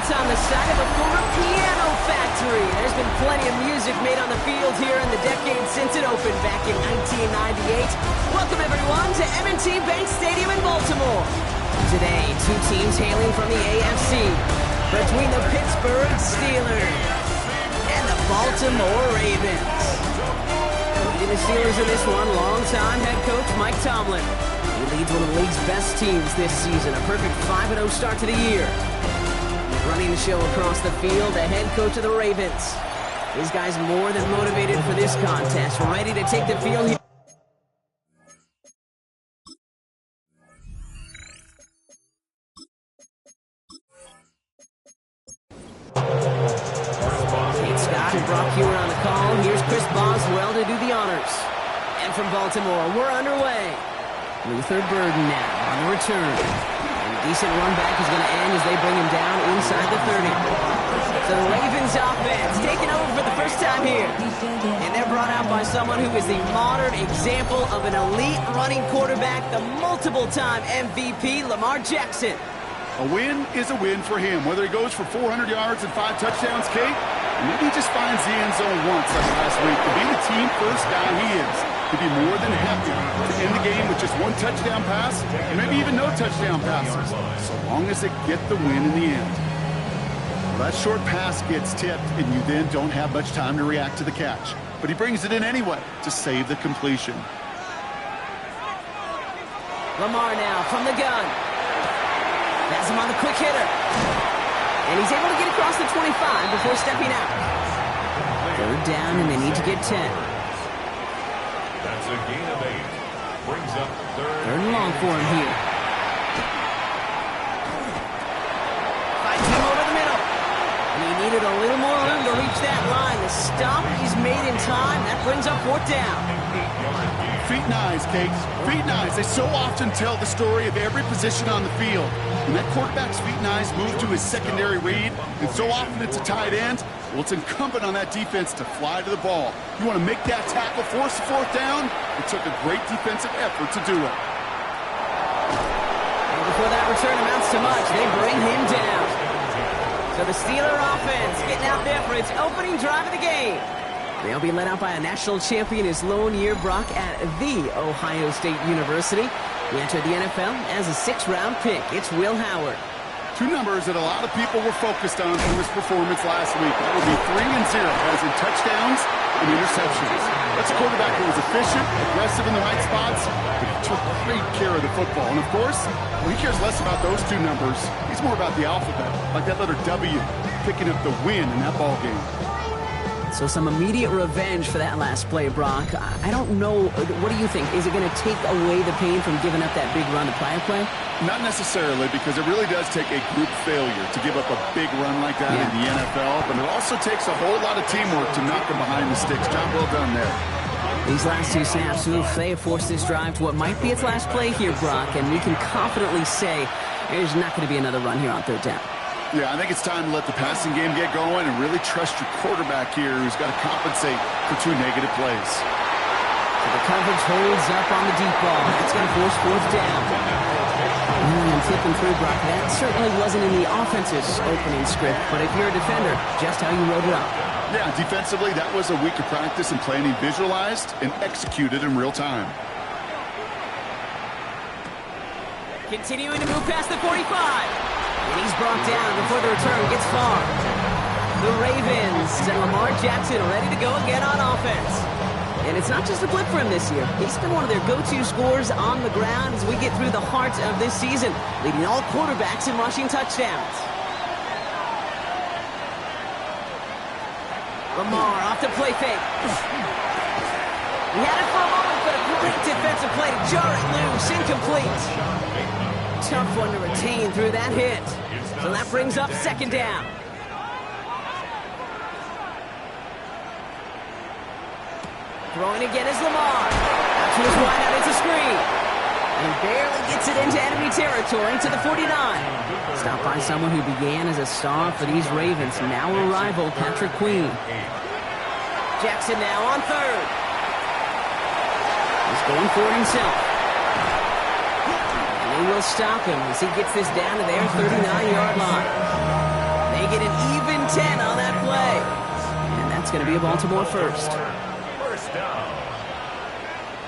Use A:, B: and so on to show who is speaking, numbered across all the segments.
A: It's on the side of a former piano factory. There's been plenty of music made on the field here in the decade since it opened back in 1998. Welcome, everyone, to M&T Bank Stadium in Baltimore. Today, two teams hailing from the AFC. Between the Pittsburgh Steelers and the Baltimore Ravens. Leading the Steelers in this one, longtime head coach Mike Tomlin. He leads one of the league's best teams this season, a perfect 5-0 start to the year. Running the show across the field, the head coach of the Ravens. These guys more than motivated for this contest, ready to take the field here. Brock Hewer on the call. Here's Chris Boswell to do the honors. And from Baltimore, we're underway. Luther Burden now on the return. And a decent run back is going to end as they bring him down inside the 30. So the Ravens offense taking over for the first time here. And they're brought out by someone who is the modern example of an elite running quarterback, the multiple-time MVP, Lamar Jackson.
B: A win is a win for him, whether he goes for 400 yards and 5 touchdowns, Kate, or maybe he just finds the end zone once like last week. To be the team first guy he is, to be more than happy to end the game with just 1 touchdown pass, and maybe even no touchdown passes, so long as they get the win in the end. Well, that short pass gets tipped, and you then don't have much time to react to the catch. But he brings it in anyway to save the completion.
A: Lamar now from the gun. Has him on the quick hitter. And he's able to get across the 25 before stepping out. Third down, and they need to get 10.
C: That's a gain of 8. Brings up third
A: and long for him here. Fights him over the middle. And he needed a little more room to reach that line. The stop is made in time. That brings up 4th down.
B: Feet and eyes, Kate. Feet and eyes. They so often tell the story of every position on the field. When that quarterback's feet and eyes move to his secondary read, and so often it's a tight end, well, it's incumbent on that defense to fly to the ball. You want to make that tackle, force the 4th down? It took a great defensive effort to do it.
A: And before that return amounts to much, they bring him down. So the Steeler offense getting out there for its opening drive of the game. They'll be led out by a national champion his lone year, Brock, at the Ohio State University. He entered the NFL as a 6th-round pick. It's Will Howard.
B: 2 numbers that a lot of people were focused on from his performance last week. That would be 3 and 0, as in touchdowns and interceptions. That's a quarterback who was efficient, aggressive in the right spots, but he took great care of the football. And, of course, well, he cares less about those 2 numbers. He's more about the alphabet, like that letter W, picking up the win in that ball game.
A: So some immediate revenge for that last play, Brock. I don't know. What do you think? Is it going to take away the pain from giving up that big run to prior play?
B: Not necessarily, because it really does take a group failure to give up a big run like that in the NFL. But it also takes a whole lot of teamwork to knock them behind the sticks. Job well done there.
A: These last 2 snaps, they have forced this drive to what might be its last play here, Brock. And we can confidently say there's not going to be another run here on 3rd down.
B: Yeah, I think it's time to let the passing game get going and really trust your quarterback here, who's got to compensate for 2 negative plays.
A: So the coverage holds up on the deep ball. It's going to force 4th down. And flipping through, Brock, that certainly wasn't in the offense's opening script, but if you're a defender, just how you wrote it up.
B: Yeah, defensively, that was a week of practice and planning visualized and executed in real time.
A: Continuing to move past the 45. And he's brought down before the return gets far. The Ravens and Lamar Jackson ready to go again on offense. And it's not just a blip for him this year. He's been one of their go-to scorers on the ground as we get through the heart of this season, leading all quarterbacks in rushing touchdowns. Lamar off to play fake. He had it for a moment, but a great defensive play to jar it loose, incomplete. Tough one to retain through that hit. So that brings up 2nd down. Throwing again is Lamar. Out to his wide out, it's a screen. And he barely gets it into enemy territory to the 49. Stopped by someone who began as a star for these Ravens, now a rival, Patrick Queen. Jackson now on 3rd. He's going for it himself. They will stop him as he gets this down to their 39-yard line. They Make it an even 10 on that play. And that's going to be a Baltimore first.
C: First down.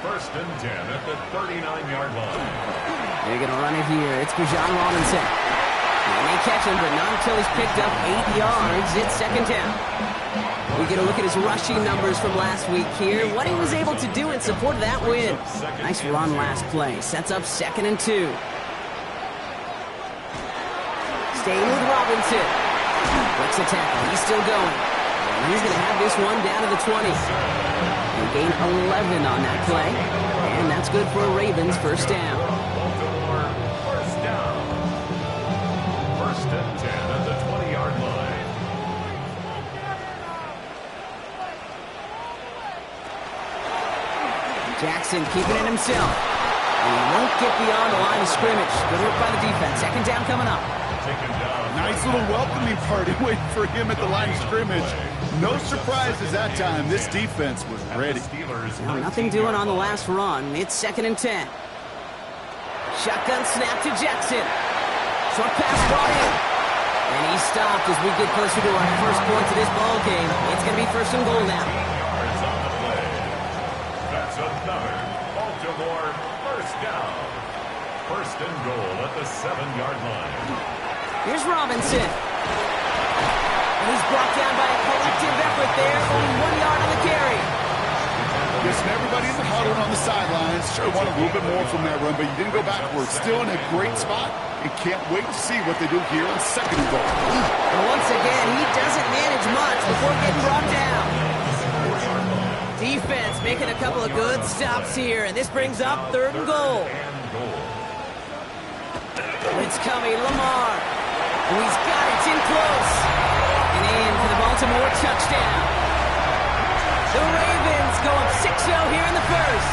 C: First and 10 at the 39-yard line.
A: They're going to run it here. It's Bijan Robinson. They may catch him, but not until he's picked up 8 yards. It's second down. We get a look at his rushing numbers from last week here. What he was able to do in support of that win. Nice run last play. Sets up 2nd and 2. Staying with Robinson. Breaks a tackle. He's still going. And he's going to have this one down to the 20. They gain 11 on that play. And that's good for a Ravens first down.
C: Baltimore first down. First and 10 at the 20-yard line.
A: Jackson keeping it himself. And he won't get beyond the line of scrimmage. Good work by the defense. Second down coming up.
B: Nice little welcoming party waiting for him at the line of scrimmage. No surprises that time. This defense was ready.
A: Now, nothing doing on the last run. It's 2nd and 10. Shotgun snap to Jackson. Short pass brought in. And he's stopped as we get closer to our first points of this ball game. It's going to be first and goal now.
C: Yards on the play. That's another Baltimore first down. First and goal at the 7-yard line.
A: Here's Robinson. And he's brought down by a collective effort there. Only 1 yard on the carry.
B: Listen, everybody in the huddle on the sidelines sure want a little bit more from that run, but you didn't go backwards. Still in a great spot, and can't wait to see what they do here on 2nd and goal.
A: And once again, he doesn't manage much before getting brought down. Defense making a couple of good stops here, and this brings up 3rd and goal. It's coming, Lamar. And he's got it in close. And in for the Baltimore touchdown. The Ravens go up 6-0 here in the first.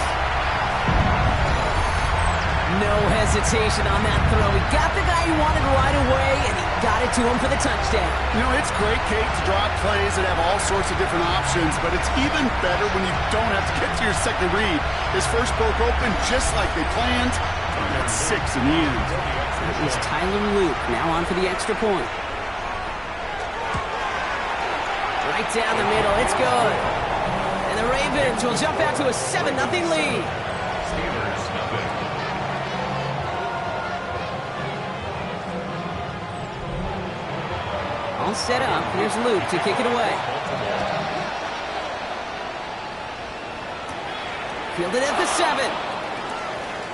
A: No hesitation on that throw. He got the guy he wanted right away, and he got it to him for the touchdown.
B: You know, it's great, Kate, to draw plays that have all sorts of different options, but it's even better when you don't have to get to your second read. His first broke open just like they planned, and that's 6 in the end.
A: It was Tyler Luke, now on for the extra point. Right down the middle, it's good. And the Ravens will jump out to a 7-0 lead.
C: Steelers nothing.
A: All set up, here's Luke to kick it away. Fielded at the 7.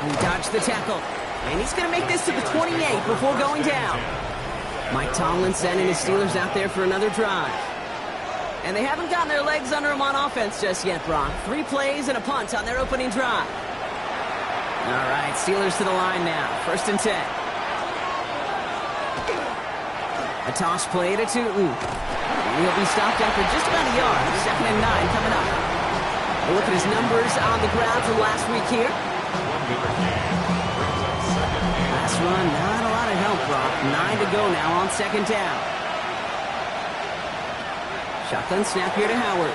A: And he dodged the tackle. And he's going to make this to the 28 before going down. Mike Tomlin sending his Steelers out there for another drive. And they haven't gotten their legs under them on offense just yet, Brock. 3 plays and a punt on their opening drive. All right, Steelers to the line now. 1st and 10. A toss play to Tootin. And he'll be stopped after just about a yard. 2nd and 9 coming up. A look at his numbers on the ground from last week here. Last run, not a lot of help, Brock. 9 to go now on 2nd down. Shotgun snap here to Howard.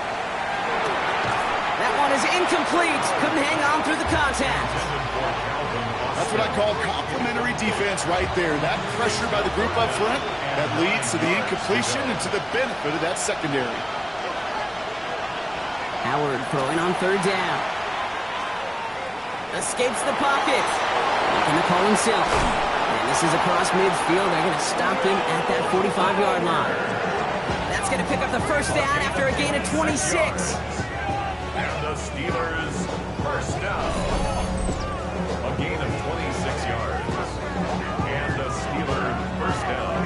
A: That one is incomplete. Couldn't hang on through the contact.
B: That's what I call complimentary defense right there. That pressure by the group up front, that leads to the incompletion and to the benefit of that secondary.
A: Howard throwing on 3rd down. Escapes the pocket. Going to call himself. And this is across midfield. They're going to stop him at that 45-yard line. That's going to pick up the first down after a gain of 26.
C: And the Steelers first down. A gain of 26 yards. And the Steelers first down.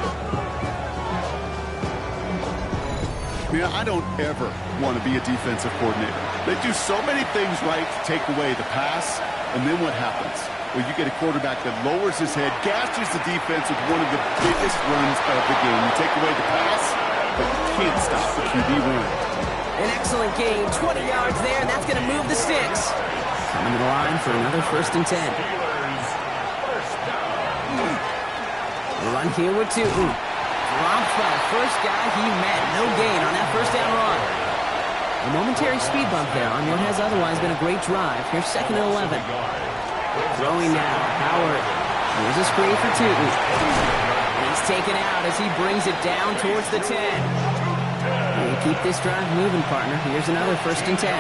B: Man, I don't ever want to be a defensive coordinator. They do so many things right to take away the pass, and then what happens? Well, you get a quarterback that lowers his head, gashes the defense with one of the biggest runs of the game. You take away the pass, but you can't stop the QB run.
A: An excellent game, 20 yards there, and that's going to move the sticks. Coming to the line for another 1st and 10.
C: Steelers first down.
A: Run here with Tootin. Dropped by the first guy he met. No gain on that first down run. A momentary speed bump there on what has otherwise been a great drive. Here's 2nd and 11. Throwing now, Howard. Here's a screen for Tootin. He's taken out as he brings it down towards the 10. You keep this drive moving, partner. Here's another 1st and 10.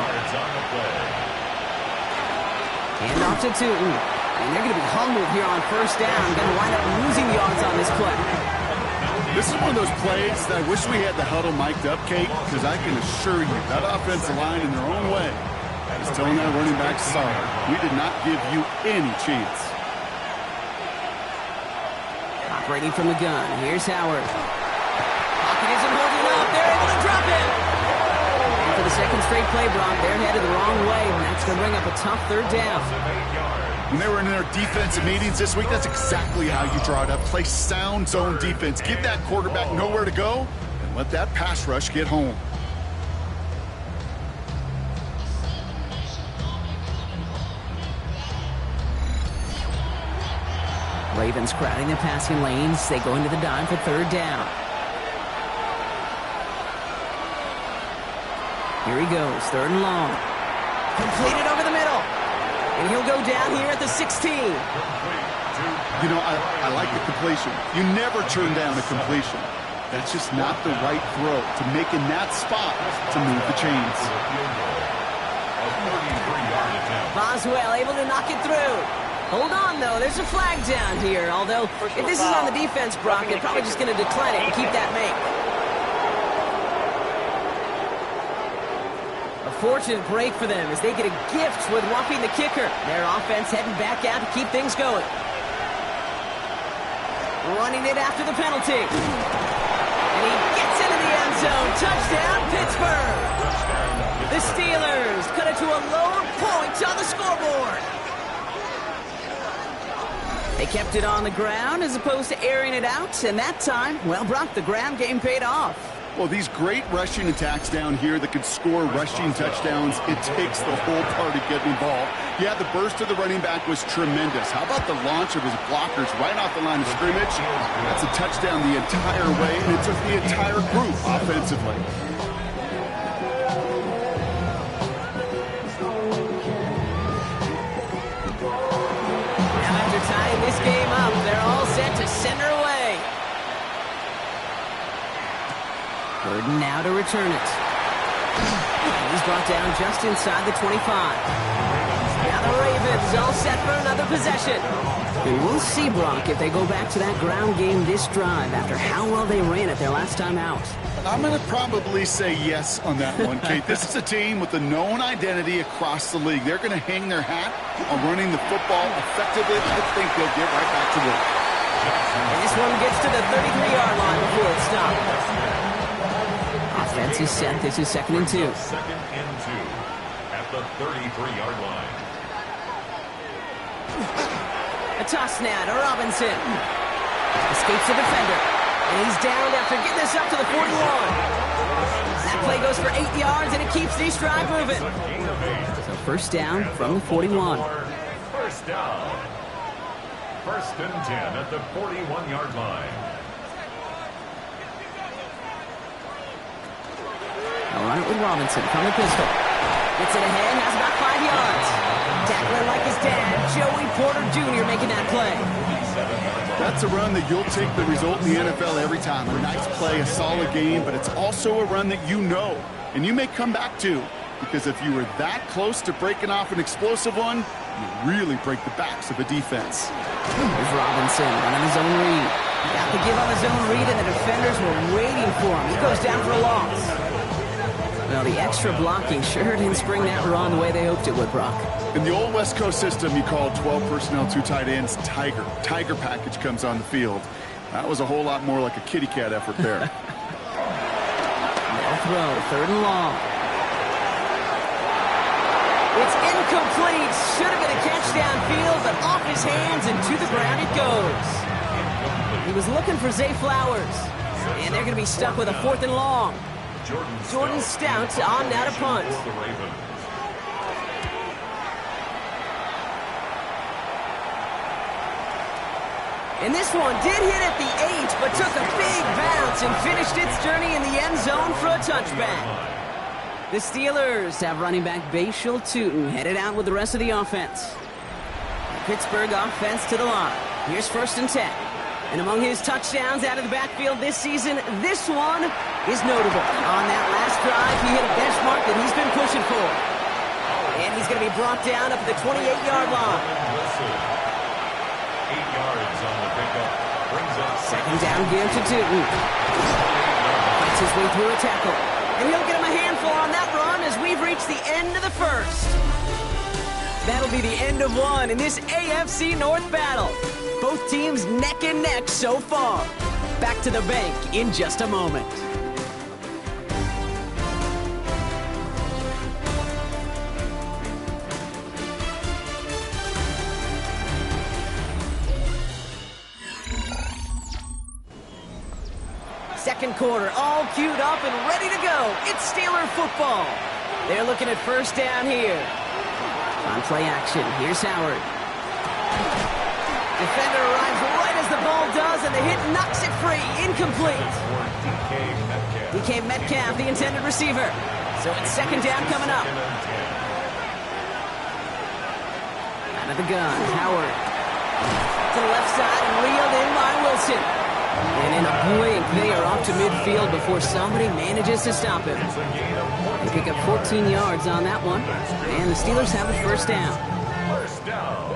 A: Hand off to Tootin. And they're going to be humbled here on 1st down. Going to wind up losing yards on this play.
B: This is one of those plays that I wish we had the huddle mic'd up, Kate, because I can assure you that offensive line in their own way is telling that running back, sorry, we did not give you any chance.
A: Operating from the gun, here's Howard. Pocket isn't holding up, they're able to drop it. And for the 2nd straight play, Brock, they're headed the wrong way, and that's going to bring up a tough 3rd down.
B: When they were in their defensive meetings this week, that's exactly how you draw it up. Play sound zone defense. Give that quarterback nowhere to go, and let that pass rush get home.
A: Ravens crowding the passing lanes. They go into the dime for 3rd down. Here he goes, 3rd and long. Completed over the middle. And he'll go down here at the 16.
B: You know, I like the completion. You never turn down a completion. That's just not the right throw to make in that spot to move the chains.
A: Boswell able to knock it through. Hold on, though. There's a flag down here. Although, if this is on the defense, Brock, they're probably just going to decline it and keep that make. A fortunate break for them as they get a gift with Wumpy the kicker. Their offense heading back out to keep things going. Running it after the penalty. And he gets into the end zone. Touchdown, Pittsburgh. The Steelers cut it to a lower point on the scoreboard. They kept it on the ground as opposed to airing it out, and that time, well, Brock, the ground game paid off.
B: Well, these great rushing attacks down here that could score rushing touchdowns, it takes the whole party getting involved. Yeah, the burst of the running back was tremendous. How about the launch of his blockers right off the line of scrimmage? That's a touchdown the entire way, and it took the entire group offensively.
A: Tying this game up, they're all set to send her away. Burden now to return it. He's brought down just inside the 25. Now the Ravens all set for another possession. And we'll see, Brock, if they go back to that ground game this drive after how well they ran it their last time out.
B: I'm going to probably say yes on that one, Kate. This is a team with a known identity across the league. They're going to hang their hat on running the football effectively. I think they'll get right back to work.
A: And this one gets to the 33-yard line before it's stopped. Offense is set. This is 2nd and 2.
C: 2nd and 2 at the 33-yard line.
A: A toss now to Robinson. Escapes the defender. And he's down after getting this up to the 41. That play goes for 8 yards, and it keeps this drive moving. So 1st down from the 41.
C: 1st down. 1st and 10 at the 41-yard line.
A: They'll run it with Robinson from the pistol. Gets it ahead, has about 5 yards. Tackling like his dad, Joey Porter Jr. making that play.
B: That's a run that you'll take the result in the NFL every time. A nice play, a solid game, but it's also a run that you know, and you may come back to, because if you were that close to breaking off an explosive one, you really break the backs of a defense.
A: There's Robinson running his own read. He got the give on his own read, and the defenders were waiting for him. He goes down for a loss. Well, the extra blocking sure didn't spring that run the way they hoped it would, Brock.
B: In the old West Coast system, you called 12 personnel, 2 tight ends, Tiger. Tiger package comes on the field. That was a whole lot more like a kitty cat effort there.
A: They'll throw, 3rd and long. It's incomplete. Should have been a catch downfield, but off his hands and to the ground it goes. He was looking for Zay Flowers, and they're going to be stuck with a 4th and long. Jordan Stout on now to punt. And this one did hit at the 8, but took a big bounce and finished its journey in the end zone for a touchback. The Steelers have running back Bashal Tootin headed out with the rest of the offense. The Pittsburgh offense to the line. Here's 1st and 10. And among his touchdowns out of the backfield this season, this one is notable. On that last drive, he hit a benchmark that he's been pushing for. And he's going to be brought down up at the 28-yard line.
C: 8 yards on the pickup. Brings up
A: second down give to Tootin. Fights his way through a tackle. And he'll get him a handful on that run as we've reached the end of the first. That'll be the end of one in this AFC North battle. Both teams neck and neck so far. Back to the bank in just a moment. Second quarter, all queued up and ready to go. It's Steeler football. They're looking at first down here. On play action, here's Howard. Defender arrives right as the ball does, and the hit knocks it free. Incomplete. DK Metcalf, the intended receiver. So it's second down coming up. Out of the gun, Howard. To the left side and reeled in by Wilson. And in a blink, they are off to midfield before somebody manages to stop him. They pick up 14 yards on that one, and the Steelers have a first down.
C: First down.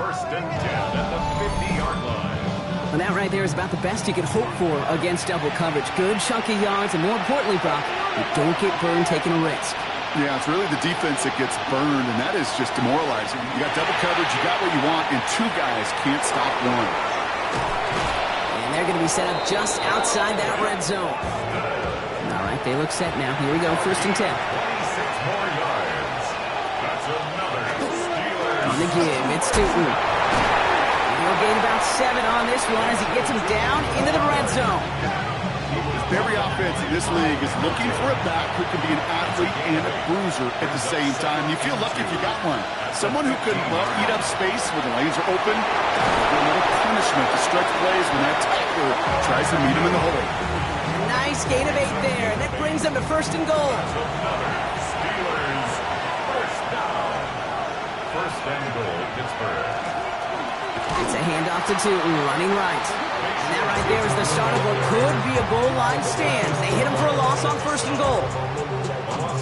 C: First and 10 at the 50-yard line.
A: Well, that right there is about the best you could hope for against double coverage. Good chunky yards, and more importantly, Brock, you don't get burned taking a risk.
B: Yeah, it's really the defense that gets burned, and that is just demoralizing. You got double coverage, you got what you want, and two guys can't stop one.
A: And they're going to be set up just outside that red zone. All right, they look set now. Here we go, first and 10.
C: 26 more yards. That's another Steelers.
A: On the give, it's Tootin. He'll gain about 7 on this one as he gets him down into the red zone.
B: Every offense in this league is looking for a back who can be an athlete and a bruiser at the same time. You feel lucky if you got one. Someone who can eat up space when the lanes are open. Another punishment to stretch plays when that tackler tries to meet him in the hole.
A: Nice gain of 8 there, and that brings them to first and goal.
C: Steelers first down. First and goal, Pittsburgh.
A: It's a handoff to Tootin, running right. And that right there is the start of what could be a goal line stand. They hit him for a loss on first and goal.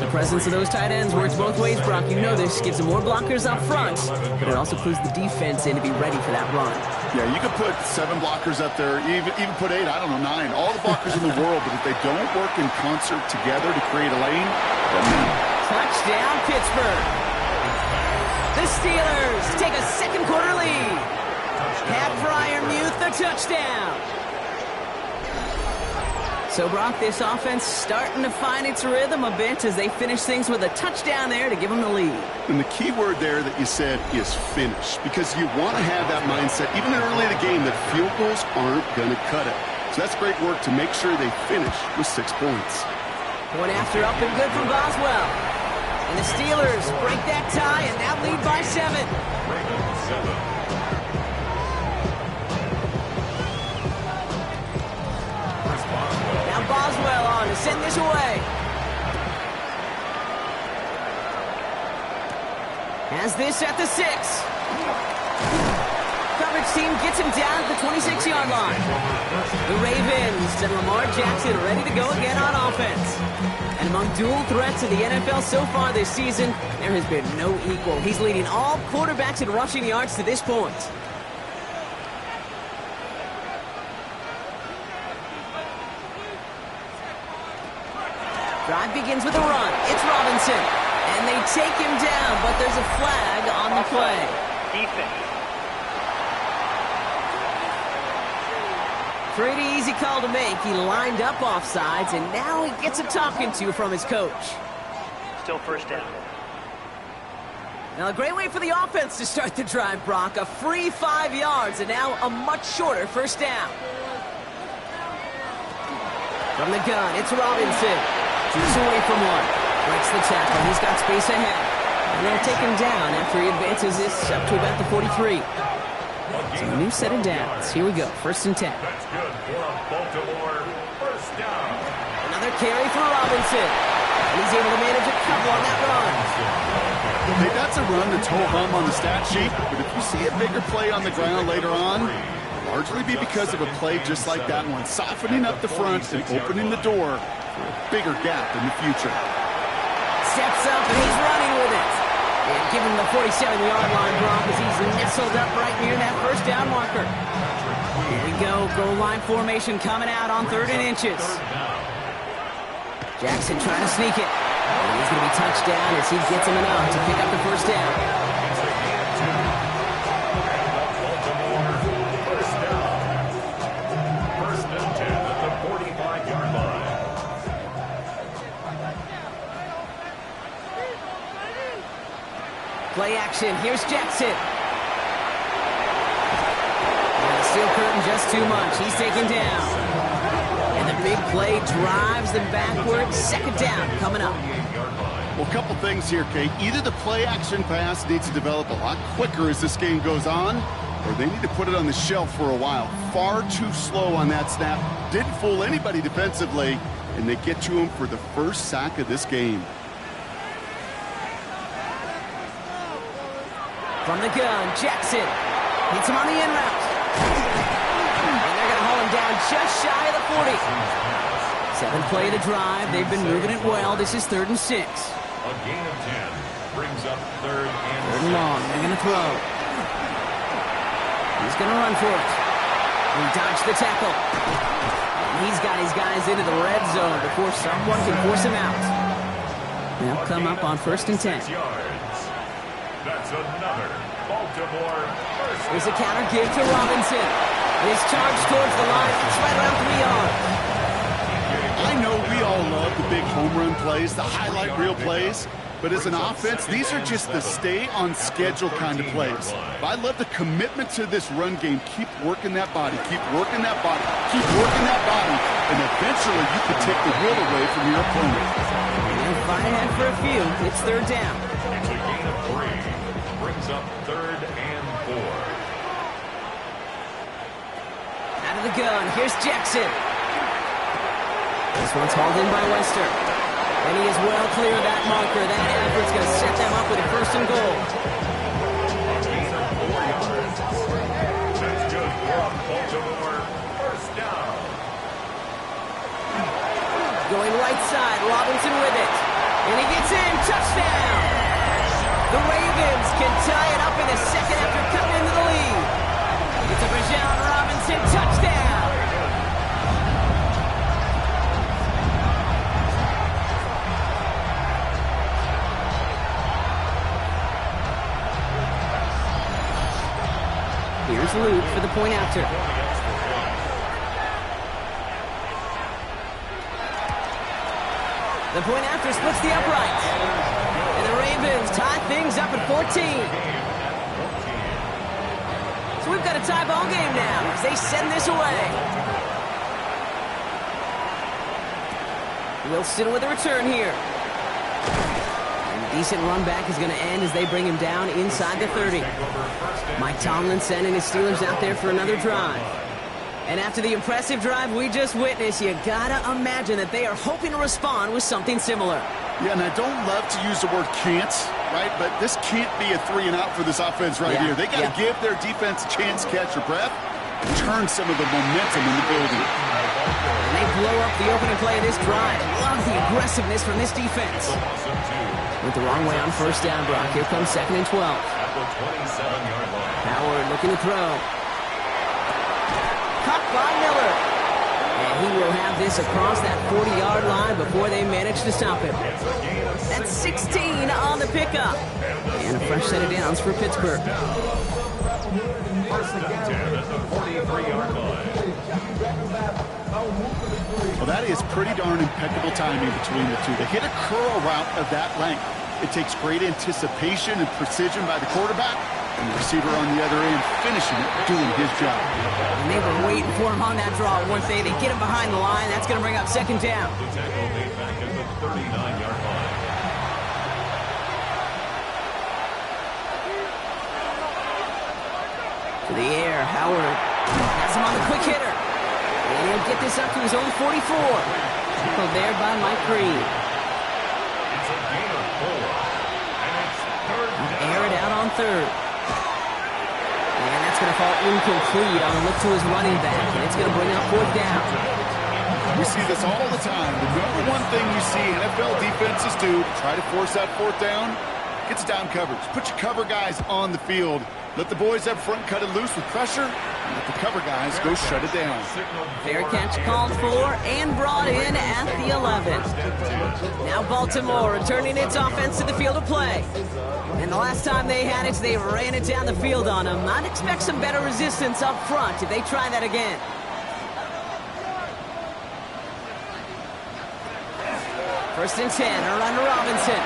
A: The presence of those tight ends works both ways, Brock. You know this. Gives them more blockers up front, but it also clues the defense in to be ready for that run.
B: Yeah, you could put 7 blockers up there, even put 8, I don't know, 9. All the blockers in the world, but if they don't work in concert together to create a lane,
A: touchdown, Pittsburgh. The Steelers take a second quarter lead. Pat Fryermuth, the touchdown. So, Brock, this offense starting to find its rhythm a bit as they finish things with a touchdown there to give them the lead.
B: And the key word there that you said is finish, because you want to have that mindset, even early in the game, that field goals aren't going to cut it. So that's great work to make sure they finish with 6 points.
A: Point after up and good from Boswell. And the Steelers break that tie and now lead by 7. Boswell on to send this away. Has this at the 6. Coverage team gets him down at the 26-yard line. The Ravens and Lamar Jackson ready to go again on offense. And among dual threats in the NFL so far this season, there has been no equal. He's leading all quarterbacks in rushing yards to this point. Drive begins with a run. It's Robinson. And they take him down, but there's a flag on the play.
D: Defense.
A: Pretty easy call to make. He lined up offsides, and now he gets a talking to from his coach.
D: Still first down.
A: Now, a great way for the offense to start the drive, Brock. A free 5 yards, and now a much shorter first down. From the gun, it's Robinson. He's away from one. Breaks the tackle. He's got space ahead. And they'll take him down after he advances this up to about the 43. So a new set of downs. Here we go. First and 10.
C: That's good for a Baltimore first down.
A: Another carry for Robinson. And he's able to manage a couple on that run.
B: Hey, that's a run that's ho-hum on the stat sheet, but if you see a bigger play on the ground later on, a largely be because of a play just like that one, softening up the front and opening the door for a bigger gap in the future.
A: Steps up, and he's running with it. And give him the 47-yard line, Brock, as he's nestled up right near that first down marker. Here we go. Goal line formation coming out on 3rd and inches. Jackson trying to sneak it. And he's going to be touched down as he gets him enough to pick up the first down.
C: First and 10 at the 45-yard line.
A: Play action. Here's Jackson. And the steel curtain just too much. He's taken down. And the big play drives them backwards. 2nd down coming up.
B: Well, a couple things here, Kate. Either the play action pass needs to develop a lot quicker as this game goes on, or they need to put it on the shelf for a while. Far too slow on that snap. Didn't fool anybody defensively, and they get to him for the first sack of this game.
A: From the gun, Jackson hits him on the in route. And they're going to haul him down just shy of the 40. 7th play of the drive. They've been moving it well. This is 3rd and 6.
C: A gain of 10 brings up 3rd and
A: 3rd and long. They're going to throw. He's going to run for it. He dodged the tackle. And he's got his guys into the red zone before someone can force him out. They'll come up on 1st and 10.
C: That's another Baltimore first.
A: Here's a counter give to Robinson. His charge towards the line. It's right around 3 yards.
B: I know we all love the big home run plays, the highlight reel plays, but as an offense, these are just the stay-on-schedule kind of plays. But I love the commitment to this run game. Keep working that body, keep working that body, keep working that body, and eventually you can take the will away from your opponent.
A: And fight ahead for a few. It's 3rd down.
C: It's a gain of 3. Brings up 3rd and 4.
A: Out of the gun. Here's Jackson. This one's hauled in by Wester. And he is well clear of that marker. That effort's going to set them up with a 1st and goal.
C: A gain of 4 yards. That's good for Baltimore. First down.
A: Going right side. Robinson with it. And he gets in. Touchdown. The Ravens can tie it up in a second after coming into the lead. It's a Bijan Robinson touchdown. Here's Luke for the point after. The point after splits the upright. And the Ravens tie things up at 14. So we've got a tie ball game now as they send this away. Wilson with a return here. Decent run back is going to end as they bring him down inside the 30. Mike Tomlin sending his Steelers out there for another drive. And after the impressive drive we just witnessed, you got to imagine that they are hoping to respond with something similar.
B: Yeah, and I don't love to use the word can't, right? But this can't be a 3-and-out for this offense right here. They got to give their defense a chance to catch their breath and turn some of the momentum in the building.
A: And they blow up the opening play of this drive. Love the aggressiveness from this defense. Went the wrong way on 1st down, Brock. Here comes 2nd and 12.
C: At the 27-yard line.
A: Howard looking to throw. Caught by Miller. And he will have this across that 40-yard line before they manage to stop him. That's 16 on the pickup. And a fresh set of downs for Pittsburgh.
C: First and 10 at the 43-yard line.
B: Well, that is pretty darn impeccable timing between the two. They hit a curl route of that length. It takes great anticipation and precision by the quarterback, and the receiver on the other end finishing it, doing his job.
A: And they were waiting for him on that draw, weren't they? They get him behind the line. That's going to bring up 2nd down.
C: The tackle made back at the 39-yard line.
A: To the air, Howard has him on the quick hitter. And he'll get this up to his own 44. Tackled there by Mike Green.
C: It's a gain of 4. And it's 3rd down.
A: Air it out on 3rd. And that's going to fall incomplete on the look to his running back, and it's going to bring up 4th down.
B: We see this all the time. The number one thing you see NFL defenses do to try to force that 4th down, it's down coverage. Put your cover guys on the field. Let the boys up front cut it loose with pressure, and let the cover guys go shut it down.
A: Fair catch called for and brought in at the 11. Now Baltimore returning its offense to the field of play. And the last time they had it, they ran it down the field on them. I'd expect some better resistance up front if they try that again. First and 10, around to Robinson.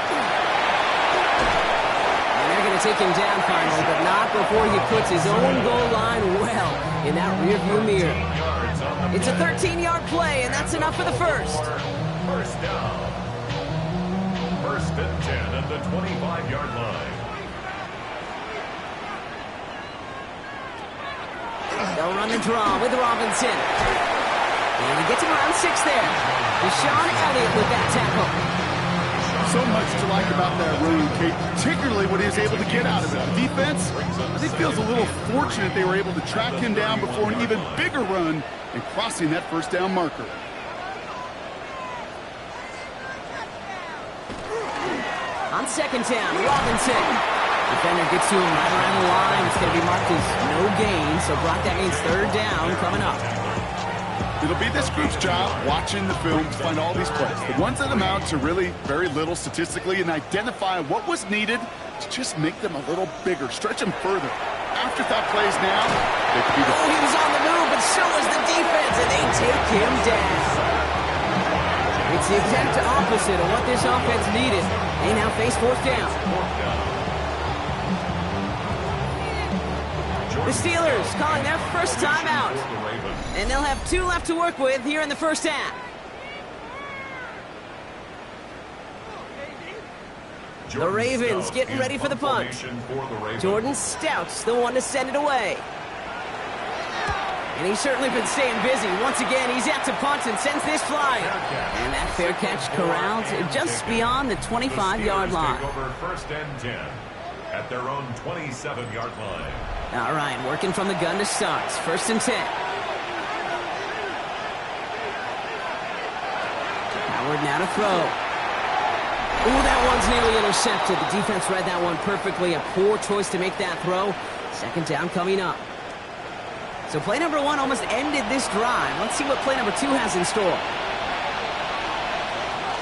A: And they're going to take him down finally, but not before he puts his own goal line well in that rearview mirror. It's a 13-yard play, and that's enough for the first.
C: First down. First and 10 at the 25-yard line.
A: They'll run the draw with Robinson. And he gets him around 6 there. Deshaun Elliott with that tackle.
B: So much to like about that run, Kate, particularly what he was able to get out of it. The defense, I think, feels a little fortunate they were able to track him down before an even bigger run and crossing that first down marker.
A: On second down, Robinson. Defender gets to him right around the line. It's going to be marked as no gain, so Brock, that means 3rd down coming up.
B: It'll be this group's job watching the film to find all these plays. The ones that amount to really very little statistically and identify what was needed to just make them a little bigger, stretch them further. Afterthought plays now, they could be the...
A: Oh, he was on the move, but so was the defense, and they take him down. It's the exact opposite of what this offense needed. They now face 4th down. The Steelers calling their first timeout. And they'll have 2 left to work with here in the first half. The Ravens getting ready for the punt. Jordan Stout's the one to send it away. And he's certainly been staying busy. Once again, he's out to punt and sends this flying. And that fair catch corralled just beyond the 25-yard line.
C: Over first and 10 at their own 27-yard line.
A: All right, working from the gun to start. First and 10. Howard now to throw. Ooh, that one's nearly intercepted. The defense read that one perfectly. A poor choice to make that throw. Second down coming up. So play number 1 almost ended this drive. Let's see what play number 2 has in store.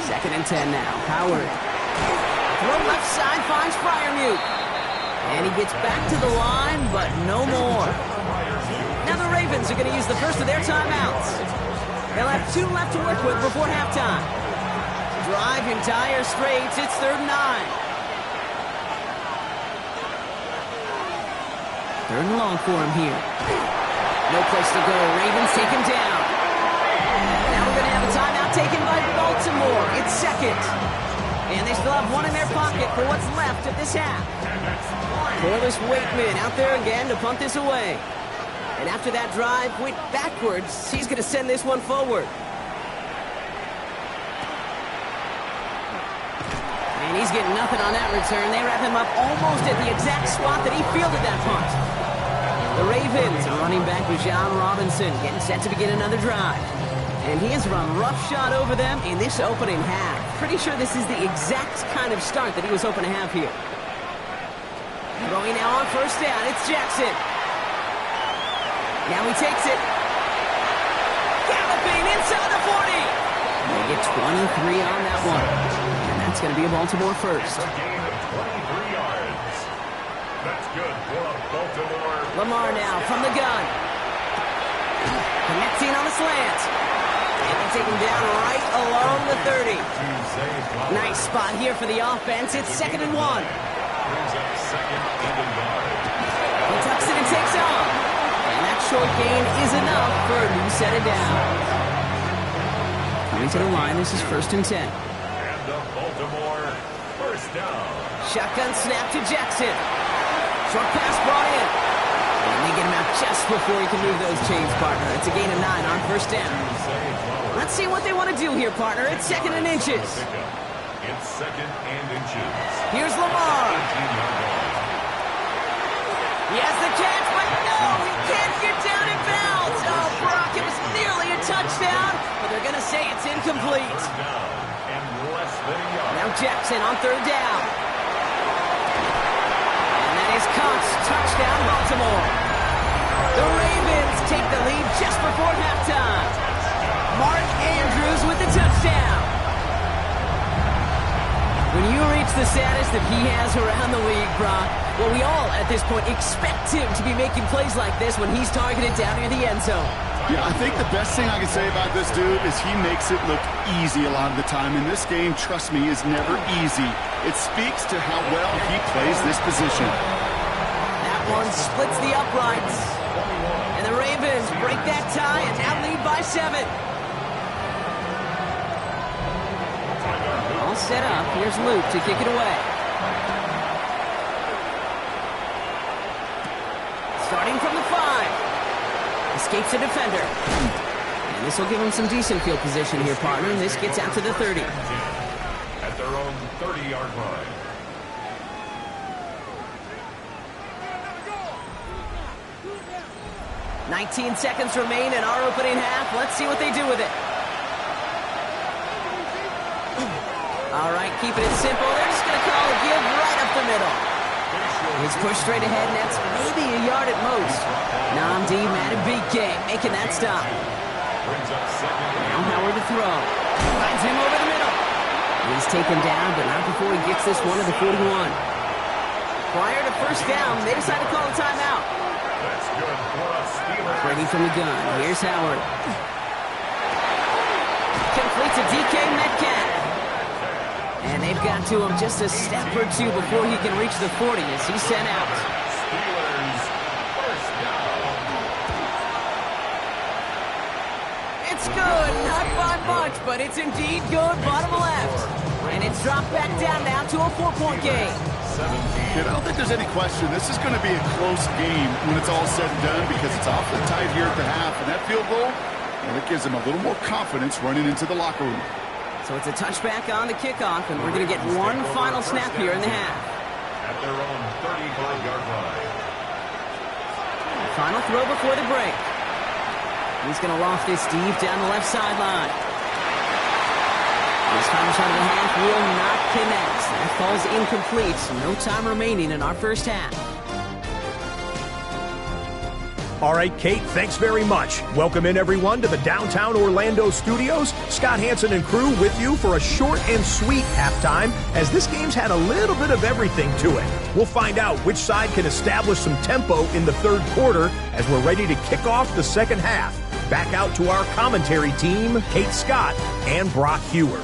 A: Second and 10 now. Howard. Throw left side finds Freiermuth. And he gets back to the line, but no more. Now the Ravens are going to use the first of their timeouts. They'll have 2 left to work with before halftime. Drive in dire straits. It's 3rd and 9. 3rd and long for him here. No place to go. Ravens take him down. Now we're going to have a timeout taken by Baltimore. It's 2nd. And they still have 1 in their pocket for what's left of this half. Corliss Wakeman out there again to punt this away. And after that drive went backwards, he's going to send this one forward. And he's getting nothing on that return. They wrap him up almost at the exact spot that he fielded that punt. The Ravens are running back with John Robinson, getting set to begin another drive. And he has run roughshod over them in this opening half. Pretty sure this is the exact kind of start that he was hoping to have here. Throwing now on first down, it's Jackson. Now he takes it. Galloping inside the 40. They get 23 on that one. And that's going to be a Baltimore first.
C: A gain of 23 yards. That's good for Baltimore.
A: Lamar now from the gun. Connecting on the slant. And they take him down right along the 30. Nice spot here for the offense. It's 2nd and 1.
C: Brings up 2nd and a yard.
A: He tucks it and takes off. And that short gain is enough for a new set of downs. Coming to the line, this is 1st and 10.
C: And the Baltimore first down.
A: Shotgun snap to Jackson. Short pass brought in. And they get him out just before he can move those chains, partner. It's a gain of 9 on first down. Let's see what they want to do here, partner. It's 2nd and inches.
C: It's 2nd and inches.
A: Here's Lamar. He has the catch, but no! say it's incomplete.
C: Third down and less than a yard.
A: Now Jackson on third down. And that is Cox. Touchdown, Baltimore. The Ravens take the lead just before halftime. Mark Andrews with the touchdown. When you reach the status that he has around the league, Brock, well, we all at this point expect him to be making plays like this when he's targeted down near the end zone.
B: Yeah, I think the best thing I can say about this dude is he makes it look easy a lot of the time. And this game, trust me, is never easy. It speaks to how well he plays this position.
A: That one splits the uprights. And the Ravens break that tie and now lead by 7. All set up. Here's Luke to kick it away. Starting from the 5. Escapes a defender. And this will give him some decent field position here, partner. And this gets out to the 30.
C: At their own 30-yard line.
A: "19 seconds remain in our opening half. Let's see what they do with it. All right, keeping it simple. They're just going to call a give right up the middle. He's pushed straight ahead, and that's maybe a yard at most. Namdi Madden BK making that stop. Now Howard to throw. Finds him over the middle. He's taken down, but not before he gets this one to the 41. Prior to first down, they decide to call a timeout.
C: That's good for a Steelers.
A: Ready from the gun. Here's Howard. Complete to DK Metcalf. And they've got to him just a step or two before he can reach the 40 as he's sent out.
C: Steelers first down.
A: It's good, not by much, but it's indeed good, bottom left. And it's dropped back down now to a 4-point game.
B: Kid, I don't think there's any question. This is going to be a close game when it's all said and done because it's awfully tight here at the half. And that field goal, well, it gives him a little more confidence running into the locker room.
A: So it's a touchback on the kickoff, and we're going to get one final snap here in the half.
C: At their own 35-yard line.
A: Final throw before the break. He's going to loft this deep down the left sideline. This final shot of the half will not connect. That falls incomplete. No time remaining in our first half.
E: All right, Kate, thanks very much. Welcome in, everyone, to the downtown Orlando studios. Scott Hansen and crew with you for a short and sweet halftime, as this game's had a little bit of everything to it. We'll find out which side can establish some tempo in the third quarter as we're ready to kick off the second half. Back out to our commentary team, Kate Scott and Brock Hewer.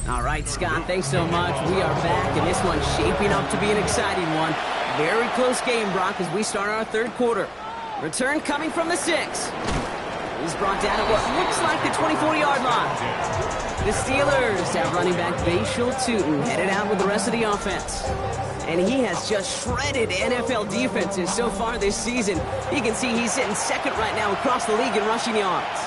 A: All right, Scott, thanks so much. We are back, and this one's shaping up to be an exciting one. Very close game, Brock, as we start our third quarter. Return coming from the 6. He's brought down at what looks like the 24-yard line. The Steelers have running back Bashal Tootin headed out with the rest of the offense. And he has just shredded NFL defenses so far this season. You can see he's sitting second right now across the league in rushing yards.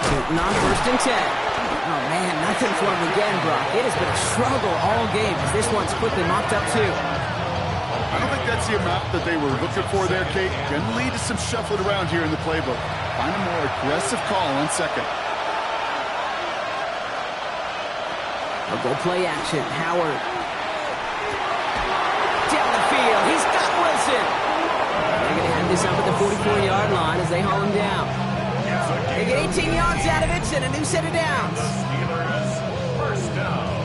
A: Tootin on 1st and 10. Oh, man, nothing for him again, Brock. It has been a struggle all game as this one's quickly mopped up, too.
B: I don't think that's the amount that they were looking for there, Kate. Going to lead to some shuffling around here in the playbook. Find a more aggressive call on second.
A: They'll go play action. Howard. Down the field. He's got Wilson. They're going to have this up at the 44-yard line as they haul him down. They get 18 yards out of it and a new set of downs.
C: Steelers first down.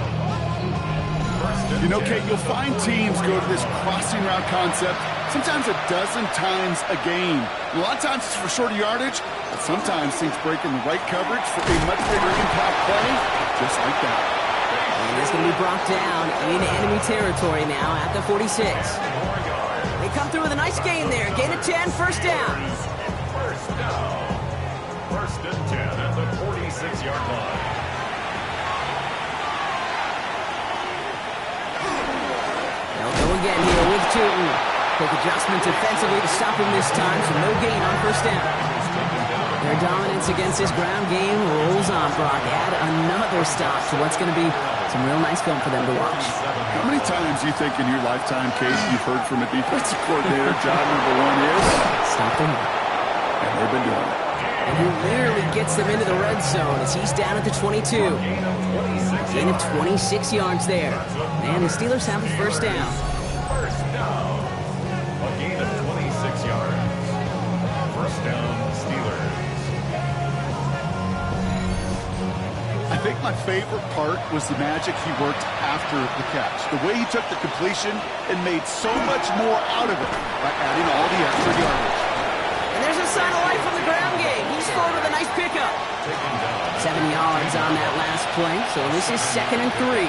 B: You know, Kate, you'll find teams go to this crossing route concept sometimes a dozen times a game. A lot of times it's for shorter yardage, but sometimes things break in the right coverage for a much bigger impact play, just like that.
A: And it's going to be brought down in enemy territory now at the 46. They come through with a nice gain there. Gain of 10, first down.
C: First down. 1st and 10 at the 46-yard line.
A: They'll go again here with Tootin. Quick adjustment defensively to stop him this time, so no gain on first down. Their dominance against this ground game rolls on, Brock. Add another stop to what's going to be some real nice film for them to watch.
B: How many times do you think in your lifetime, Case, you've heard from a defensive coordinator, job number one is?
A: Stop them.
B: And they've been doing it.
A: And he literally gets them into the red zone as he's down at the 22. Gain of 26 yards there. And the Steelers have a first down.
C: First down. A gain of 26 yards. First down, Steelers.
B: I think my favorite part was the magic he worked after the catch. The way he took the completion and made so much more out of it by adding all the extra yardage.
A: And there's a sign of life from the ground game. He's scored with a nice pickup. 7 yards on that last play, so this is 2nd and 3.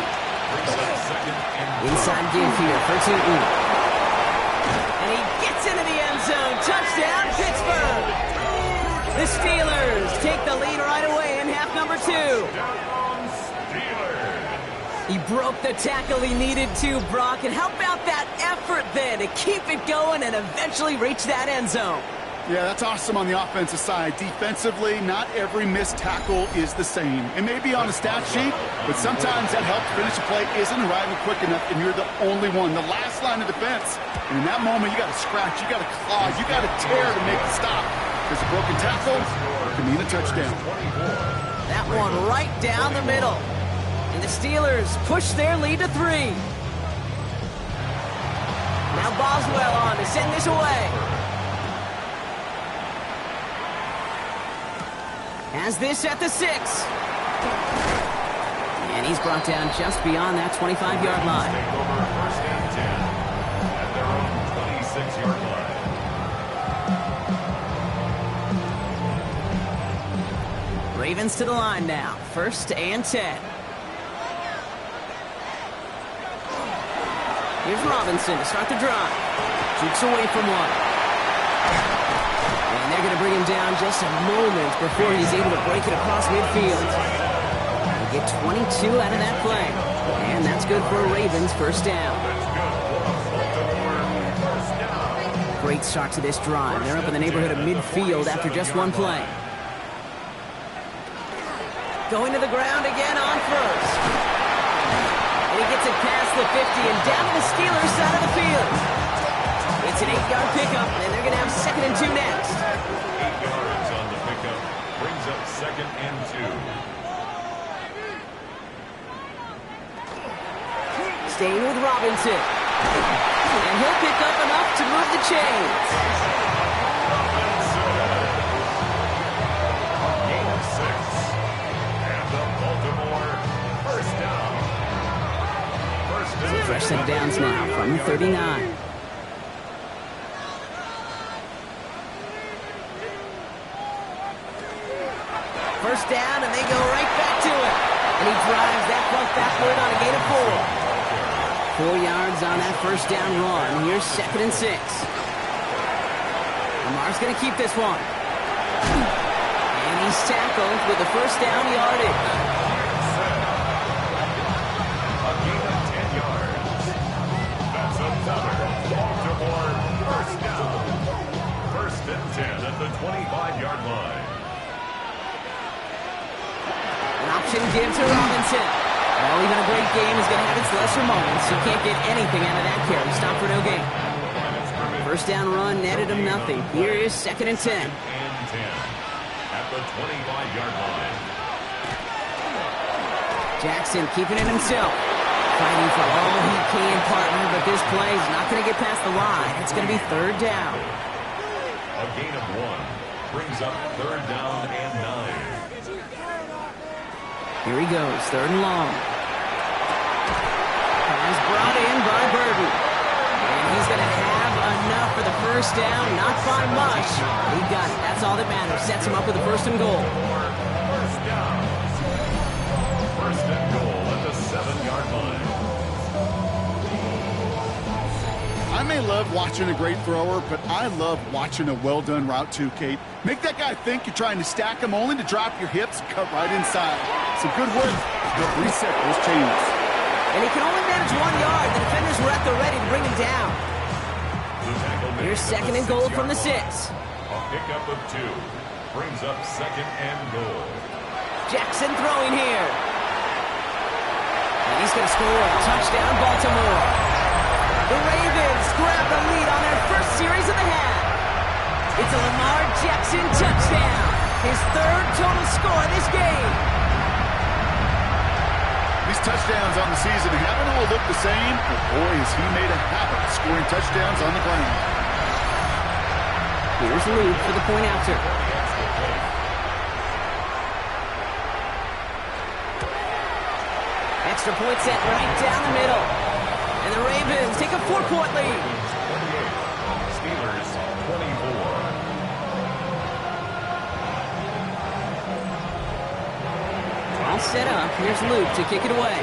A: Inside give here for Tootin. And he gets into the end zone. Touchdown, Pittsburgh. The Steelers take the lead right away in half number 2. He broke the tackle he needed to, Brock. And how about that effort then to keep it going and eventually reach that end zone?
B: Yeah, that's awesome on the offensive side. Defensively, not every missed tackle is the same. It may be on the stat sheet, but sometimes that help to finish a play isn't arriving quick enough, and you're the only one, the last line of defense. And in that moment, you got to scratch, you got to claw, you got to tear to make the stop. Because a broken tackle can mean a touchdown.
A: That one right down the middle. And the Steelers push their lead to 3. Now Boswell on to send this away. Has this at the 6. And he's brought down just beyond that 25-yard line.
C: Take over first and 10 at their own 26-yard line.
A: Ravens to the line now. 1st and 10. Here's Robinson to start the drive. Shoots away from one. And they're going to bring him down just a moment before he's able to break it across midfield. They get 22 out of that play. And that's good for a Ravens first down. Great start to this drive. They're up in the neighborhood of midfield after just one play. Going to the ground again on first. And he gets it past the 50 and down to the Steelers side of the field. It's an 8-yard pickup, and they're going to have 2nd and 2 next.
C: 8 yards on the pickup. Brings up 2nd and 2.
A: Staying with Robinson. And he'll pick up enough to move the chains.
C: Gain of 6. And the Baltimore first down. First down.
A: Fresh set of downs now from 39. First down, and they go right back to it. And he drives that puck backward on a gain of 4. 4 yards on that first down run. Here's 2nd and 6. Lamar's going to keep this one. And he's tackled with the first down yardage.
C: A gain of 10 yards. That's another Baltimore first down. 1st and 10 at the 25-yard line.
A: An option give to Robinson. Well, even a great game is going to have its lesser moments. You can't get anything out of that carry. Stop for no gain. First down run netted him nothing. Here is 2nd and 10.
C: And 10 at the 25-yard line.
A: Jackson keeping it himself. Fighting for all he can, partner, but this play is not going to get past the line. It's going to be 3rd down.
C: A gain of 1 brings up 3rd down and 9.
A: Here he goes, 3rd and long. Pass brought in by Burton. And he's going to have enough for the first down, not by much. He got it. That's all that matters. Sets him up with a 1st and goal.
C: First down. 1st and goal at the 7-yard line.
B: I may love watching a great thrower, but I love watching a well-done route too, Kate. Make that guy think you're trying to stack him only to drop your hips and cut right inside. Some good work to help reset those chains.
A: And he can only manage 1 yard. The defenders were at the ready to bring him down.
C: The remain.
A: Here's second and goal from the 6.
C: A pickup of 2 brings up second and goal.
A: Jackson throwing here. And he's going to score. Touchdown, Baltimore. The Ravens grab the lead on their first series of the half. It's a Lamar Jackson touchdown. His 3rd total score this game.
B: These touchdowns on the season haven't all looked the same, but boy, has he made a habit of scoring touchdowns on the ground.
A: Here's Luke for the point after. Extra point set right down the middle. And the Ravens take a 4-point lead.
C: 28. Steelers 24.
A: All set up. Here's Luke to kick it away.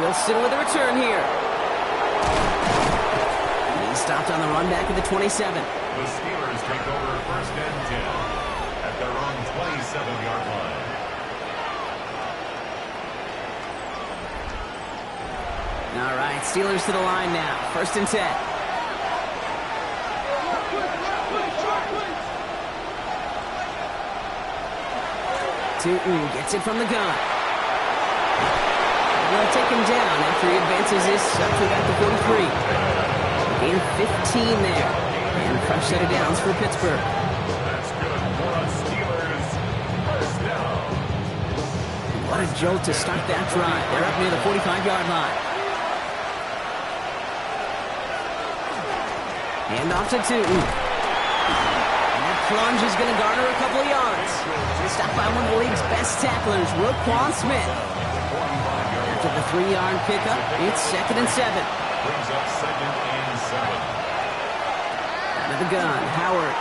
A: Wilson with a return here. He's stopped on the run back at the 27.
C: The Steelers take over first and 10 at their own 27-yard line.
A: All right, Steelers to the line now. First and 10. Tootin gets it from the gun. They'll take him down after he advances this up to about the 43. Gain of 15 there. And a fresh set of downs for Pittsburgh.
C: That's good for us Steelers. First down.
A: What a jolt to start that drive. They're up near the 45-yard line. Hand off to Tootin. And that plunge is going to garner a couple of yards. Stopped by one of the league's best tacklers, Roquan Smith. After the 3-yard pickup, it's second and 7.
C: Brings up second and 7.
A: Out of the gun, Howard.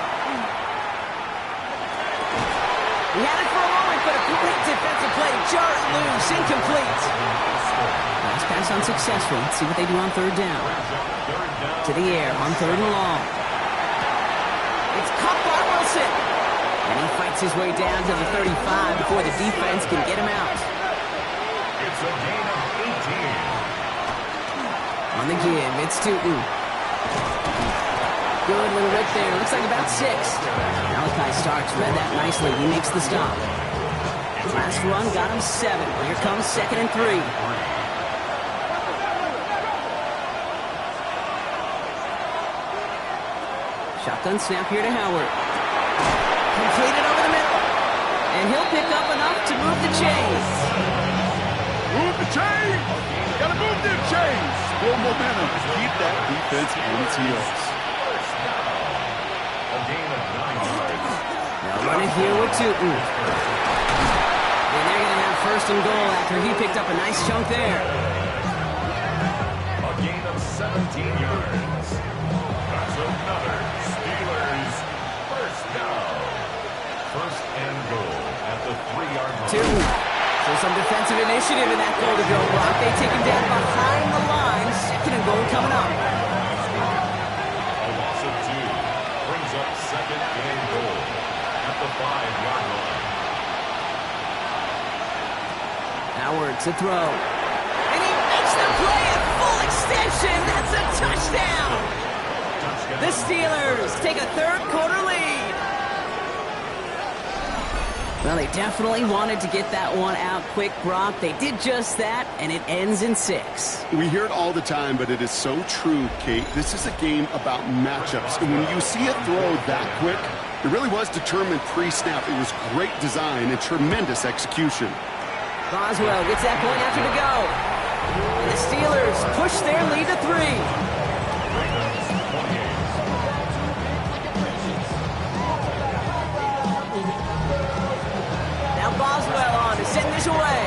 A: He had it for a moment, but a complete defensive play to jar it loose, incomplete. Last pass unsuccessful. Let's see what they do on 3rd down. To the air on 3rd and long. It's caught by Wilson. And he fights his way down to the 35 before the defense can get him out.
C: It's a gain of 18.
A: On the give, it's Tootin. Good little rip there. Looks like about 6. Malachi Starks read that nicely. He makes the stop. Last run got him 7. Here comes second and 3. Shotgun snap here to Howard. Completed over the middle. And he'll pick up enough to move the chains.
B: Move the chains! Gotta move them chains! Build momentum. Keep that defense on its heels.
C: A gain of 9 yards.
A: Now run it here with Tootin. And they're going to have first and goal after he picked up a nice chunk there.
C: A gain of 17 yards. That's another Steelers first down. First and goal at the 3-yard line.
A: Tootin. So some defensive initiative in that goal to go block. They take him down behind the line. Second and goal coming up.
C: A loss of 2 brings up second and goal at the 5-yard line.
A: Howard to throw. And he makes the play at full extension. That's a touchdown. The Steelers take a 3rd quarter lead. Well, they definitely wanted to get that one out quick, Brock. They did just that, and it ends in 6.
B: We hear it all the time, but it is so true, Kate. This is a game about matchups. And when you see a throw that quick, it really was determined pre-snap. It was great design and tremendous execution.
A: Boswell gets that point after to go. And the Steelers push their lead to 3. Boswell on to send this away.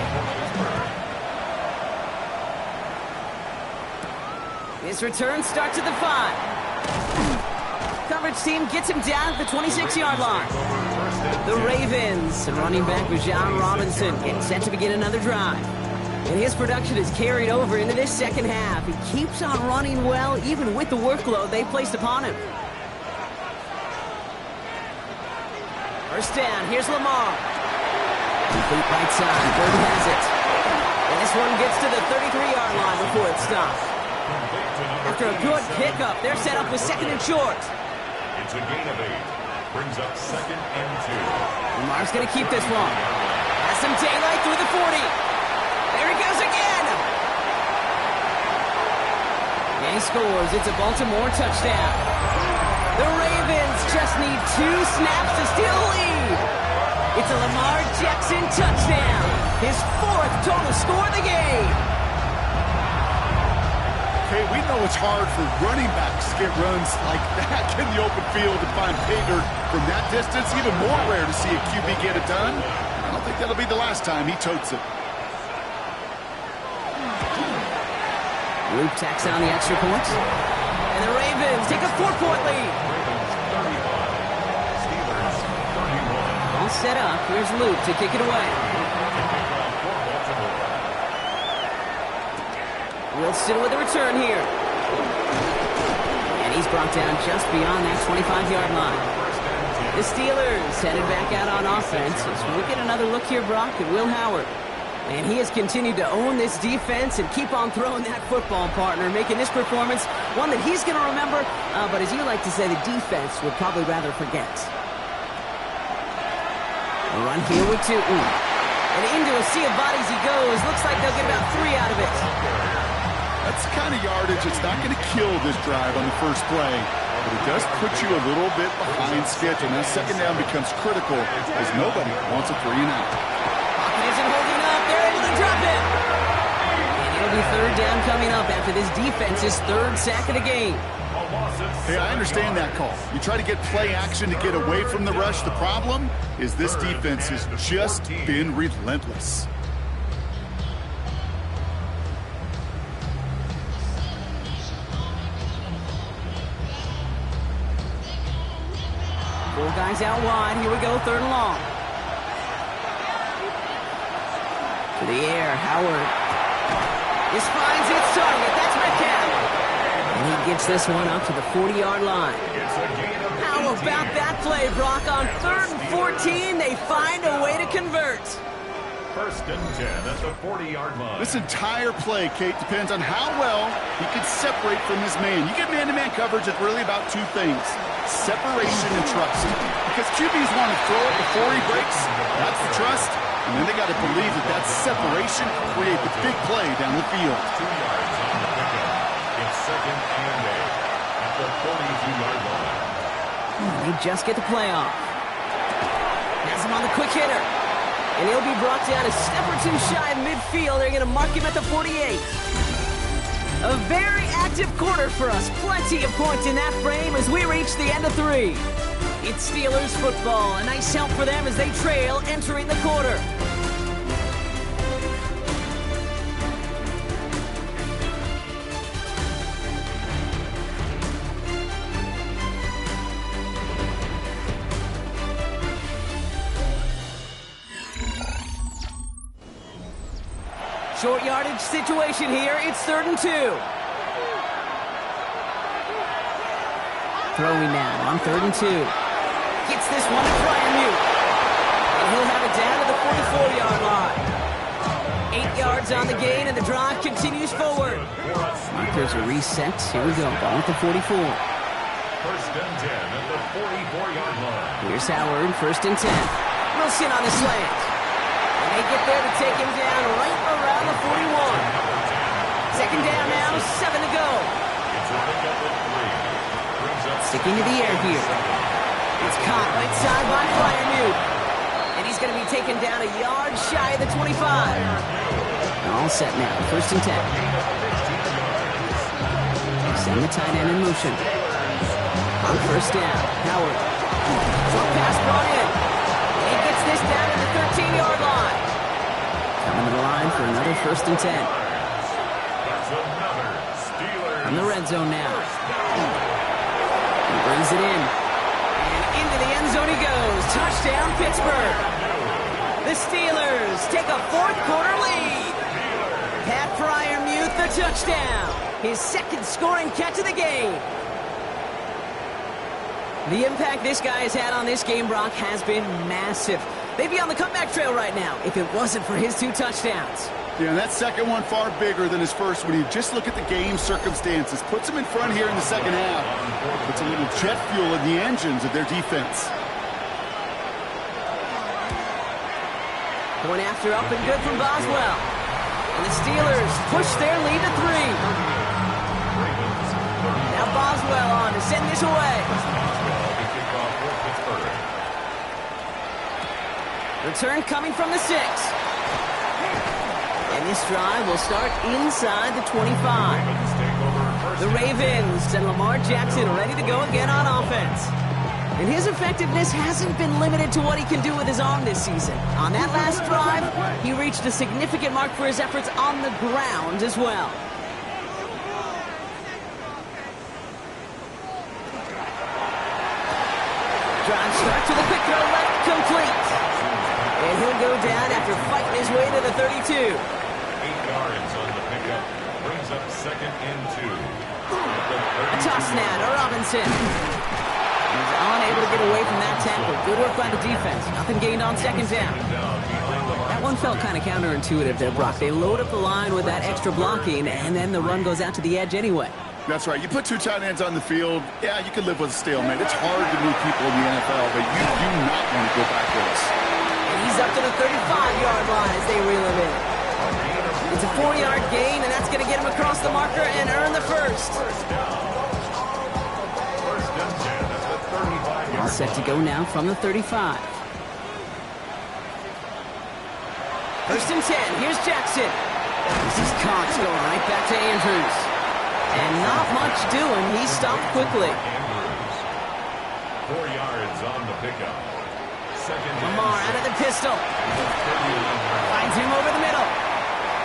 A: His return starts at the 5. Coverage team gets him down at the 26-yard line. The Ravens, and running back Bijan Robinson, getting set to begin another drive. And his production is carried over into this second half. He keeps on running well, even with the workload they placed upon him. First down, here's Lamar. Complete right side, Bird has it. The This one gets to the 33-yard line before it stops. After a good pickup, they're set up with second and short.
C: It's a gain of 8. Brings up 2nd and 2.
A: Lamar's going to keep this one. Has some daylight through the 40. There he goes again. And he scores. It's a Baltimore touchdown. The Ravens just need 2 snaps to steal the lead. It's a Lamar Jackson touchdown. His 4th total score of the game.
B: Okay, we know it's hard for running backs to get runs like that in the open field and find pay dirt from that distance. Even more rare to see a QB get it done. I don't think that'll be the last time he totes it.
A: Luke tacks on the extra point. And the Ravens take a 4-point lead.
C: Ravens 35. Steelers 31.
A: All set up. Here's Luke to kick it away. Wilson with the return here. And he's brought down just beyond that 25-yard line. The Steelers headed back out on offense. As we'll get another look here, Brock, at Will Howard. And he has continued to own this defense and keep on throwing that football, partner, making this performance one that he's going to remember, but as you like to say, the defense would probably rather forget. A run here with 2. And into a sea of bodies he goes. Looks like they'll get about 3 out of it.
B: That's the kind of yardage that's not going to kill this drive on the first play, but it does put you a little bit behind schedule. Now, second down becomes critical as nobody wants a 3 and out.
A: Pocket isn't holding up. They're able to drop it. And it'll be 3rd down coming up after this defense's 3rd sack of the game.
B: Hey, I understand that call. You try to get play action to get away from the rush. The problem is this defense has just been relentless.
A: Four guys out wide. Here we go, 3rd and long. To the air, Howard. This finds its target. That's Metcalf. And he gets this one up to the 40-yard line. How about that play, Brock? On 3rd and 14, they find a way to convert.
C: 1st and 10 at the 40-yard line.
B: This entire play, Kate, depends on how well he can separate from his man. You get man-to-man coverage, it's really about 2 things. Separation and trust. Because QBs want to throw it before he breaks. That's the trust. And then they got to believe that that separation can create the big play down the field.
C: 2 yards on the pickup. It's 2nd and 8 at the 42-yard line.
A: They just get the play off. Has him on the quick hitter. And he'll be brought down a step or 2 shy of midfield. They're going to mark him at the 48. A very active quarter for us. Plenty of points in that frame as we reach the end of 3. It's Steelers football. A nice help for them as they trail entering the quarter. Short yardage situation here. It's 3rd and 2. Throwing now on 3rd and 2. Gets this one to Fryermuth. And he'll have it down to the 44-yard line. 8 yards on the gain, and the drive continues forward. There's a reset. Here we go. Ball at the 44.
C: 1st and 10 at the 44-yard line.
A: Here's Howard. 1st and 10. Wilson on the slant. And they get there to take him down right around the 41. 2nd down now, 7 to go. Sticking to the air here. It's caught right side by Fryermuth. And he's going to be taken down a yard shy of the 25. All set now, 1st and 10. Send the tight end in motion. On 1st down, Howard. Short pass brought in. He gets this down to the 13-yard line. Coming to the line for another 1st and 10. From the red zone now. He brings it in. And into the end zone he goes. Touchdown, Pittsburgh. The Steelers take a 4th quarter lead. Pat Fryermuth, the touchdown. His 2nd scoring catch of the game. The impact this guy has had on this game, Brock, has been massive. They'd be on the comeback trail right now if it wasn't for his 2 touchdowns.
B: Yeah, and that second one far bigger than his first when you just look at the game circumstances. Puts him in front here in the second half. Puts a little jet fuel in the engines of their defense.
A: Going after up and good from Boswell. And the Steelers push their lead to 3. Now Boswell on to send this away. Return coming from the 6. And this drive will start inside the 25. The Ravens and Lamar Jackson ready to go again on offense. And his effectiveness hasn't been limited to what he can do with his arm this season. On that last drive, he reached a significant mark for his efforts on the ground as well. Drive starts with a quick throw left, complete. And he'll go down after fighting his way to the 32.
C: 8 yards on the pickup. Brings up 2nd and 2.
A: A toss now to Robinson. He's unable to get away from that tackle. Good work by the defense. Nothing gained on 2nd down. That one felt kind of counterintuitive there, Brock. They load up the line with that extra blocking, and then the run goes out to the edge anyway.
B: That's right. You put 2 tight ends on the field, yeah, you can live with a stalemate. It's hard to move people in the NFL, but you do not want to go backwards.
A: And he's up to the 35-yard line as they reel him in. It's a 4-yard gain, and that's going to get him across the marker and earn the first. All set to go now from the 35. 1st and 10. Here's Jackson. This is Cox going right back to Andrews. And not much doing. He stopped quickly.
C: 4 yards on the pickup.
A: Lamar out of the pistol. Finds him over the middle.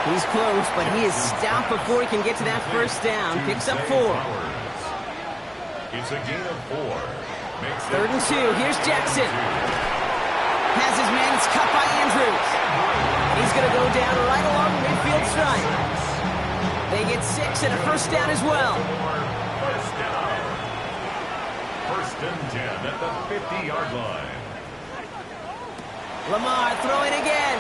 A: He's close, but he is stopped before he can get to that 1st down. Picks up 4.
C: It's a gain of 4.
A: 3rd and 2. Here's Jackson. Has his man. It's cut by Andrews. He's going to go down right along the midfield stripe. They get 6 and a 1st down as well.
C: 1st down. 1st and 10 at the 50-yard line.
A: Lamar throwing again.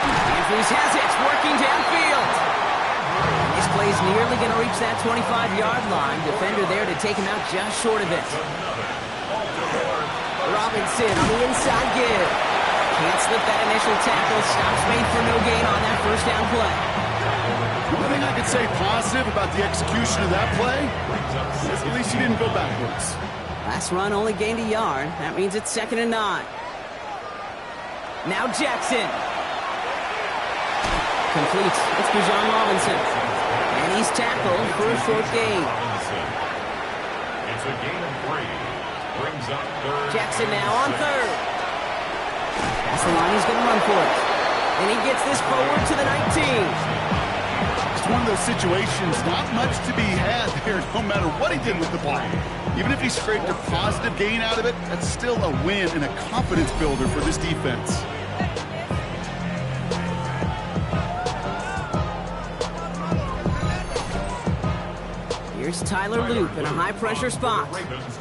A: Andrews has it, working downfield. This play's nearly going to reach that 25-yard line. Defender there to take him out just short of it. Robinson on the inside give. Can't slip that initial tackle. Stops made for no gain on that 1st down play.
B: The only thing I could say positive about the execution of that play is at least he didn't go backwards.
A: Last run only gained a yard. That means it's 2nd and 9. Now Jackson. Complete. It's Bijan Robinson. And he's tackled for a short gain.
C: It's a gain of 3. Brings up 3rd.
A: Jackson now on 3rd. That's the line he's going to run for it. And he gets this forward to the 19.
B: It's one of those situations, not much to be had there no matter what he did with the ball. Even if he scraped a positive gain out of it, that's still a win and a confidence builder for this defense.
A: Here's Tyler Loop in a high-pressure spot.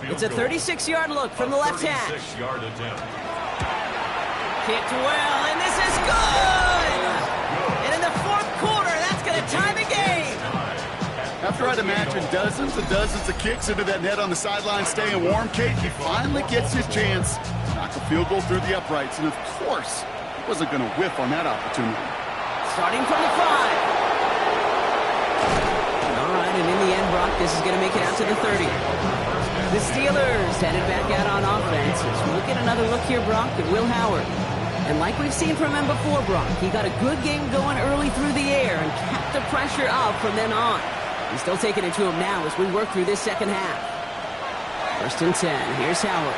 A: It's a 36-yard look from the left hash.
C: 36-yard attempt.
A: Kicked well, and this is good! And in the 4th quarter, that's going to tie the game.
B: After I'd imagine dozens and dozens of kicks into that net on the sideline staying warm, Kate, he finally gets his chance to knock a field goal through the uprights. And of course, he wasn't going to whiff on that opportunity.
A: Starting from the 5. All right, and in the end, Brock, this is going to make it out to the 30. The Steelers headed back out on offense. We'll get another look here, Brock, at Will Howard. And like we've seen from him before, Brock, he got a good game going early through the air and kept the pressure up from then on. He's still taking it to him now as we work through this 2nd half. 1st and 10. Here's Howard.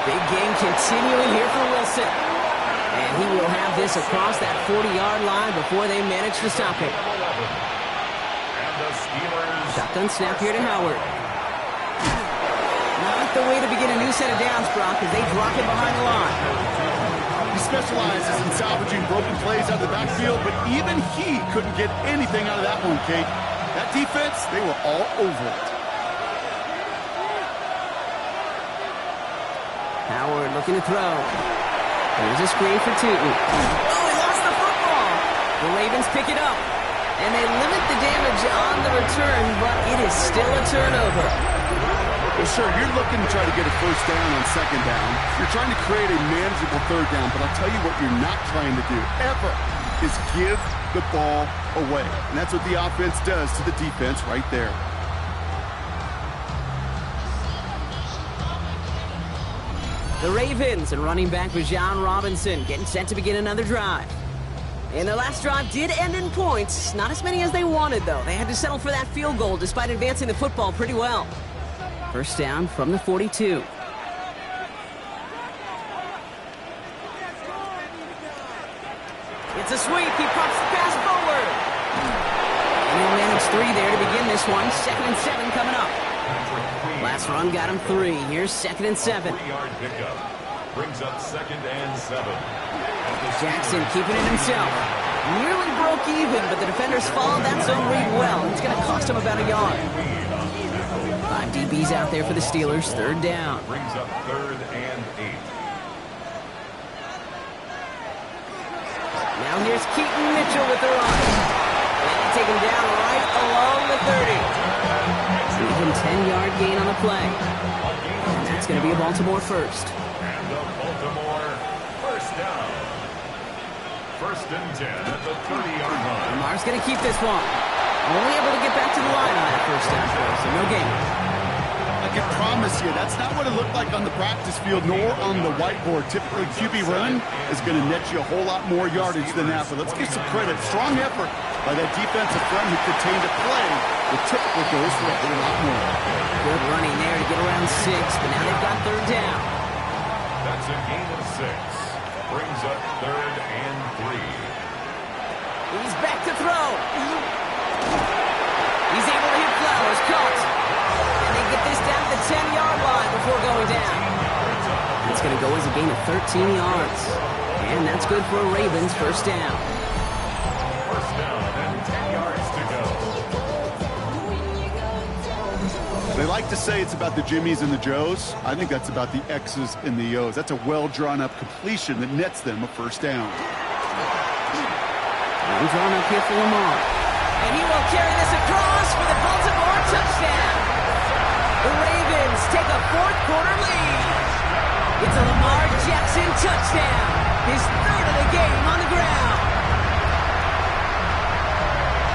A: Big game continuing here for Wilson. And he will have this across that 40-yard line before they manage to stop him. Shotgun snap here to Howard. Not the way to begin a new set of downs, Brock, as they drop him behind the line.
B: He specializes in salvaging broken plays out of the backfield, but even he couldn't get anything out of that one, Kate. That defense, they were all over it.
A: Howard looking to throw. Here's a screen for Tootin. Oh, he lost the football. The Ravens pick it up. And they limit the damage on the return, but it is still a turnover.
B: Well, sure, you're looking to try to get a first down on second down. You're trying to create a manageable third down, but I'll tell you what you're not trying to do, ever, is give the ball away. And that's what the offense does to the defense right there.
A: The Ravens and running back Bijan Robinson getting set to begin another drive. And their last drive did end in points. Not as many as they wanted, though. They had to settle for that field goal despite advancing the football pretty well. First down from the 42. It's a sweep. He pops the pass forward. And he'll manage 3 there to begin this one. 2nd and 7 coming up. Last run got him 3. Here's 2nd and 7.
C: 3-yard pickup brings up 2nd and 7.
A: Jackson keeping it himself. Nearly broke even, but the defenders followed that zone read well. It's going to cost him about a yard. 5 DBs out there for the Steelers. 3rd down.
C: Brings up 3rd and 8.
A: Now here's Keaton Mitchell with the run. And they take him down right along the 30. Even 10-yard gain on the play. And that's going to be a Baltimore first.
C: And the Baltimore first down. 1st and 10 at the 30-yard line.
A: Lamar's going to keep this one. Only able to get back to the line on that first down throw, so no gain.
B: I can promise you, that's not what it looked like on the practice field nor on the whiteboard. Typically, QB run is going to net you a whole lot more yardage than that. But let's give some credit. Strong effort by that defensive front who contained a play that typically goes for a whole lot more.
A: Good running there to get around 6, but now they've got 3rd down.
C: That's a gain of 6. Brings up 3rd and 3.
A: He's back to throw. He's able to hit Flowers. Caught. And they get this down to the 10-yard line before going down. It's going to go as a gain of 13 yards. And that's good for a Ravens first down.
C: First down and 10 yards to go.
B: They like to say it's about the Jimmies and the Joes. I think that's about the X's and the O's. That's a well-drawn-up completion that nets them a first down.
A: Well drawn up here for Lamar. And he will carry this across for the Baltimore touchdown. The Ravens take a 4th quarter lead. It's a Lamar Jackson touchdown. His 3rd of the game on the ground.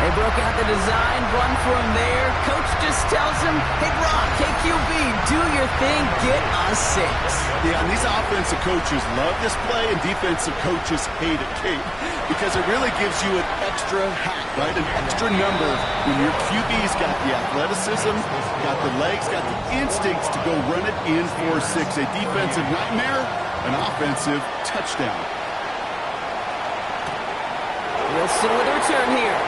A: They broke out the design run for him there. Coach just tells him, hey, Brock, KQB, do your thing, get us 6.
B: Yeah, and these offensive coaches love this play, and defensive coaches hate it, Kate, because it really gives you an extra hack, right, an extra number when your QB's got the athleticism, got the legs, got the instincts to go run it in for 6. A defensive nightmare, an offensive touchdown.
A: Wilson with a return here.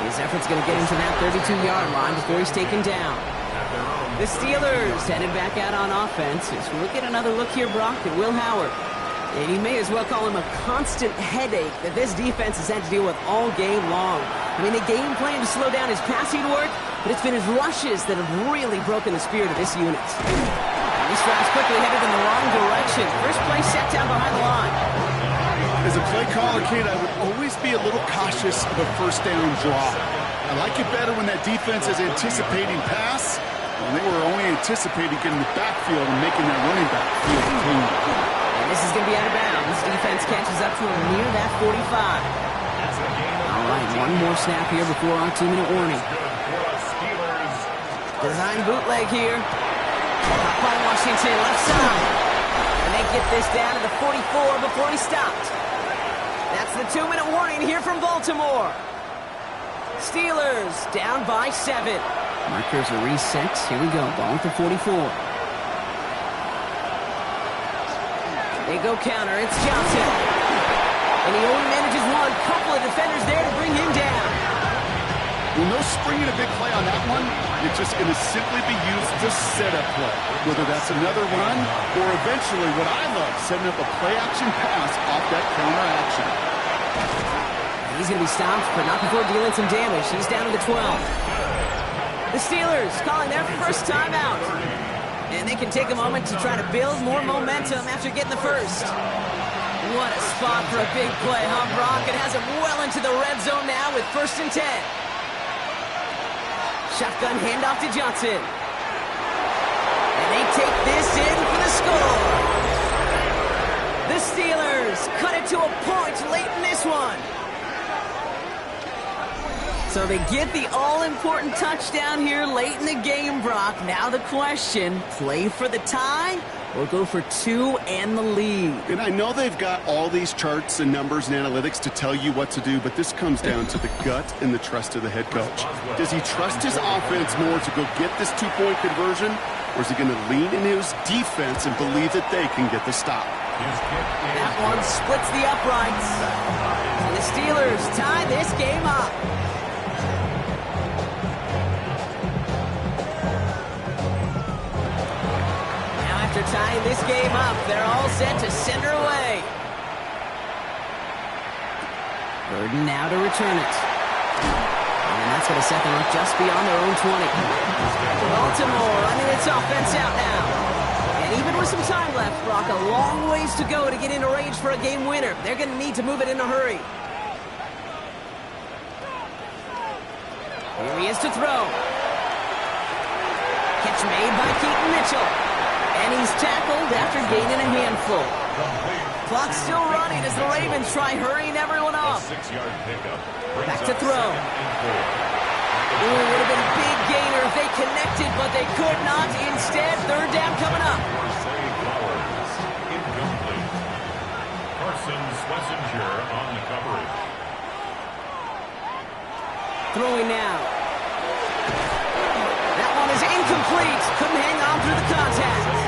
A: His effort's going to get him to that 32-yard line before he's taken down. The Steelers headed back out on offense. As we'll get another look here, Brock, at Will Howard. And you may as well call him a constant headache that this defense has had to deal with all game long. I mean, the game plan to slow down his passing work, but it's been his rushes that have really broken the spirit of this unit. And these drives quickly headed in the wrong direction. First play set down behind the line.
B: As a play caller, Kate, I would always be a little cautious of a first down draw. I like it better when that defense is anticipating pass, and they were only anticipating getting the backfield and making that running back field clean.
A: And this is going to be out of bounds. Defense catches up to him near that 45. All right, one more snap here before our 2-minute warning. Design bootleg here. Up by Washington, left side. And they get this down to the 44 before he stopped. That's the 2-minute warning here from Baltimore. Steelers down by 7. Markers are reset. Here we go. Ball at the 44. They go counter. It's Johnson. And he only manages one. Couple of defenders there to bring him down.
B: Well, no springing a big play on that one. It's just going to simply be used to set up play. Whether that's another run or eventually what I love, setting up a play-action pass off that counter action.
A: He's going to be stopped, but not before dealing some damage. He's down to the 12. The Steelers calling their first timeout. And they can take a moment to try to build more momentum after getting the first. What a spot for a big play, huh, Brock? It has him well into the red zone now with 1st and 10. Shotgun handoff to Johnson. And they take this in for the score. The Steelers cut it to a point late in this one. So they get the all-important touchdown here late in the game, Brock. Now the question, play for the tie or go for 2 and the lead?
B: And I know they've got all these charts and numbers and analytics to tell you what to do, but this comes down to the gut and the trust of the head coach. Does he trust his offense more to go get this 2-point conversion, or is he going to lean into his defense and believe that they can get the stop?
A: That one splits the uprights. And the Steelers tie this game up. After tying this game up, they're all set to send her away. Burden now to return it. And that's going to set them up just beyond their own 20. Baltimore under its offense out now. And even with some time left, Brock, a long ways to go to get into range for a game winner. They're going to need to move it in a hurry. Here he is to throw. Catch made by Keaton Mitchell. And he's tackled after gaining a handful. Clock's still running as the Ravens try hurrying everyone up. Back to throw. Ooh, would have been a big gainer if they connected, but they could not. Instead, 3rd down coming up.
C: Incomplete. Carson Schlesinger on the coverage.
A: Throwing now. That one is incomplete. Couldn't hang on through the contact.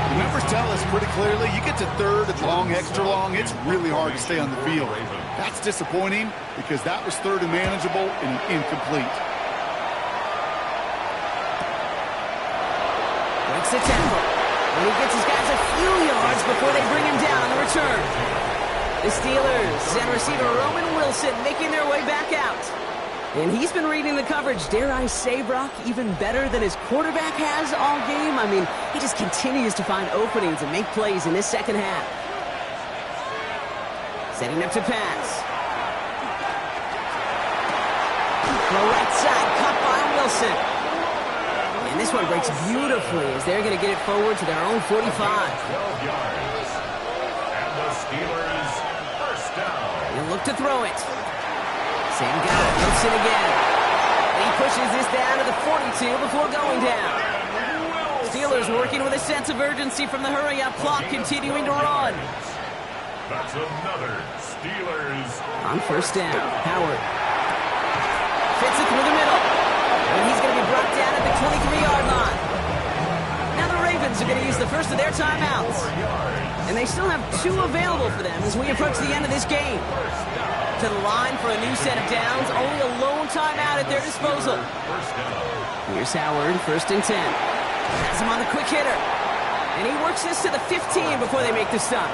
B: The numbers tell us pretty clearly, you get to 3rd and long, extra long, it's really hard to stay on the field. That's disappointing because that was 3rd and manageable and incomplete.
A: Breaks the tempo. And he gets his guys a few yards before they bring him down on the return. The Steelers and receiver Roman Wilson making their way back out. And he's been reading the coverage, dare I say, Brock, even better than his quarterback has all game. I mean, he just continues to find openings and make plays in this second half. Setting up to pass. The right side, cut by Wilson. And this one breaks beautifully as they're going to get it forward to their own 45.
C: 12 yards. And the Steelers first down.
A: He'll look to throw it. Same guy, Wilson again. And he pushes this down to the 42 before going down. Steelers working with a sense of urgency from the hurry-up clock, continuing to run.
C: That's another Steelers.
A: On 1st down, Howard. Fits it through the middle. And he's going to be brought down at the 23-yard line. Now the Ravens are going to use the first of their timeouts. And they still have 2 available for them as we approach the end of this game. To the line for a new set of downs, only a lone timeout at their disposal. Here's Howard, 1st and 10. Has him on the quick hitter. And he works this to the 15 before they make the stop.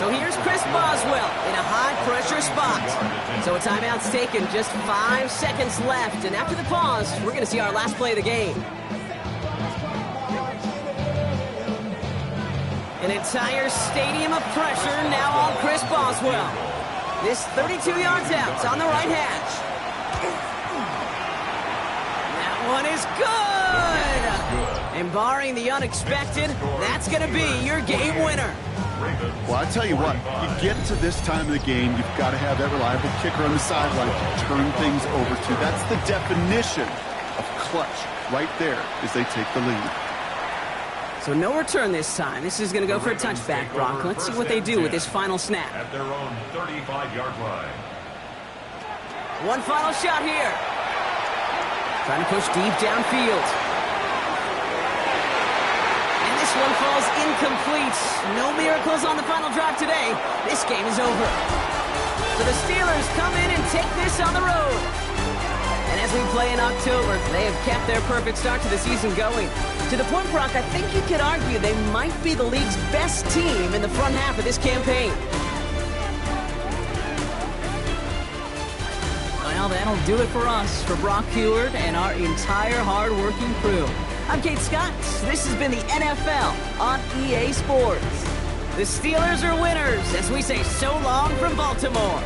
A: So here's Chris Boswell in a high-pressure spot. So a timeout's taken, just 5 seconds left. And after the pause, we're going to see our last play of the game. An entire stadium of pressure now on Chris Boswell. This 32 yards out on the right hash. That one is good! And barring the unexpected, that's going to be your game winner.
B: Well, I tell you what, you get to this time of the game, you've got to have that reliable kicker on the sideline to turn things over to. That's the definition of clutch right there as they take the lead.
A: So no return this time. This is going to go for a touchback, Brock. Let's see what they do with this final snap.
C: At their own 35-yard line.
A: One final shot here. Trying to push deep downfield. And this one falls incomplete. No miracles on the final drive today. This game is over. So the Steelers come in and take this on the road. And as we play in October, they have kept their perfect start to the season going. To the point, Brock, I think you could argue they might be the league's best team in the front half of this campaign. Well, that'll do it for us, for Brock Heward and our entire hard-working crew. I'm Kate Scott. This has been the NFL on EA Sports. The Steelers are winners as we say so long from Baltimore.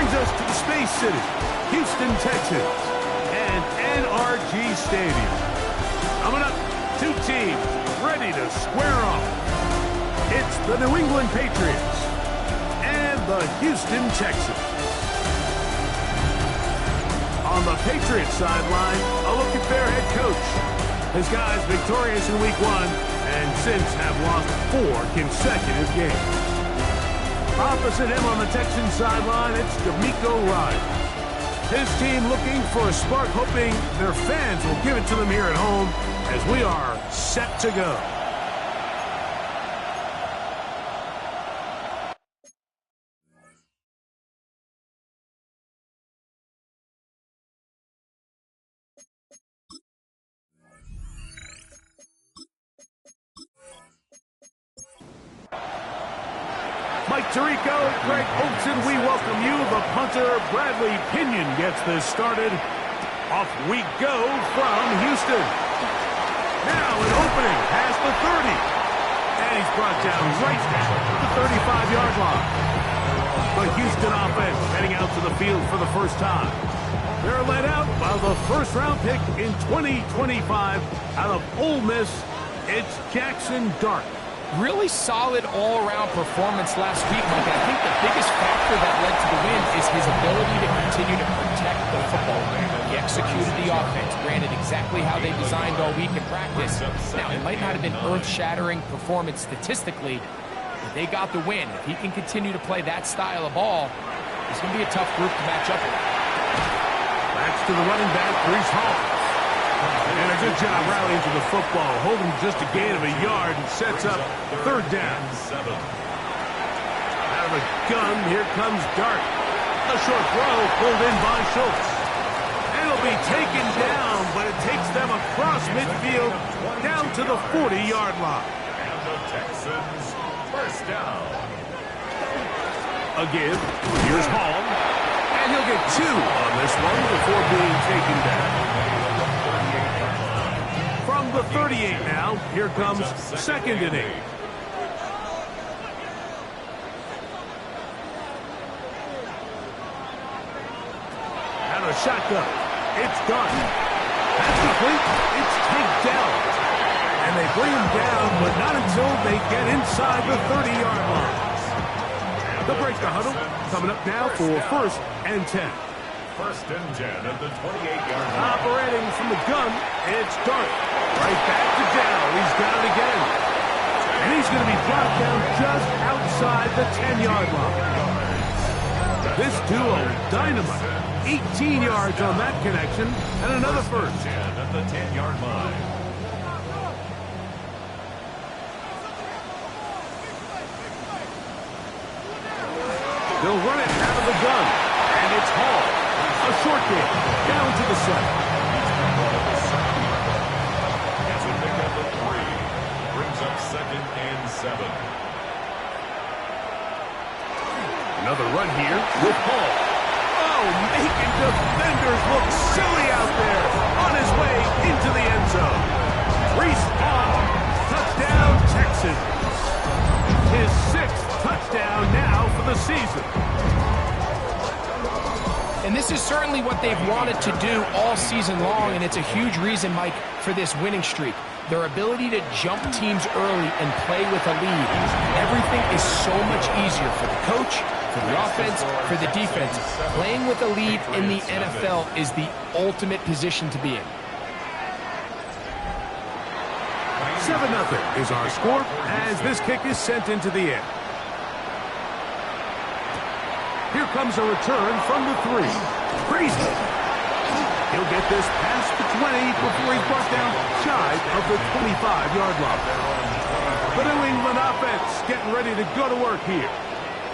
F: brings us to the Space City, Houston, Texas, and NRG Stadium. Coming up, two teams ready to square off. It's the New England Patriots and the Houston Texans. On the Patriots sideline, a look at their head coach. His guys victorious in Week 1 and since have lost 4 consecutive games. Opposite him on the Texans sideline, it's D'Amico Ryan. His team looking for a spark, hoping their fans will give it to them here at home as we are set to go. Mike Tirico, Greg Olson, we welcome you. The punter, Bradley Pinion, gets this started. Off we go from Houston. Now an opening past the 30. And he's brought down right at the 35-yard line. The Houston offense heading out to the field for the first time. They're led out by the first-round pick in 2025 out of Ole Miss. It's Jackson Dart.
G: Really solid all-around performance last week, Mike. I think the biggest factor that led to the win is his ability to continue to protect the football. He executed the offense, granted exactly how they designed all week in practice. Now, it might not have been earth-shattering performance statistically, but they got the win. If he can continue to play that style of ball, it's going to be a tough group to match up with.
F: That's to the running back, Breece Hall. And a good job rallying to the football, holding just a gain of a yard and sets up third down. Out of the gun, here comes Dart. A short throw pulled in by Schultz. And it'll be taken down, but it takes them across midfield down to the 40-yard line.
C: And the Texans first down.
F: Again, here's Hall. And he'll get 2 on this one before being taken down. From the 38 now, here comes second and 8. And a shotgun. It's done. That's complete. It's taken down. And they bring him down, but not until they get inside the 30-yard line. They'll break the huddle. Coming up now for first and 10.
C: First and 10 at the 28-yard line.
F: Operating from the gun, it's Dart. Right back to Dow. He's got it again. And he's going to be brought down just outside the 10-yard line. This duo, dynamite. 18 yards on that connection, and another first.
C: 10 at the 10-yard line.
F: They'll run it out of the gun. And it's Hall. A short game. Down to the 7.
C: Has a pick up of 3. Brings up second and 7.
F: Another run here with Hall. Oh, making defenders look silly out there. On his way into the end zone. Breece Hall. Touchdown, Texans. His 6th touchdown now for the season.
G: And this is certainly what they've wanted to do all season long, and it's a huge reason, Mike, for this winning streak. Their ability to jump teams early and play with a lead. Everything is so much easier for the coach, for the offense, for the defense. Playing with a lead in the NFL is the ultimate position to be in.
F: 7-0 is our score as this kick is sent into the air. Here comes a return from the 3. Breeze. He'll get this past the 20 before he's brought down shy of the 25-yard line. The New England offense getting ready to go to work here.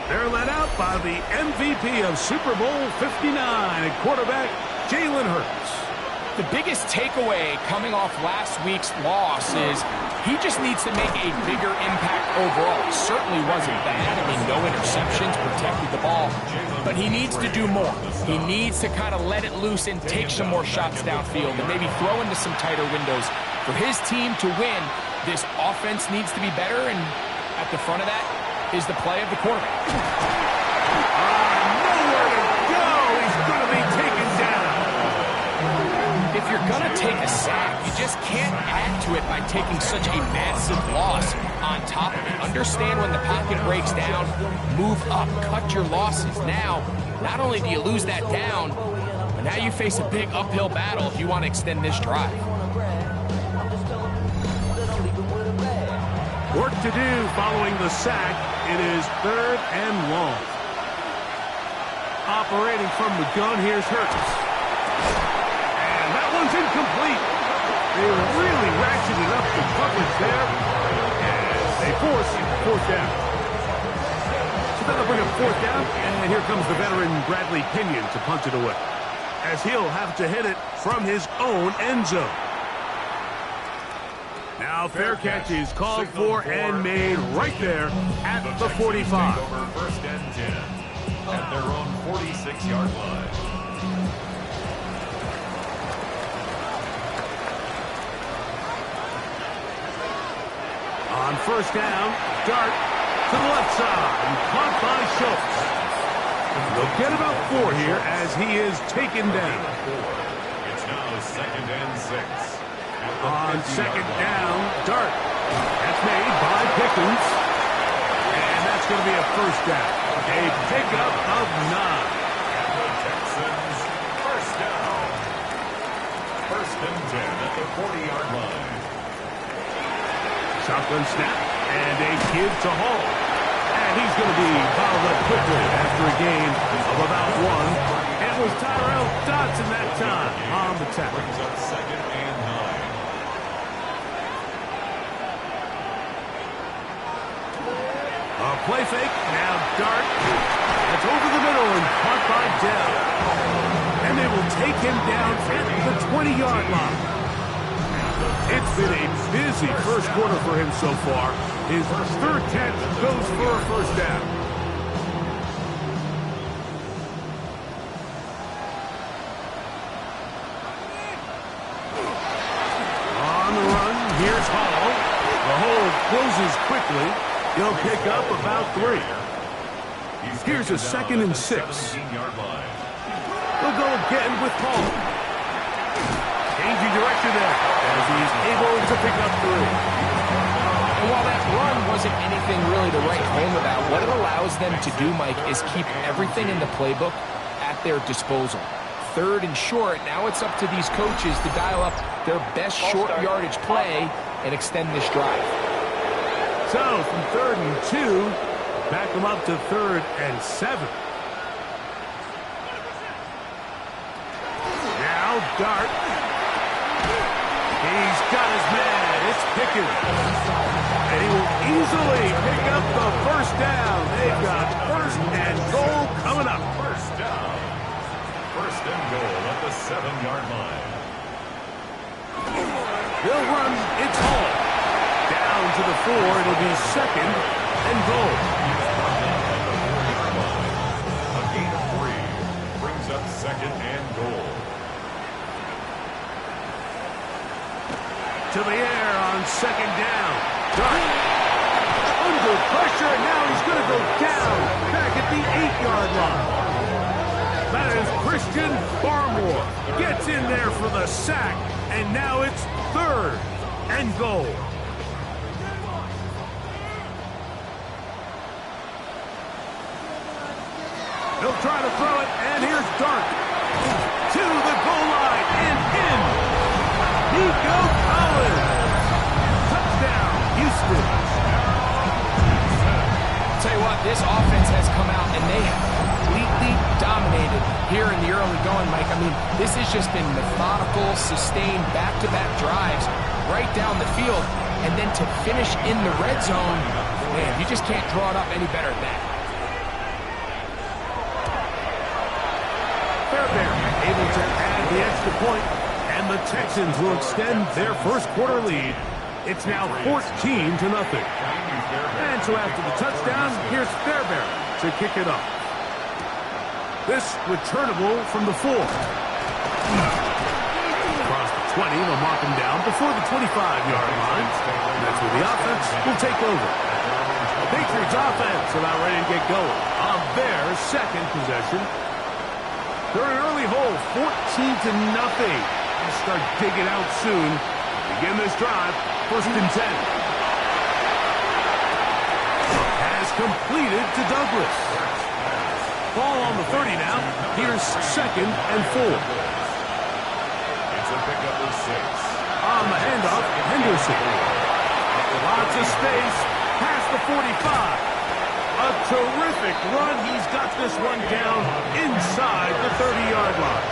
F: They're led out by the MVP of Super Bowl 59 at quarterback, Jalen Hurts.
G: The biggest takeaway coming off last week's loss is he just needs to make a bigger impact overall. It certainly wasn't bad. I mean, no interceptions, protected the ball. But he needs to do more. He needs to kind of let it loose and take some more shots downfield and maybe throw into some tighter windows. For his team to win, this offense needs to be better, and at the front of that is the play of the quarterback.
F: Nowhere to
G: taking such a massive loss on top of it. Understand when the pocket breaks down, move up, cut your losses. Now, not only do you lose that down, but now you face a big uphill battle if you want to extend this drive.
F: Work to do following the sack. It is 3rd and long. Operating from the gun, here's Hurts. And that one's incomplete. They really ratcheted up the coverage there. And they force 4th down. So that'll bring up 4th down. And here comes the veteran Bradley Pinion to punch it away, as he'll have to hit it from his own end zone. Now fair catch is called for and made right there at the 45.
C: Over 1st and 10 at their own 46-yard line.
F: On 1st down, Dart to the left side and caught by Schultz. They'll get about 4 here as he is taken down.
C: It's now 2nd and 6.
F: On 2nd down, Dart. That's made by Pickens. And that's going to be a 1st down. A pickup of 9.
C: And the Texans, 1st down. 1st and 10 at the 40-yard line.
F: Shotgun snap and a give to Hall. And he's going to be fouled up quickly after a gain of about 1. It was Tyrell Dodson that time on the tackle.
C: Brings up 2nd and 9.
F: A play fake, now Dart. It's over the middle and caught by Dell. And they will take him down at the 20-yard line. It's been a busy first quarter for him so far. His 3rd catch goes for a 1st down. On the run, here's Hall. The hole closes quickly. He'll pick up about 3. Here's a 2nd and 6. He'll go again with Hall. Changing direction there as he's able to pick up 3.
G: And while that run wasn't anything really to write home about, what it allows them to do, Mike, is keep everything in the playbook at their disposal. 3rd and short, now it's up to these coaches to dial up their best short yardage play and extend this drive.
F: So, from 3rd and 2, back them up to 3rd and 7. Now, Dart. He's got his man. It's Pickens. And he will easily pick up the 1st down. They've got 1st and goal coming up.
C: 1st down. 1st and goal at the 7-yard line.
F: They'll run. It's Hall. Down to the 4. It'll be 2nd and goal.
C: A gain of 3 brings up 2nd and goal.
F: To the air on 2nd down. Dart. Under pressure, and now he's going to go down. Back at the 8-yard line. That is Christian Barmore. Gets in there for the sack, and now it's 3rd and goal. He'll try to throw it, and here's Dart. To the goal line, and in. Nico Collins. Touchdown, Houston.
G: I'll tell you what, this offense has come out, and they have completely dominated here in the early going, Mike. I mean, this has just been methodical, sustained, back-to-back drives right down the field, and then to finish in the red zone, man, you just can't draw it up any better than that.
F: Fairbairn able to add the extra point, and the Texans will extend their first quarter lead. It's now 14-0. And so after the touchdown, here's Fairbairn to kick it off. This returnable from the 4. Across the 20, they'll mark him down before the 25-yard line. And that's where the offense will take over. The Patriots offense about ready to get going on their second possession. They're an early hole, 14-0. They'll start digging out soon. Begin this drive. first and 10. Has completed to Douglas. Ball on the 30 now. Here's second and 4.
C: It's a pickup of 6.
F: On the handoff, Henderson. Lots of space. Past the 45. A terrific run. He's got this one down inside the 30-yard line.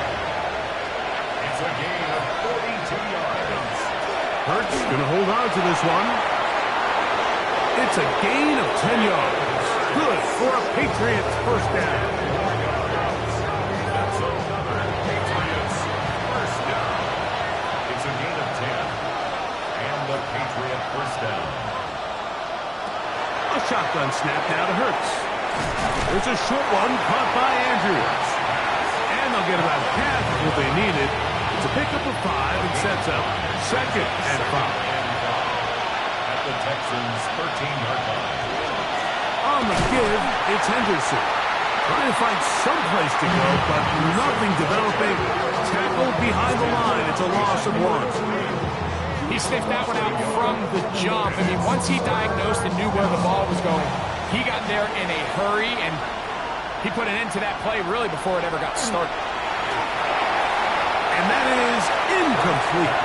C: It's a gain of 42 yards.
F: Hurts going to hold on to this one. It's a gain of 10 yards. Good for a Patriots first down.
C: That's another Patriots first down. It's a gain of 10. And the Patriot first down.
F: A shotgun snap now to Hurts. There's a short one caught by Andrews. And they'll get about half of what they needed. It's a pickup of 5 and sets up second and 5.
C: At the Texans' 13-yard line.
F: On the give, it's Henderson. Trying to find some place to go, but nothing developing. Tackled behind the line. It's a loss of 1.
G: He sniffed that one out from the jump. I mean, once he diagnosed and knew where the ball was going, he got there in a hurry, and he put an end to that play really before it ever got started.
F: And that is incomplete.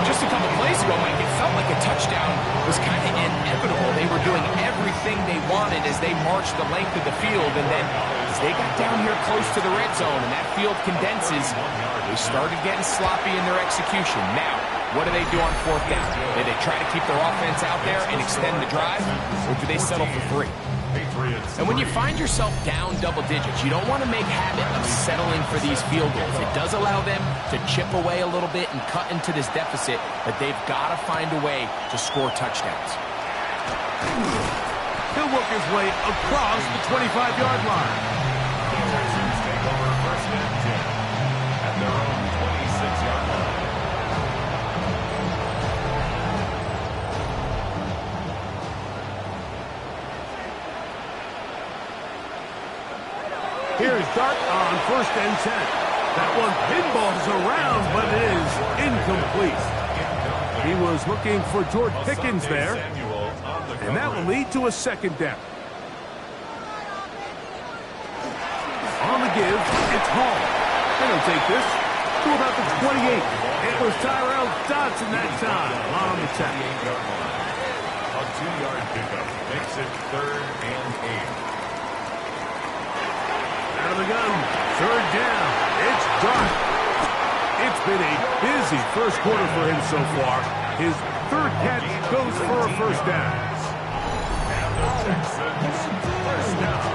G: Just a couple plays ago, Mike, it felt like a touchdown was kind of inevitable. They were doing everything they wanted as they marched the length of the field, and then as they got down here close to the red zone and that field condenses, they started getting sloppy in their execution. Now, what do they do on fourth down? Do they try to keep their offense out there and extend the drive, or do they settle for 3? And when you find yourself down double digits, you don't want to make habit of settling for these field goals. It does allow them to chip away a little bit and cut into this deficit, but they've got to find a way to score touchdowns.
F: He'll work his way across the 25-yard line.
C: The Texans take over first and 10 at their own 26-yard line.
F: Here's Dart on first and 10. That one pinballs around, but it is incomplete. He was looking for George Pickens there, and that will lead to a second down. On the give, it's Hall. They'll take this to about the 28. It was Tyrell Dodson that time on the tackle.
C: A 2-yard pickup makes it 3rd and 8.
F: Out of the gun, third down. It's Dart. It's been a busy first quarter for him so far. His third catch goes for a first down.
C: And the Texans first down.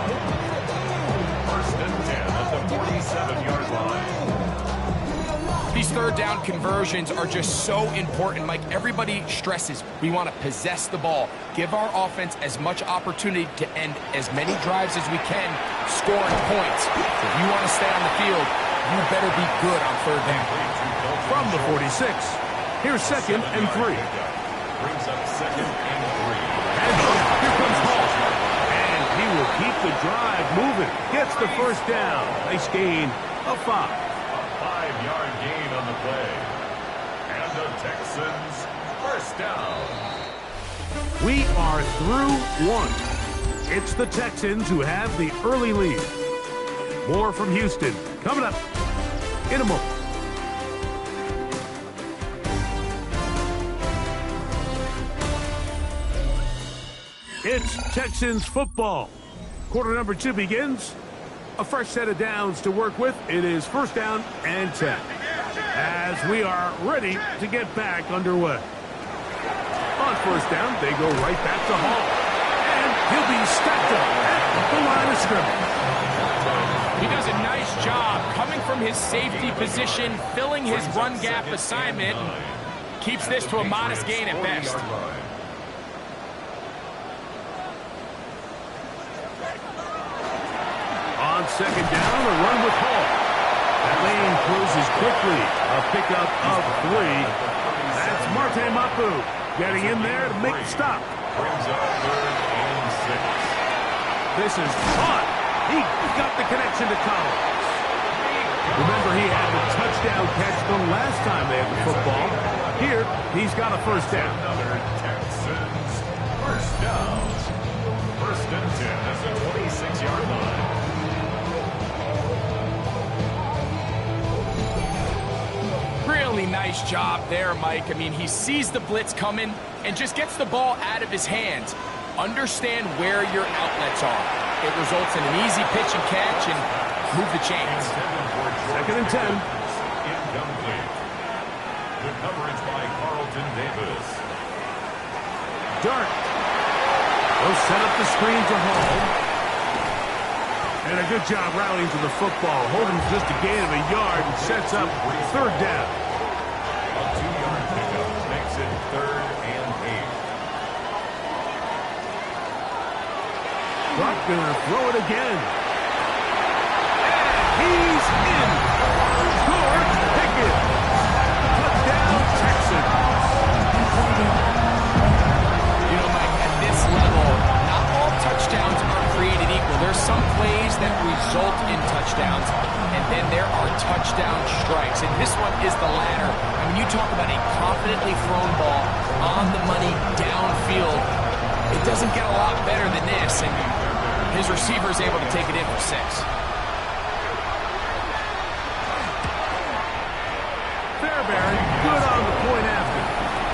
C: First and 10 at the 47-yard line.
G: These third down conversions are just so important, Mike. Everybody stresses we want to possess the ball, give our offense as much opportunity to end as many drives as we can, scoring points. If you want to stay on the field, you better be good on third down.
F: From the 46, here's second and 3.
C: Brings up second and 3.
F: And here comes Hall. And he will keep the drive moving. Gets the first down. Nice gain of 5.
C: 5-yard gain on the play. And the Texans first down.
F: We are through 1. It's the Texans who have the early lead. More from Houston coming up in a moment. It's Texans football. Quarter number 2 begins. A fresh set of downs to work with. It is first down and 10. As we are ready to get back underway. On first down, they go right back to Hall. And he'll be stacked up at the line of scrimmage.
G: He does a nice job coming from his safety position, filling his run gap assignment. Keeps this to a modest gain at best.
F: On second down, a run with Hall. That lane closes quickly. A pickup of 3. That's Marte Mapu getting in there to make the stop.
C: Brings up 3rd and 6.
F: This is caught. He got the connection to Collins. Remember, he had the touchdown catch the last time they had the football. Here, he's got a first down.
C: Another Texans first down. First and 10 at the 26-yard line.
G: Really nice job there, Mike. I mean, he sees the blitz coming and just gets the ball out of his hands. Understand where your outlets are. It results in an easy pitch and catch and move the chains.
F: Second and 10.
C: Incomplete. Good coverage by Carlton Davis.
F: Dart. They'll set up the screen to Hall. And a good job rallying to the football. Holding just a gain of a yard and sets up third down.
C: A 2-yard pickup makes it 3rd and 8.
F: Dart gonna throw it again. And he's in. George Pickens. Touchdown, Texans.
G: You know, Mike, at this level, not all touchdowns are created equal. There's some plays that result in touchdowns, and then there are touchdown strikes. And this one is the latter. I mean, you talk about a confidently thrown ball on the money downfield. It doesn't get a lot better than this, and his receiver is able to take it in for 6.
F: Fairbairn, good on the point after.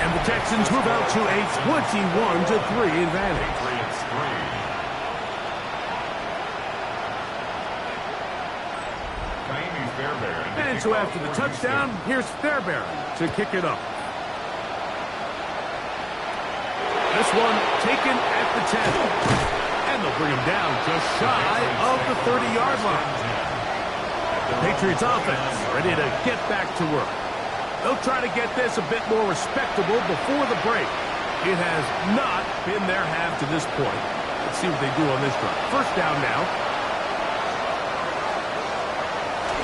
F: And the Texans move out to a 21-3 advantage.
C: Patriots 3. Fairbairn.
F: And so after the touchdown, here's Fairbairn to kick it up. This one taken at the 10. And they'll bring him down just shy of the 30-yard line. The Patriots offense ready to get back to work. They'll try to get this a bit more respectable before the break. It has not been their half to this point. Let's see what they do on this drive. First down now.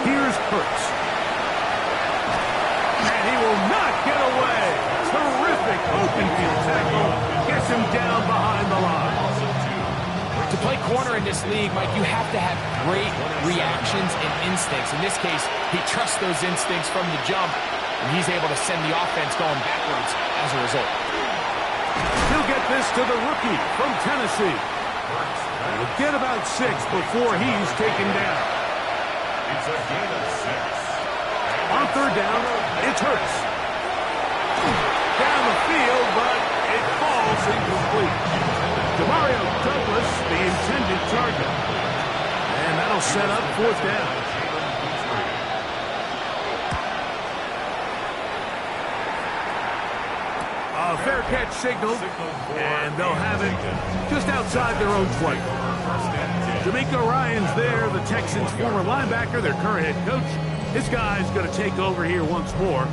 F: Here's Hurts. And he will not get away. Terrific open field tackle. Gets him down behind the line.
G: To play corner in this league, Mike, you have to have great reactions and instincts. In this case, he trusts those instincts from the jump, and he's able to send the offense going backwards as a result.
F: He'll get this to the rookie from Tennessee. He'll get about 6 before he's taken down.
C: It's a gain of 6.
F: On third down, it's Hurts. Down the field, but it falls incomplete. Demario Douglas, the intended target. And that'll set up fourth down. A fair catch signal, and they'll have it just outside their own 20. D'Amico Ryan's there, the Texans' former linebacker, their current head coach. This guy's going to take over here once more.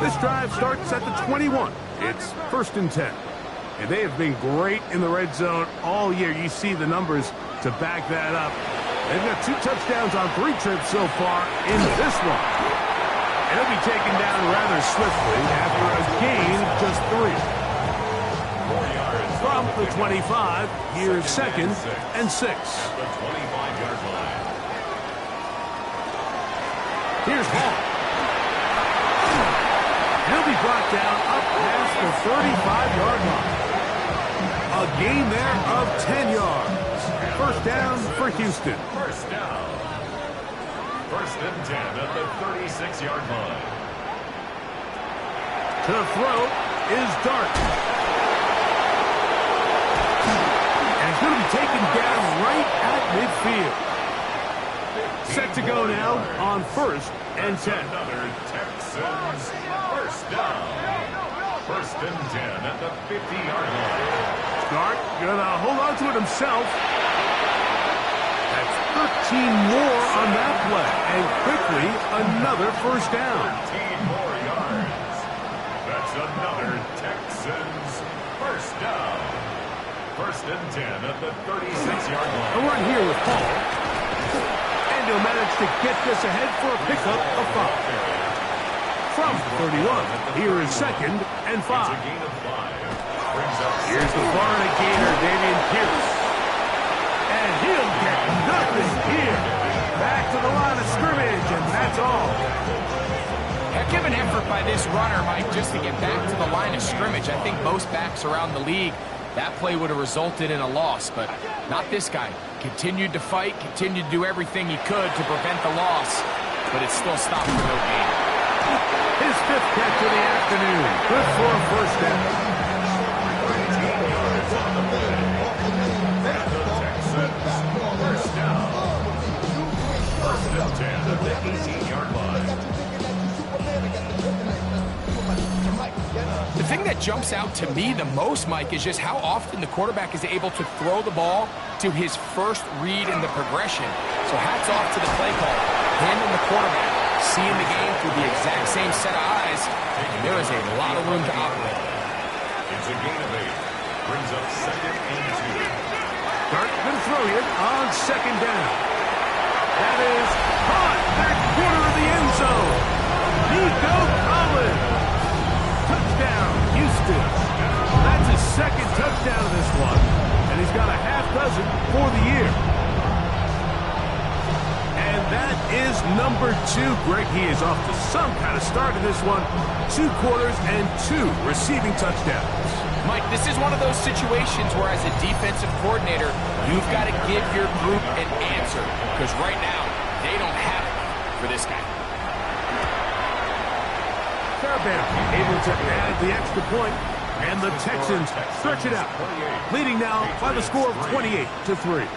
F: This drive starts at the 21. It's first and 10. And they have been great in the red zone all year. You see the numbers to back that up. They've got 2 touchdowns on 3 trips so far in this one. And he'll be taken down rather swiftly after a gain of just 3.
C: 4 yards
F: From the 25, here's second and 6.
C: at the 25-yard line.
F: Here's Hall. He'll be brought down up past the 35-yard line. A gain there of 10 yards. First down for Houston.
C: First down. First and 10 at the 36-yard line.
F: To throw is Dart. And he's going to be taken down right at midfield. Set to go now on first and 10.
C: Another Texans first down. First and 10 at the 50-yard line.
F: Dart gonna hold on to it himself. That's 13 more on that play. And quickly, another first down.
C: 13 more yards. That's another Texans first down. First and 10 at the 36-yard line.
F: A run here with Paul. And he'll manage to get this ahead for a pickup of 5. From 31, here is second and 5.
C: It's a gain of 5. Brings up
F: Here's the Florida Gator, Dameon Pierce. And he'll get nothing here. Back to the line of scrimmage, and that's all.
G: Heck Heck of an effort by this runner, Mike, just to get back to the line of scrimmage. I think most backs around the league, that play would have resulted in a loss, but not this guy. Continued to fight, continued to do everything he could to prevent the loss, but it still stopped for no gain.
F: His 5th catch of the afternoon. Good for a first down.
C: First down. First and 10 at the 18-yard line.
G: The thing that jumps out to me the most, Mike, is just how often the quarterback is able to throw the ball to his first read in the progression. So hats off to the play call. Him and the quarterback seeing the game through the exact same set of eyes, and there is a lot of room to operate.
C: It's a gain of 8. Brings up 2nd and 2.
F: Dart going to throw it on 2nd down. That is caught back corner of the end zone. Nico Collins. Touchdown, Houston. That's his 2nd touchdown of this one, and he's got a half dozen for the year. And that is number 2. Greg, he is off to some kind of start in this one. 2 quarters and 2 receiving touchdowns.
G: Mike, this is one of those situations where as a defensive coordinator, you've got to give your group an answer, because right now, they don't have it for this guy.
F: Fairbairn able to add the extra point, and the Texans stretch it out, leading now by the score of 28-3.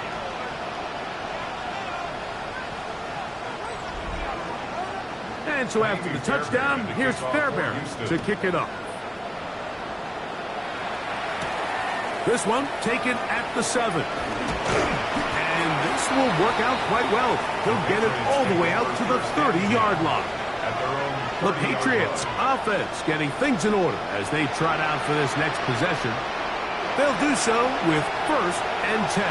F: And so after the touchdown, here's Fairbairn to kick it up. This one taken at the 7. And this will work out quite well. He'll get it all the way out to the 30-yard line. The Patriots offense getting things in order as they trot out for this next possession. They'll do so with 1st and 10.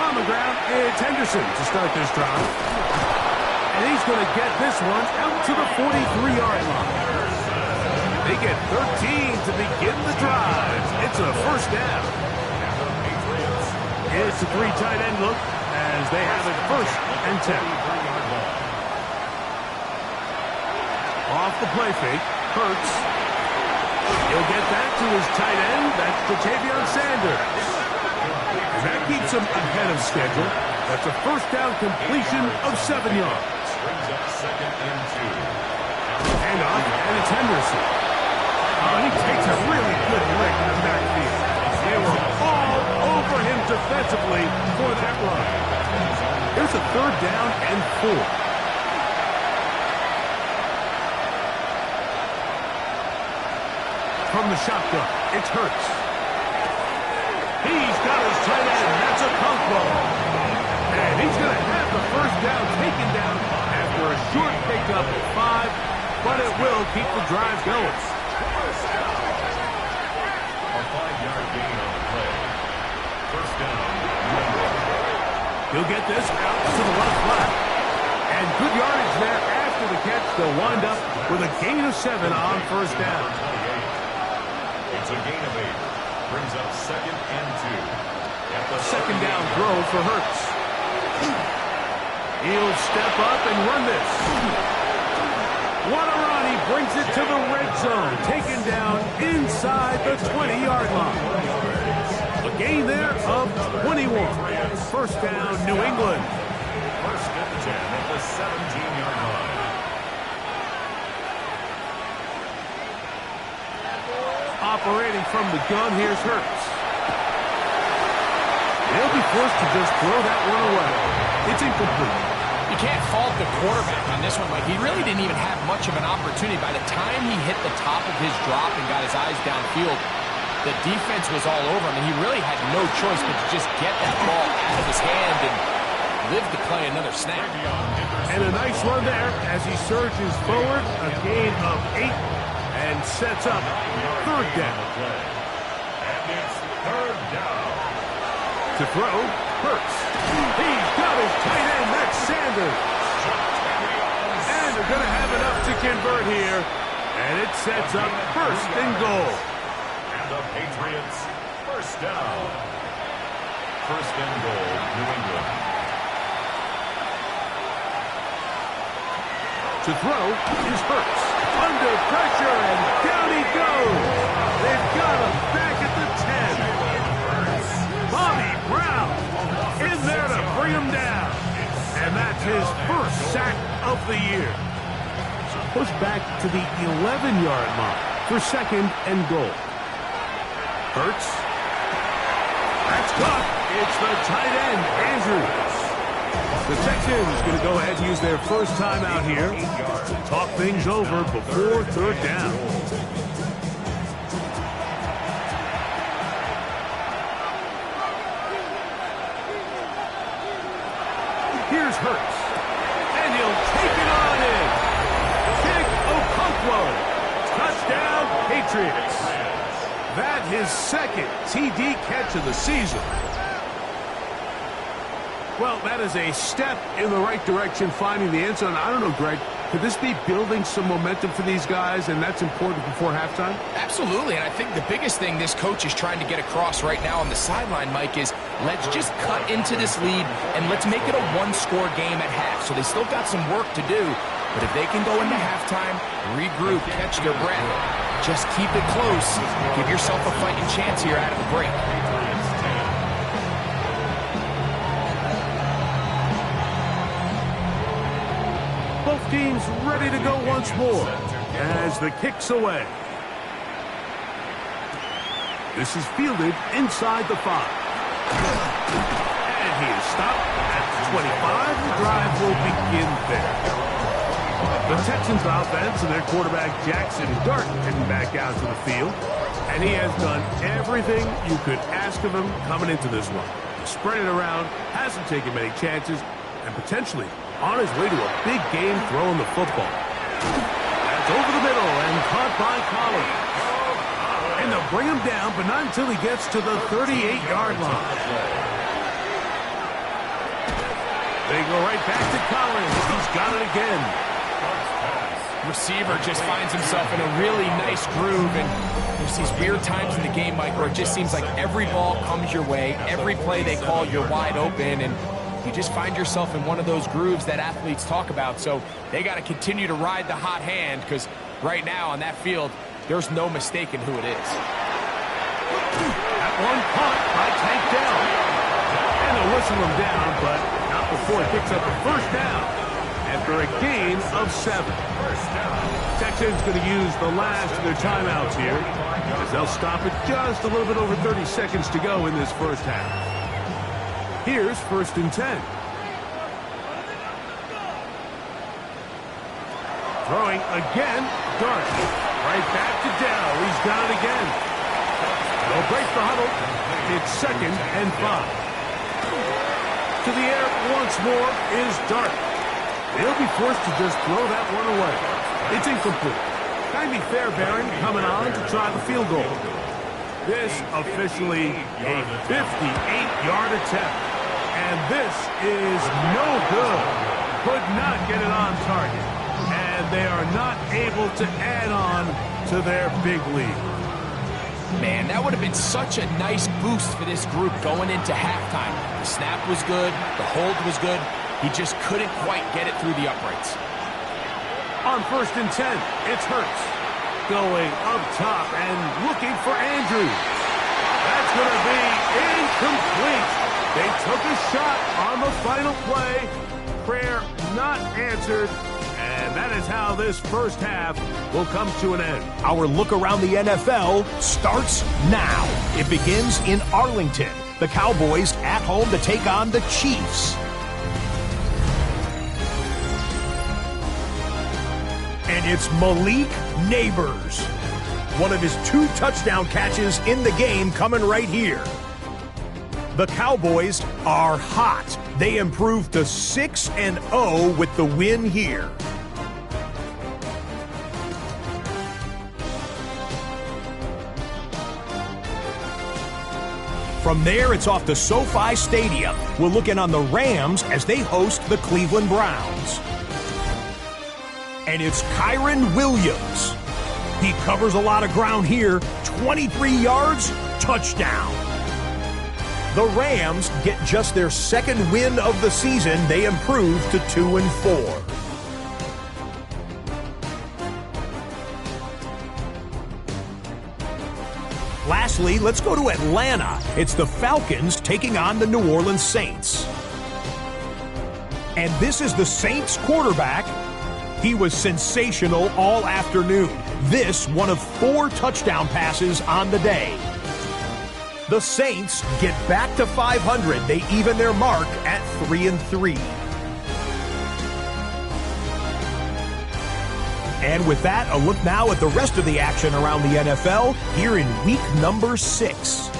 F: On the ground, it's Henderson to start this drive. And he's going to get this one out to the 43-yard line. They get 13 to begin the drive. It's a first down. It's a 3 tight end look as they have it 1st and 10. Off the play fake, Hurts. He'll get that to his tight end. That's Ja'Tavion Sanders. And that keeps him ahead of schedule. That's a first down completion of 7 yards.
C: Brings up 2nd and 2.
F: And off, and it's Henderson. He takes a really good lick in the backfield. They were all over him defensively for that run. Here's a 3rd down and 4. From the shotgun, it's Hurts. He's got his tight end. That's a pump ball. And he's going to have the first down taken down after a short pickup of 5, but it will keep the drive going.
C: A 5-yard gain on the play. First down.
F: He'll get this out to the left flat. And good yardage there after the catch. They'll wind up with a gain of 7 on first down.
C: It's a gain of 8. Brings up 2nd and 2. At the
F: 2nd down throw for Hurts. He'll step up and run this. What a run. He brings it to the red zone. Taken down inside the 20-yard line. A gain there of 21. First down, New England.
C: First and 10 at the 17-yard line.
F: Operating from the gun, here's Hurts. They'll be forced to just throw that one away. It's incomplete.
G: You can't fault the quarterback on this one, Mike. He really didn't even have much of an opportunity. By the time he hit the top of his drop and got his eyes downfield, the defense was all over him, and he really had no choice but to just get that ball out of his hand and live to play another snap.
F: And a nice run there as he surges forward, a gain of 8, and sets up 3rd down.
C: And it's 3rd down.
F: To throw, Hurts. He's got his tight end, that's Sanders. And they're going to have enough to convert here. And it sets up 1st and goal.
C: And the Patriots, first down. 1st and goal, New England.
F: To throw is Hurts. Under pressure, and down he goes. They've got him back at the 10. Bobby Brown in there to bring him down. And that's his first sack of the year. Push back to the 11-yard line for 2nd and goal. Hurts. That's caught. It's the tight end, Andrews. The Texans going to go ahead and use their first time out here to talk things over before 3rd down. Here's Hurts. And he'll take it on in. Kick Okonkwo. Touchdown, Patriots. That his 2nd TD catch of the season. Well, that is a step in the right direction, finding the end zone. I don't know, Greg, could this be building some momentum for these guys, and that's important before halftime?
G: Absolutely, and I think the biggest thing this coach is trying to get across right now on the sideline, Mike, is let's just cut into this lead, and let's make it a one-score game at half. So they still got some work to do, but if they can go into halftime, regroup, catch their breath, just keep it close, give yourself a fighting chance here out of the break.
F: Both teams ready to go once more as the kick's away. This is fielded inside the 5. And he is stopped at the 25. The drive will begin there. The Texans offense and their quarterback Jackson Dart heading back out to the field. And he has done everything you could ask of him coming into this one. Spread it around, hasn't taken many chances, and potentially on his way to a big game throwing the football. That's over the middle and caught by Collins. And they'll bring him down, but not until he gets to the 38-yard line. They go right back to Collins. He's got it again.
G: Receiver just finds himself in a really nice groove, and there's these weird times in the game, Mike, where it just seems like every ball comes your way, every play they call, you're wide open, and you just find yourself in one of those grooves that athletes talk about. So they got to continue to ride the hot hand, because right now on that field, there's no mistaking who it is.
F: That one caught by Tank Dell. And they'll whistle him down, but not before he picks up a first down after a gain of 7. Texans going to use the last of their timeouts here, as they'll stop it just a little bit over 30 seconds to go in this first half. Here's 1st and 10. Throwing again, Dart. Right back to Dell. He's got it again. They'll break the huddle. It's 2nd and 5. To the air once more is Dart. They'll be forced to just throw that one away. It's incomplete. Kind of fair, Barron, coming on to try the field goal. This officially a 58-yard attempt. And this is no good. Could not get it on target. And they are not able to add on to their big lead.
G: Man, that would have been such a nice boost for this group going into halftime. The snap was good. The hold was good. He just couldn't quite get it through the uprights.
F: On 1st and 10, it's Hurts. Going up top and looking for Andrews. That's going to be incomplete. They took a shot on the final play. Prayer not answered. And that is how this first half will come to an end.
E: Our look around the NFL starts now. It begins in Arlington. The Cowboys at home to take on the Chiefs. And it's Malik Neighbors. One of his 2 touchdown catches in the game coming right here. The Cowboys are hot. They improved to 6-0 with the win here. From there, it's off to SoFi Stadium. We're looking on the Rams as they host the Cleveland Browns. And it's Kyron Williams. He covers a lot of ground here. 23 yards, touchdown. The Rams get just their 2nd win of the season. They improve to 2-4. Lastly, let's go to Atlanta. It's the Falcons taking on the New Orleans Saints. And this is the Saints quarterback. He was sensational all afternoon. This, one of 4 touchdown passes on the day. The Saints get back to 500. They even their mark at 3-3. And with that, a look now at the rest of the action around the NFL here in week number 6.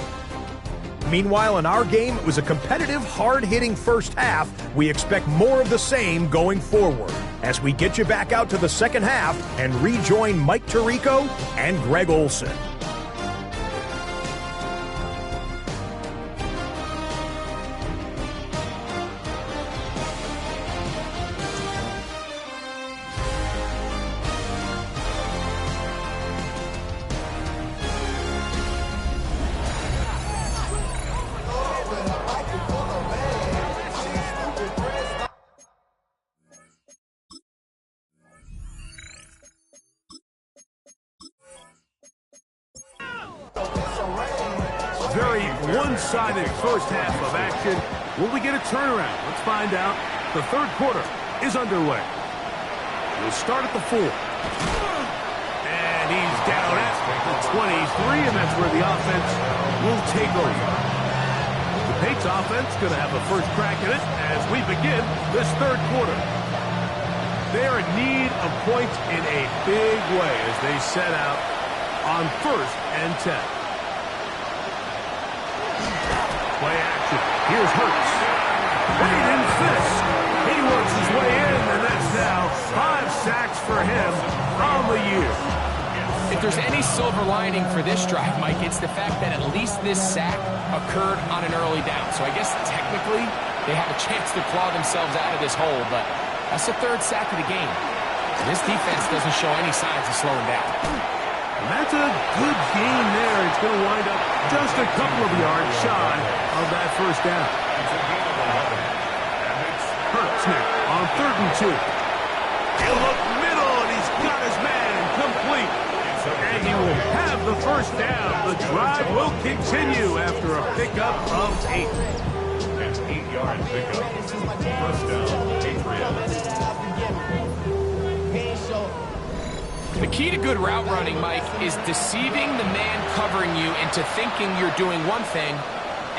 E: Meanwhile, in our game, it was a competitive, hard-hitting first half. We expect more of the same going forward as we get you back out to the second half and rejoin Mike Tirico and Greg Olson.
F: Very one-sided first half of action. Will we get a turnaround? Let's find out. The third quarter is underway. We'll start at the 4. And he's down at the 23, and that's where the offense will take over. The Patriots offense going to have the first crack at it as we begin this third quarter. They are in need of points in a big way as they set out on 1st and 10. Play action. Here's Hurts. Right in fist. He works his way in, and that's now 5 sacks for him on the year.
G: If there's any silver lining for this drive, Mike, it's the fact that at least this sack occurred on an early down. So I guess technically they have a chance to claw themselves out of this hole, but that's the 3rd sack of the game. And this defense doesn't show any signs of slowing down.
F: And that's a good gain there. It's going to wind up just a couple of yards shy of that first down. Hurts now on 3rd and 2. He'll look middle, and he's got his man complete. And he will have the first down. The drive will continue after a pickup of 8.
C: An 8-yard pickup. First down, Patriots.
G: The key to good route running, Mike, is deceiving the man covering you into thinking you're doing one thing,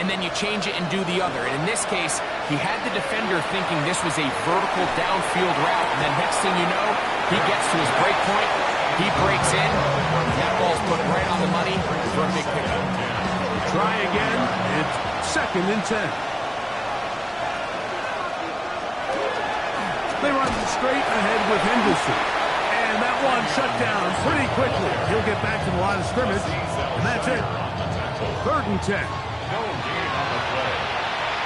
G: and then you change it and do the other. And in this case, he had the defender thinking this was a vertical downfield route, and then next thing you know, he gets to his break point, he breaks in, and that ball's put right on the money for a big pickup.
F: Try again. It's 2nd and 10. They run straight ahead with Henderson. And that one shut down pretty quickly. He'll get back to the line of scrimmage, and that's it. 3rd and 10.
C: No gain on the play.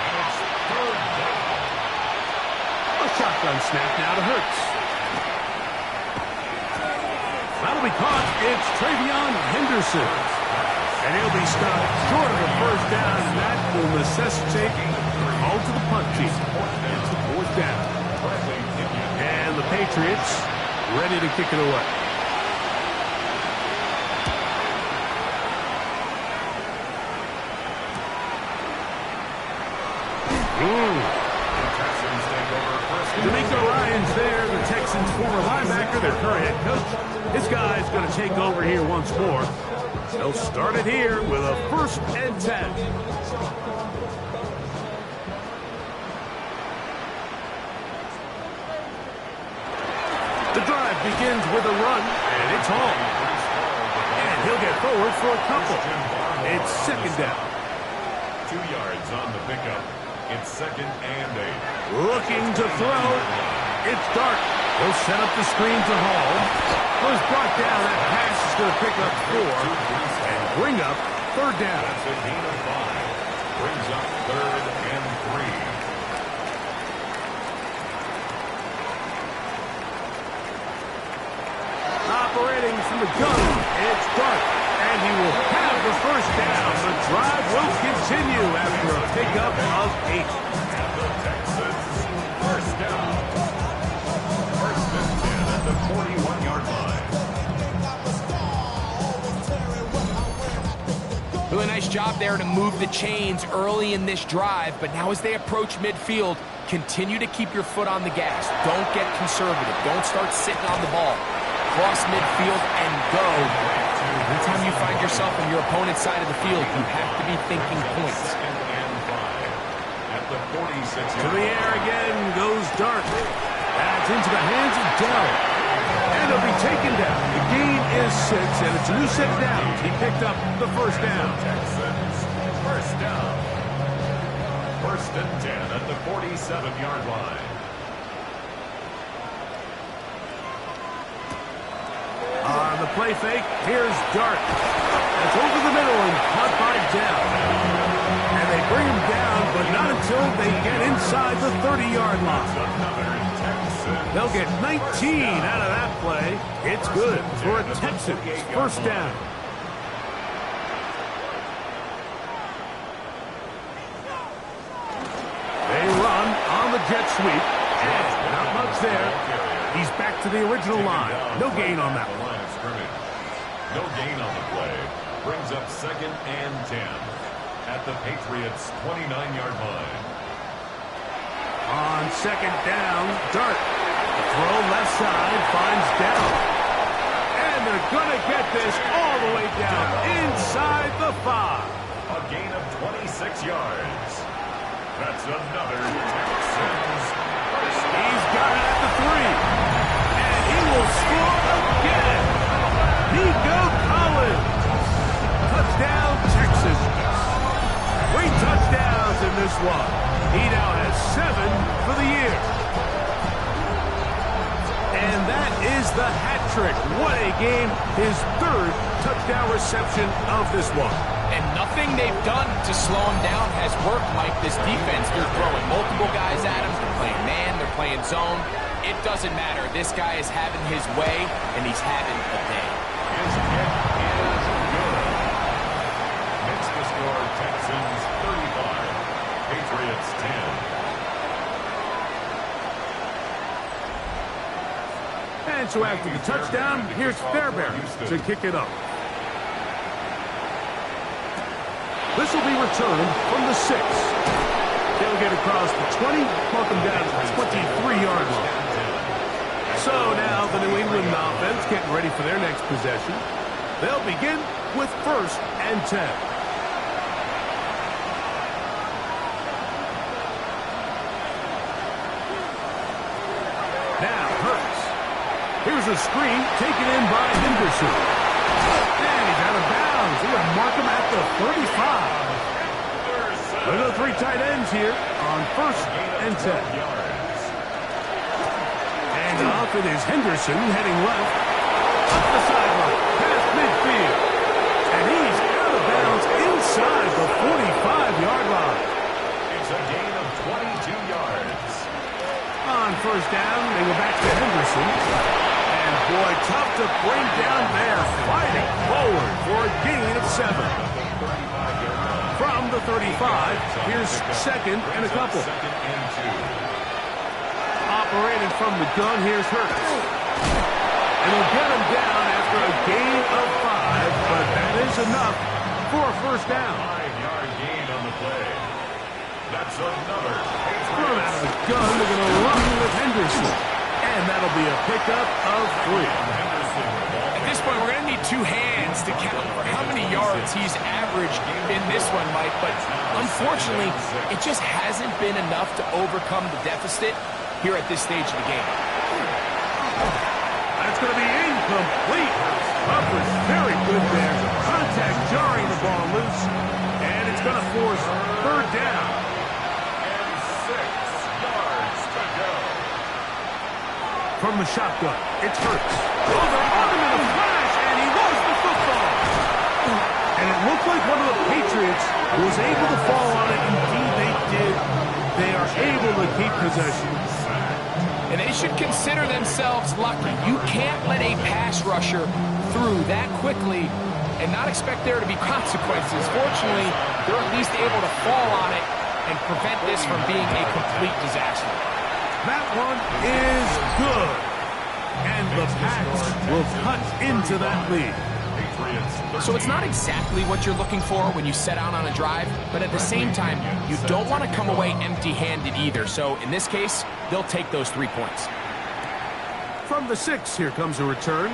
C: And it's 3rd down.
F: A shotgun snap now to Hurts. That'll be caught. It's Travion Henderson. And he'll be stopped short of the first down, and that will necessitate a call to the punt team. It's 4th down. And the Patriots ready to kick it away. D'Amico Ryan's there, the Texans' former linebacker, their current head coach. This guy's going to take over here once more. They'll start it here with a 1st and 10. The drive begins with a run, and it's home. And he'll get forward for a couple. It's 2nd down.
C: 2 yards on the pickup. It's 2nd and 8.
F: Looking to throw. It's Dart. He'll set up the screen to Hall. Was brought down. That pass is going to pick up 4 and bring up 3rd down.
C: That's a gain of 5. Brings up 3rd and 3.
F: Operating from the gun, it's Dart, and he will have the first down. The drive will continue after a pickup of 8.
C: And the Texans, first down. 1st and 10 at the 41-yard line.
G: job there to move the chains early in this drive, but now as they approach midfield, continue to keep your foot on the gas. Don't get conservative. Don't start sitting on the ball. Cross midfield and go. Anytime you find yourself on your opponent's side of the field, you have to be thinking points.
C: At the 46
F: To the air again goes Dart. That's into the hands of Dell. And it'll be taken down. The gain is 6, and it's a new set down. He picked up the first down.
C: Texans, first down. First and 10 at the 47-yard line.
F: On the play fake, here's Dart. It's over the middle and caught by Dell. And they bring him down, but not until they get inside the 30-yard line. They'll get 19 out of that play. It's good for a Texans first down. They run on the jet sweep, and not much there. He's back to the original line. No gain on that one.
C: Line of scrimmage. No gain on the play. Brings up second and 10 at the Patriots' 29-yard line.
F: On second down, Dart. Throw left side, finds down. And they're going to get this all the way down inside the 5.
C: A gain of 26 yards. That's another Texans first down.
F: He's got it at the 3. And he will score again. Nico Collins. Touchdown, Texas. 3 touchdowns in this one. He now has 7 for the year. And that is the hat trick. What a game. His 3rd touchdown reception of this one.
G: And nothing they've done to slow him down has worked, Mike. This defense, they're throwing multiple guys at him. They're playing man, they're playing zone. It doesn't matter. This guy is having his way, and he's having a day.
C: His kick is good. Makes the score Texans 35, Patriots 10.
F: And so after the touchdown, here's Fairbairn to kick it up. This will be returned from the 6. They'll get across the 20, mark them down to the 23-yard line. So now the New England offense getting ready for their next possession. They'll begin with first and 10. Now Hurts. Here's a screen taken in by Henderson. And he's out of bounds. They're going to mark him at the 35. There's the 3 tight ends here on first and 10. And off it is Henderson heading left. Up the sideline, past midfield. And he's out of bounds inside the 45-yard line.
C: It's a gain of 22 yards.
F: On first down, they go back to Henderson. And boy, tough to bring down there. Fighting forward for a gain of 7. From the 35, here's second and a couple. Operating from the gun, here's Hurts. And he'll get him down after a gain of 5, but that is enough for a first down.
C: 5-yard gain on the play. That's another.
F: Run out of the gun, they're going to run with Henderson. And that'll be a pickup of 3.
G: At this point, we're going to need 2 hands to count for how many yards he's averaged in this one, Mike. But unfortunately, it just hasn't been enough to overcome the deficit here at this stage of the game.
F: That's going to be incomplete. Coverage very good there. Contact jarring the ball loose. And it's going to force 3rd down.
C: And 6 yards to go.
F: From the shotgun, it's Hurts. Oh, they're on him in a flash, and he lost the football. And it looked like one of the Patriots was able to fall on it. Indeed, they did. They are able to keep possession.
G: And they should consider themselves lucky. You can't let a pass rusher through that quickly and not expect there to be consequences. Fortunately, they're at least able to fall on it and prevent this from being a complete disaster.
F: That one is good. And the Pats will cut into that lead.
G: So it's not exactly what you're looking for when you set out on a drive, but at the same time, you don't want to come away empty-handed either. So in this case, they'll take those 3 points.
F: From the 6, here comes a return.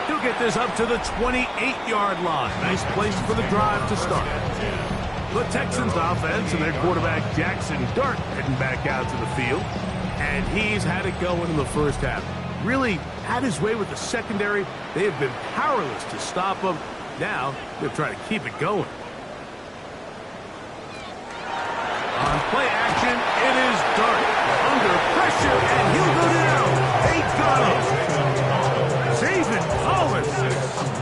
F: He'll get this up to the 28-yard line. Nice place for the drive to start. The Texans offense and their quarterback Jackson Dart heading back out to the field. And he's had it going in the first half. Really had his way with the secondary. They have been powerless to stop him. Now they're trying to keep it going. On play action, it is Dart. Under pressure, and he'll go down. They got him. David Hollis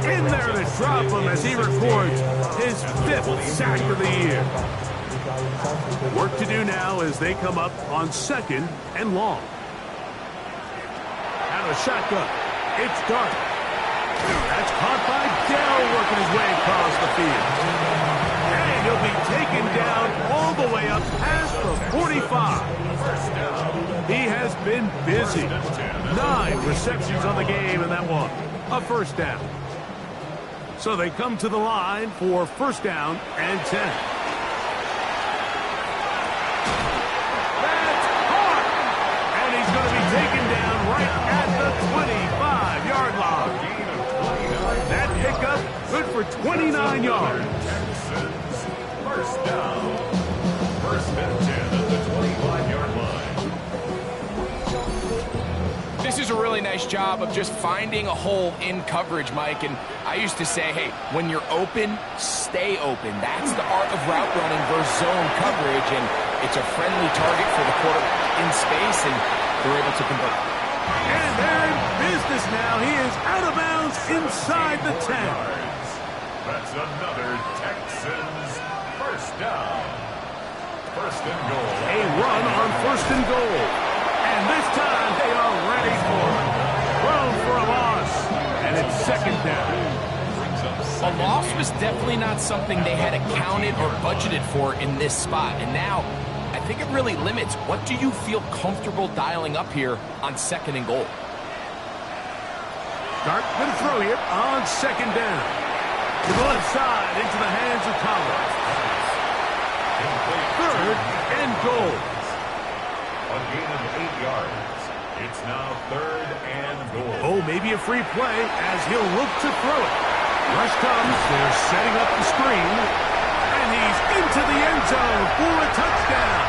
F: in there to drop him as he records his 5th sack of the year. Work to do now as they come up on 2nd and long. Out of the shotgun, it's Dart. That's caught by Dell working his way across the field. And he'll be taken down all the way up past the 45. He has been busy. 9 receptions on the game, and that one, a first down. So they come to the line for 1st down and 10. That's caught! And he's going to be taken down right at the 25-yard line. That pickup, good for 29 yards.
C: First down. 1st and 10 at the 25-yard line.
G: This is a really nice job of just finding a hole in coverage, Mike. And I used to say, hey, when you're open, stay open. That's the art of route running versus zone coverage. And it's a friendly target for the quarterback in space, and they're able to convert.
F: And they're in business now. He is out of bounds inside the 10.
C: That's another Texans first down. 1st and goal.
F: A run on 1st and goal. And this time they are ready for it. Thrown for a loss. And it's 2nd down.
G: A loss was definitely not something they had accounted or budgeted for in this spot. And now, I think it really limits what do you feel comfortable dialing up here on 2nd and goal.
F: Dart going to throw it on 2nd down. To the left side into the hands of Collins. 3rd and goal.
C: A gain of 8 yards. It's now 3rd and goal.
F: Oh, maybe a free play as he'll look to throw it. Rush comes. They're setting up the screen. And he's into the end zone for a touchdown.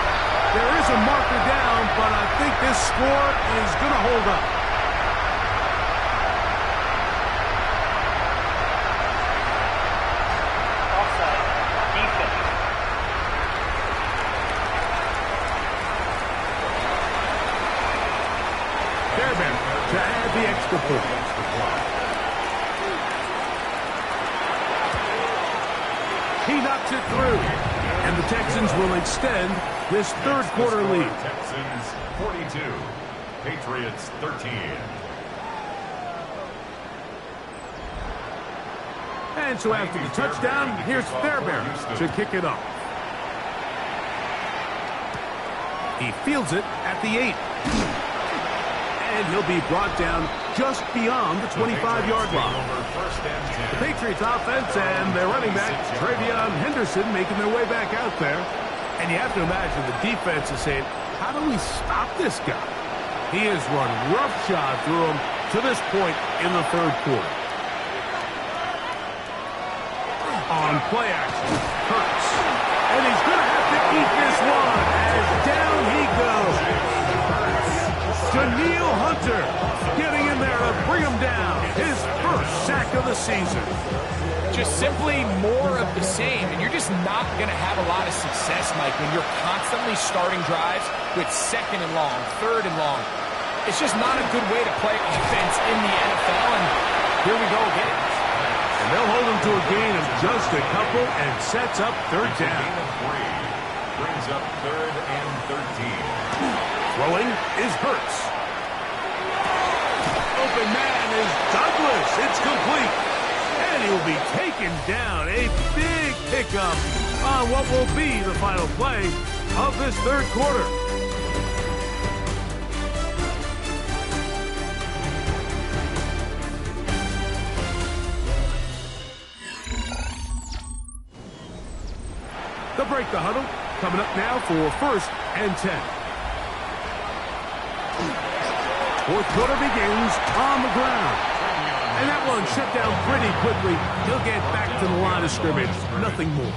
F: There is a marker down, but I think this score is going to hold up.
D: Offside. Defense.
F: Fairbairn to add the extra point. He knocks it through. And the Texans will extend this 3rd quarter lead.
C: Texans 42. Patriots 13.
F: And so after the touchdown, here's Fairbairn to kick it off. He fields it at the 8. And he'll be brought down just beyond the 25-yard line. The Patriots offense and their running back, Travion Henderson, making their way back out there. And you have to imagine the defense is saying, how do we stop this guy? He has run roughshod through him to this point in the 3rd quarter. On play action, Hurts. And he's going to have to eat this one as down he goes. Daniil Hunter getting in there to bring him down. His 1st sack of the season.
G: Just simply more of the same, and you're just not going to have a lot of success, Mike, when you're constantly starting drives with 2nd and long, 3rd and long. It's just not a good way to play offense in the NFL, and here we go again.
F: And they'll hold him to a gain of just a couple and sets up 3rd down.
C: Gain of 3. Brings up 3rd and 13.
F: Throwing is Hurts. Open man is Douglas. It's complete. And he'll be taken down. A big pickup on what will be the final play of this 3rd quarter. break the huddle. Coming up now for 1st and 10. Fourth quarter begins on the ground. And that one shut down pretty quickly. He'll get back to the line of scrimmage. Nothing more.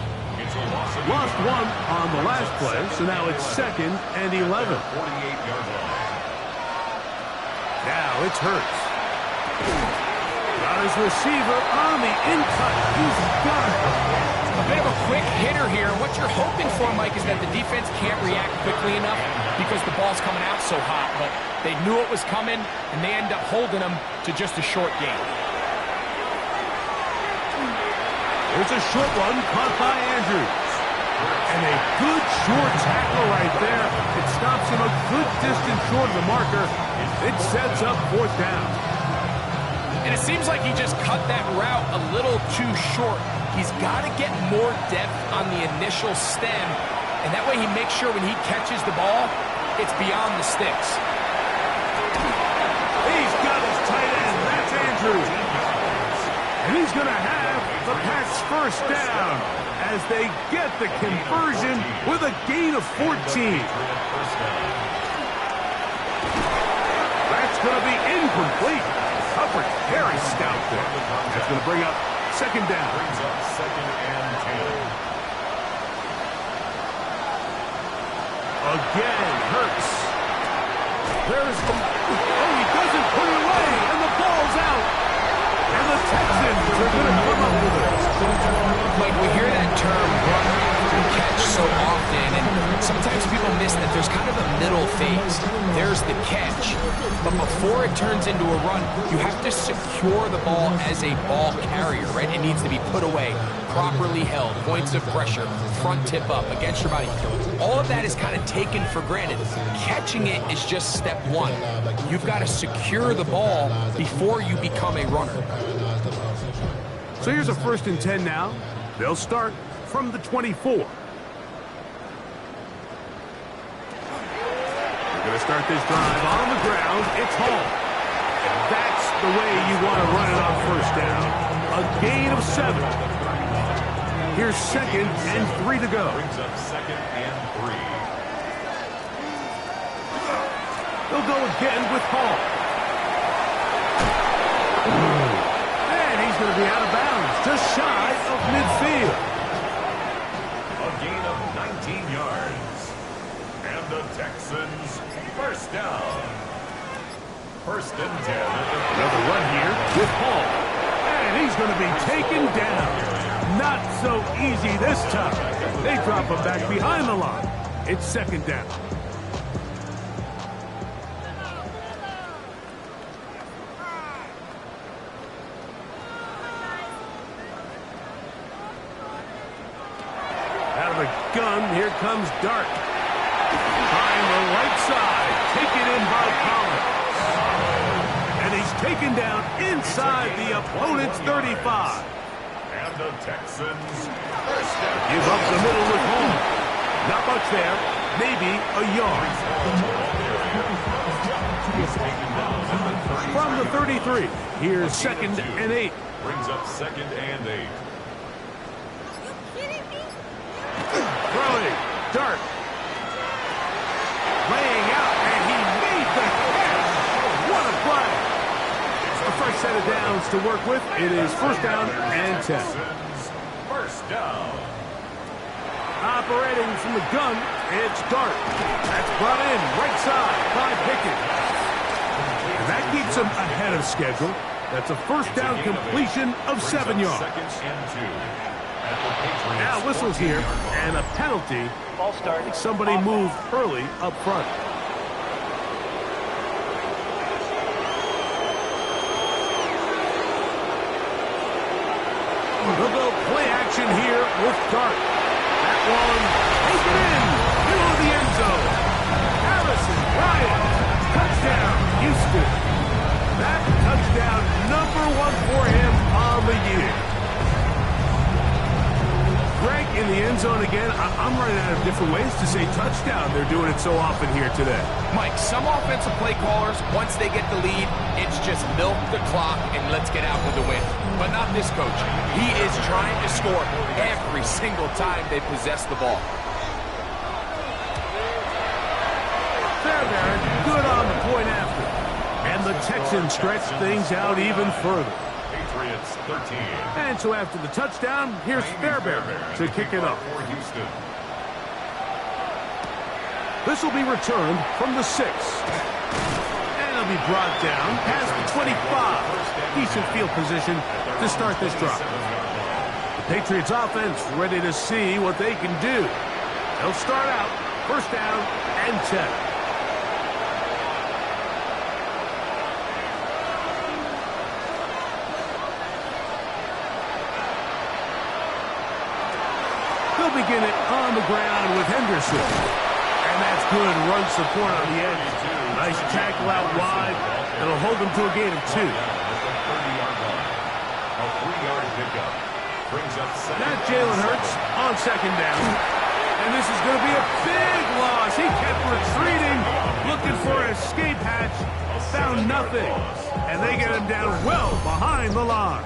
F: Lost one on the last play, so now it's 2nd and 11. Now it's Hurts. Got his receiver on the in-cut. He's got it.
G: A bit of a quick hitter here. What you're hoping for, Mike, is that the defense can't react quickly enough because the ball's coming out so hot. But they knew it was coming, and they end up holding them to just a short game.
F: There's a short one caught by Andrews. And a good short tackle right there. It stops him a good distance short of the marker. It sets up 4th down.
G: And it seems like he just cut that route a little too short. He's got to get more depth on the initial stem, and that way he makes sure when he catches the ball, it's beyond the sticks.
F: He's got his tight end. That's Andrews. And he's going to have the Pats' 1st down as they get the conversion with a gain of 14. That's going to be incomplete. Coverage very stout there. That's going to bring up 2nd down.
C: Brings up 2nd and 10.
F: Again, Hurts. There's the... Oh, he doesn't put it away, and the ball's out. And the Texans are going to come up with it.
G: Mike, we hear that term run and catch so often, and sometimes people miss that there's kind of a middle phase. There's the catch, but before it turns into a run, you have to secure the ball as a ball carrier, right? It needs to be put away, properly held, points of pressure, front tip up, against your body. All of that is kind of taken for granted. Catching it is just step one. You've got to secure the ball before you become a runner.
F: So here's a 1st and 10 now. They'll start from the 24. We're going to start this drive on the ground. It's Hall. That's the way you want to run it on 1st down. A gain of 7. Here's 2nd and 3 to go.
C: Brings up 2nd and 3.
F: They'll go again with Hall. And he's going to be out of bounds, just shy of midfield.
C: A gain of 19 yards. And the Texans 1st down. 1st and 10.
F: Another run here with Hall. And he's going to be taken down. Not so easy this time. They drop him back behind the line. It's 2nd down. Out of the gun, here comes Dart. Behind the right side, taken in by Collins. And he's taken down inside the opponent's 35.
C: And the Texans 1st down.
F: Give up the middle with Hall. Not much there. Maybe a yard. From the 33, here's 2nd and 8.
C: Brings up 2nd and 8.
F: Throwing. Dart. Laying out, and he made the catch. What a play. A fresh set of downs to work with. It is 1st down and 10.
C: 1st down.
F: Operating from the gun, it's Dart. That's brought in right side by Pickett. And that keeps him ahead of schedule. That's a 1st down completion of 7 yards.
C: 2nd and 2.
F: Now whistles here, and a penalty.
D: False start.
F: Somebody moved early up front. They'll go play action here with Dart. That one, take it in, middle of the end zone. Harrison Bryant, touchdown, Houston. That touchdown, number 1 for him on the year. Greg in the end zone again. I'm running out of different of ways to say touchdown. They're doing it so often here today.
G: Mike, some offensive play callers, once they get the lead, it's just milk the clock and let's get out with the win. But not this coach. He is trying to score every single time they possess the ball.
F: Fairbairn, good on the point after. And the Texans stretch things out even further.
C: Patriots 13.
F: And so after the touchdown, here's Fairbairn to kick it off.
C: For Houston.
F: This will be returned from the 6. And it'll be brought down past the 25. Decent field position to start this drive. The Patriots offense ready to see what they can do. They'll start out first down and 10. They'll begin it on the ground with Henderson. And that's good run support on the edge. Nice tackle out wide. It'll hold them to a gain of 2.
C: A 3-yard pickup. Brings up second.
F: Not Jalen Hurts on second down. And this is going to be a big loss. He kept retreating, looking for an escape hatch. Found nothing. And they get him down well behind the line.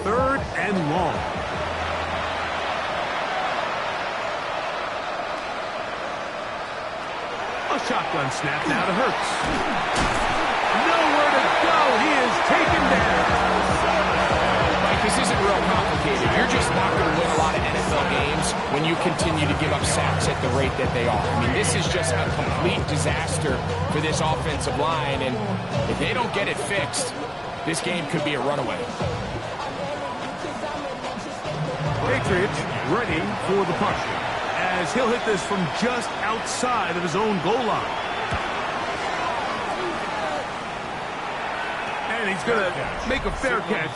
F: Third and long. A shotgun snap now to Hurts. Nowhere to go. He is taken down.
G: Mike, this isn't real complicated. You're just not going to win a lot of NFL games when you continue to give up sacks at the rate that they are. I mean, this is just a complete disaster for this offensive line, and if they don't get it fixed, this game could be a runaway.
F: Patriots ready for the punt, as he'll hit this from just outside of his own goal line. And he's going to make a fair catch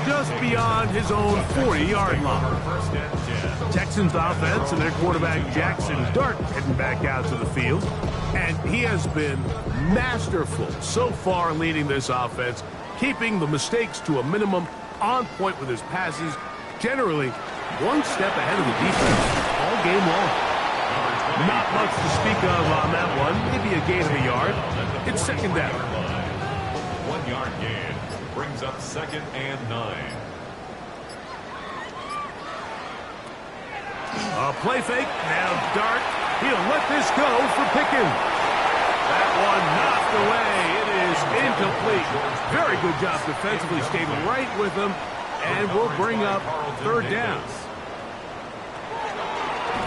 F: just beyond his own 40-yard line. Texans offense and their quarterback Jackson Dart heading back out to the field. And he has been masterful so far in leading this offense, keeping the mistakes to a minimum, on point with his passes, generally one step ahead of the defense all game long. Not much to speak of on that one. Maybe a gain of a yard. It's second down.
C: 1-yard gain. Brings up second and 9.
F: A play fake. Now Dart. He'll let this go for Pickens. That one knocked away. It is incomplete. Very good job defensively. Stayed right with him. And we'll bring up third down.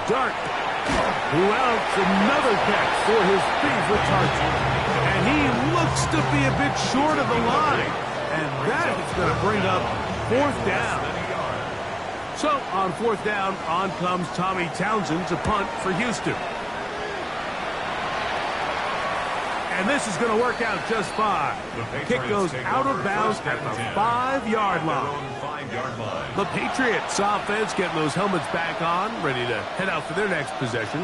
F: Dart, who outs another catch for his favorite target. And he looks to be a bit short of the line. And that is going to bring up fourth down. So on fourth down, on comes Tommy Townsend to punt for Houston. And this is going to work out just fine. The kick goes out of bounds at the 5-yard line. The Patriots offense getting those helmets back on, ready to head out for their next possession.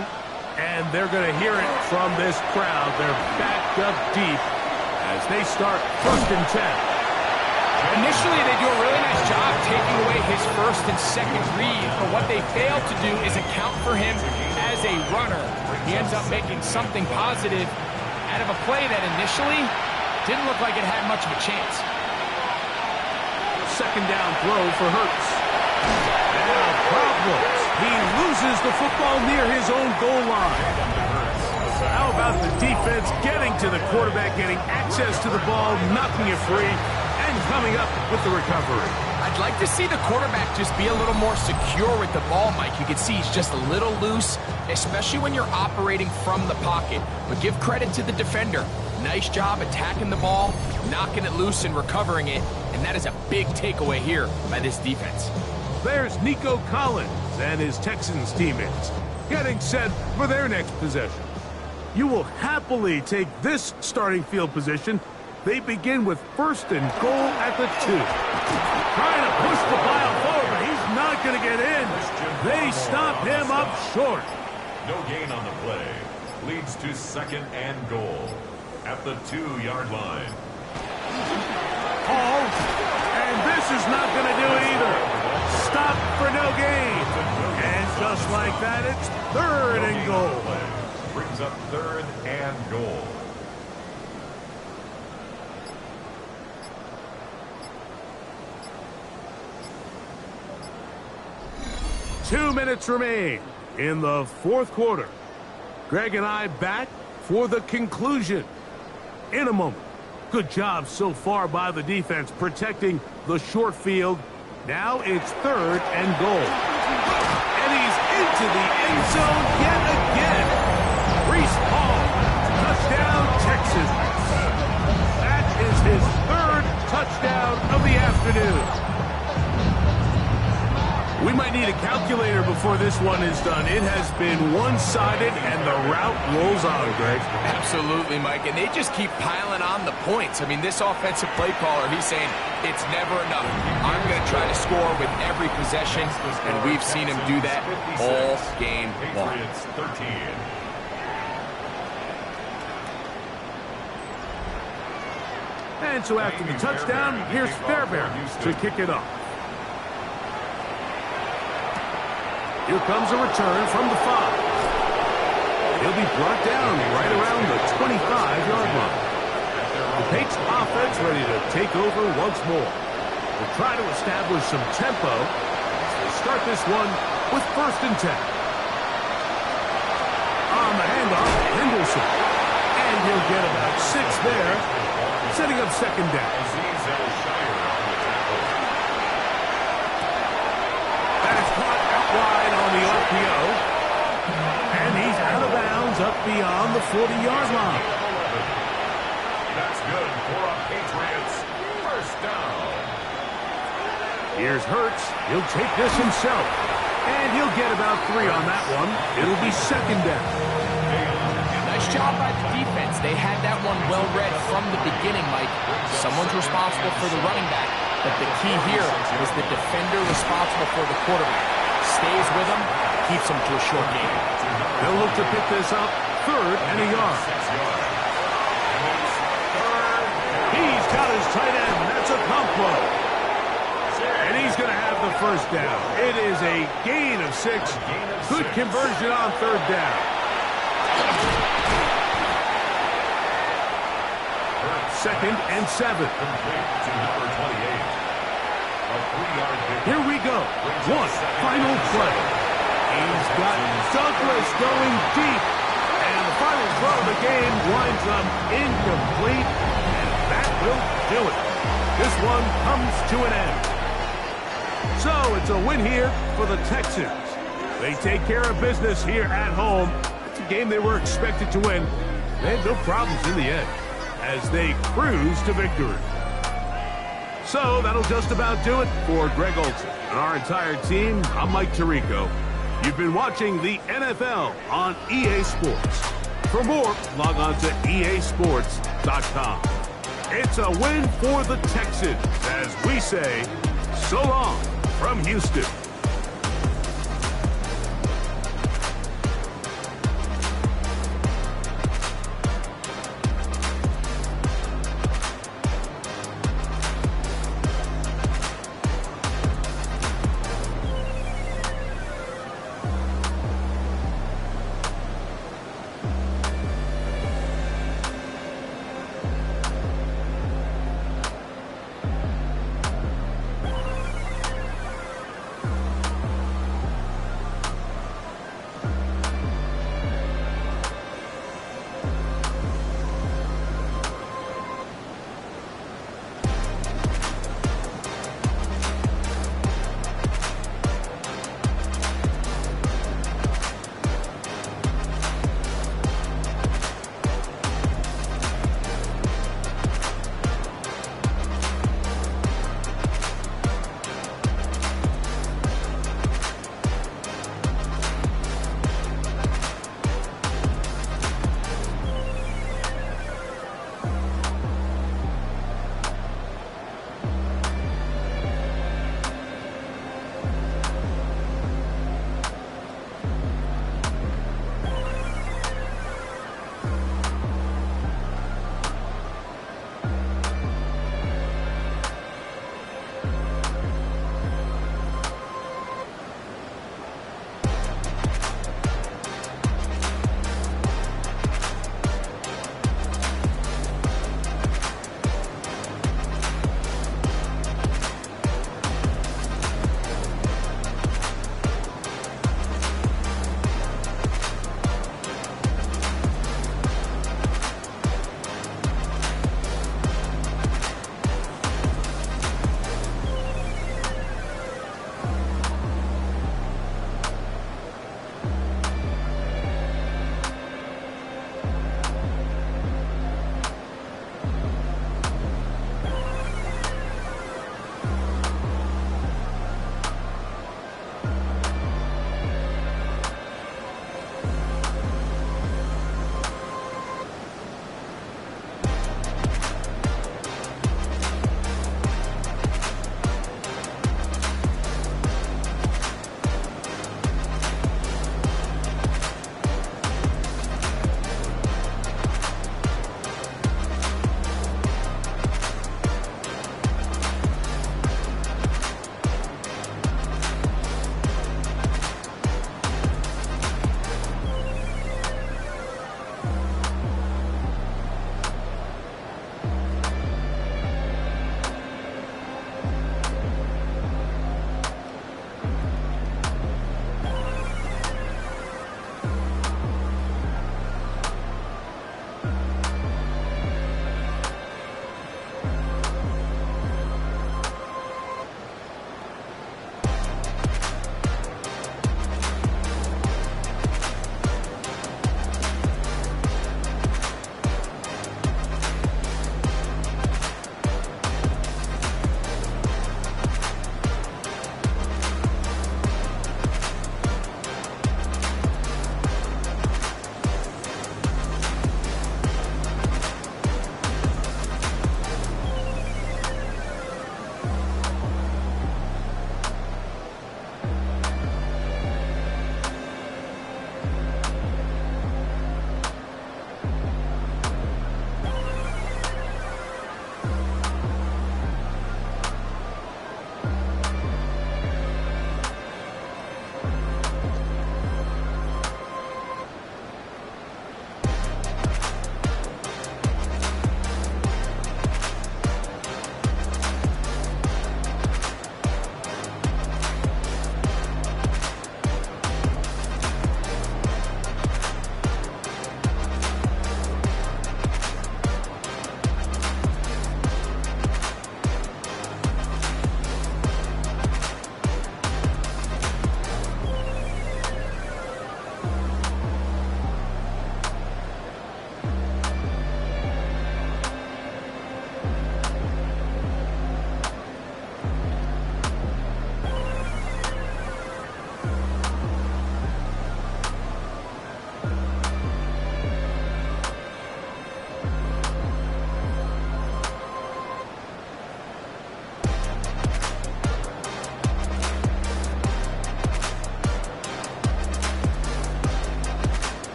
F: And they're going to hear it from this crowd. They're backed up deep as they start first and 10.
G: Initially, they do a really nice job taking away his first and second read, but what they fail to do is account for him as a runner. He ends up making something positive out of a play that initially didn't look like it had much of a chance.
F: Second down throw for Hurts. Now problems. He loses the football near his own goal line. How about the defense getting to the quarterback, getting access to the ball, knocking it free, and coming up with the recovery?
G: I'd like to see the quarterback just be a little more secure with the ball, Mike. You can see he's just a little loose, especially when you're operating from the pocket. But give credit to the defender. Nice job attacking the ball, knocking it loose and recovering it. And that is a big takeaway here by this defense.
F: There's Nico Collins and his Texans teammates getting set for their next possession. You will happily take this starting field position. They begin with first and goal at the 2. Trying to push the pile forward, but he's not going to get in. They stop him up short.
C: No gain on the play. Leads to second and goal at the 2-yard line.
F: Hall, and this is not going to do it either. Stop for no gain. And just like that, it's third and goal.
C: Brings up third and goal.
F: Two minutes remain in the fourth quarter. Greg and I back for the conclusion in a moment. Good job so far by the defense protecting the short field. Now it's third and goal. And he's into the end zone yet again. Reese Hall, touchdown Texas. That is his third touchdown of the afternoon. We might need a calculator before this one is done. It has been one-sided, and the route rolls on, Greg.
G: Absolutely, Mike, and they just keep piling on the points. I mean, this offensive play caller, he's saying, it's never enough. I'm going to try to score with every possession, and we've seen him do that all game long.
C: Patriots 13.
F: And so after the touchdown, here's Fairbairn to kick it off. Here comes a return from the 5. He'll be brought down right around the 25-yard line. The Patriots offense ready to take over once more. We'll try to establish some tempo as they start this one with 1st and 10. On the handoff, Henderson. And he'll get about 6 there, setting up 2nd down. Wide on the RPO. And he's out of bounds up beyond the 40-yard line.
C: That's good for a Patriots first down.
F: Here's Hurts. He'll take this himself. And he'll get about 3 on that one. It'll be 2nd down.
G: Nice job by the defense. They had that one well read from the beginning, Mike. Someone's responsible for the running back, but the key here is the defender responsible for the quarterback. Stays with him, keeps him to a short game.
F: They'll look to pick this up 3rd and a yard. He's got his tight end. That's a combo. And he's going to have the 1st down. It is a gain of 6. Good conversion on 3rd down. 2nd and 7. Here we go. One final play. He's got Douglas going deep. And the final throw of the game winds up incomplete. And that will do it. This one comes to an end. So it's a win here for the Texans. They take care of business here at home. It's a game they were expected to win. They had no problems in the end as they cruise to victory. So that'll just about do it for Greg Olsen and our entire team. I'm Mike Tirico. You've been watching the NFL on EA Sports. For more, log on to easports.com. It's a win for the Texans as we say, so long from Houston.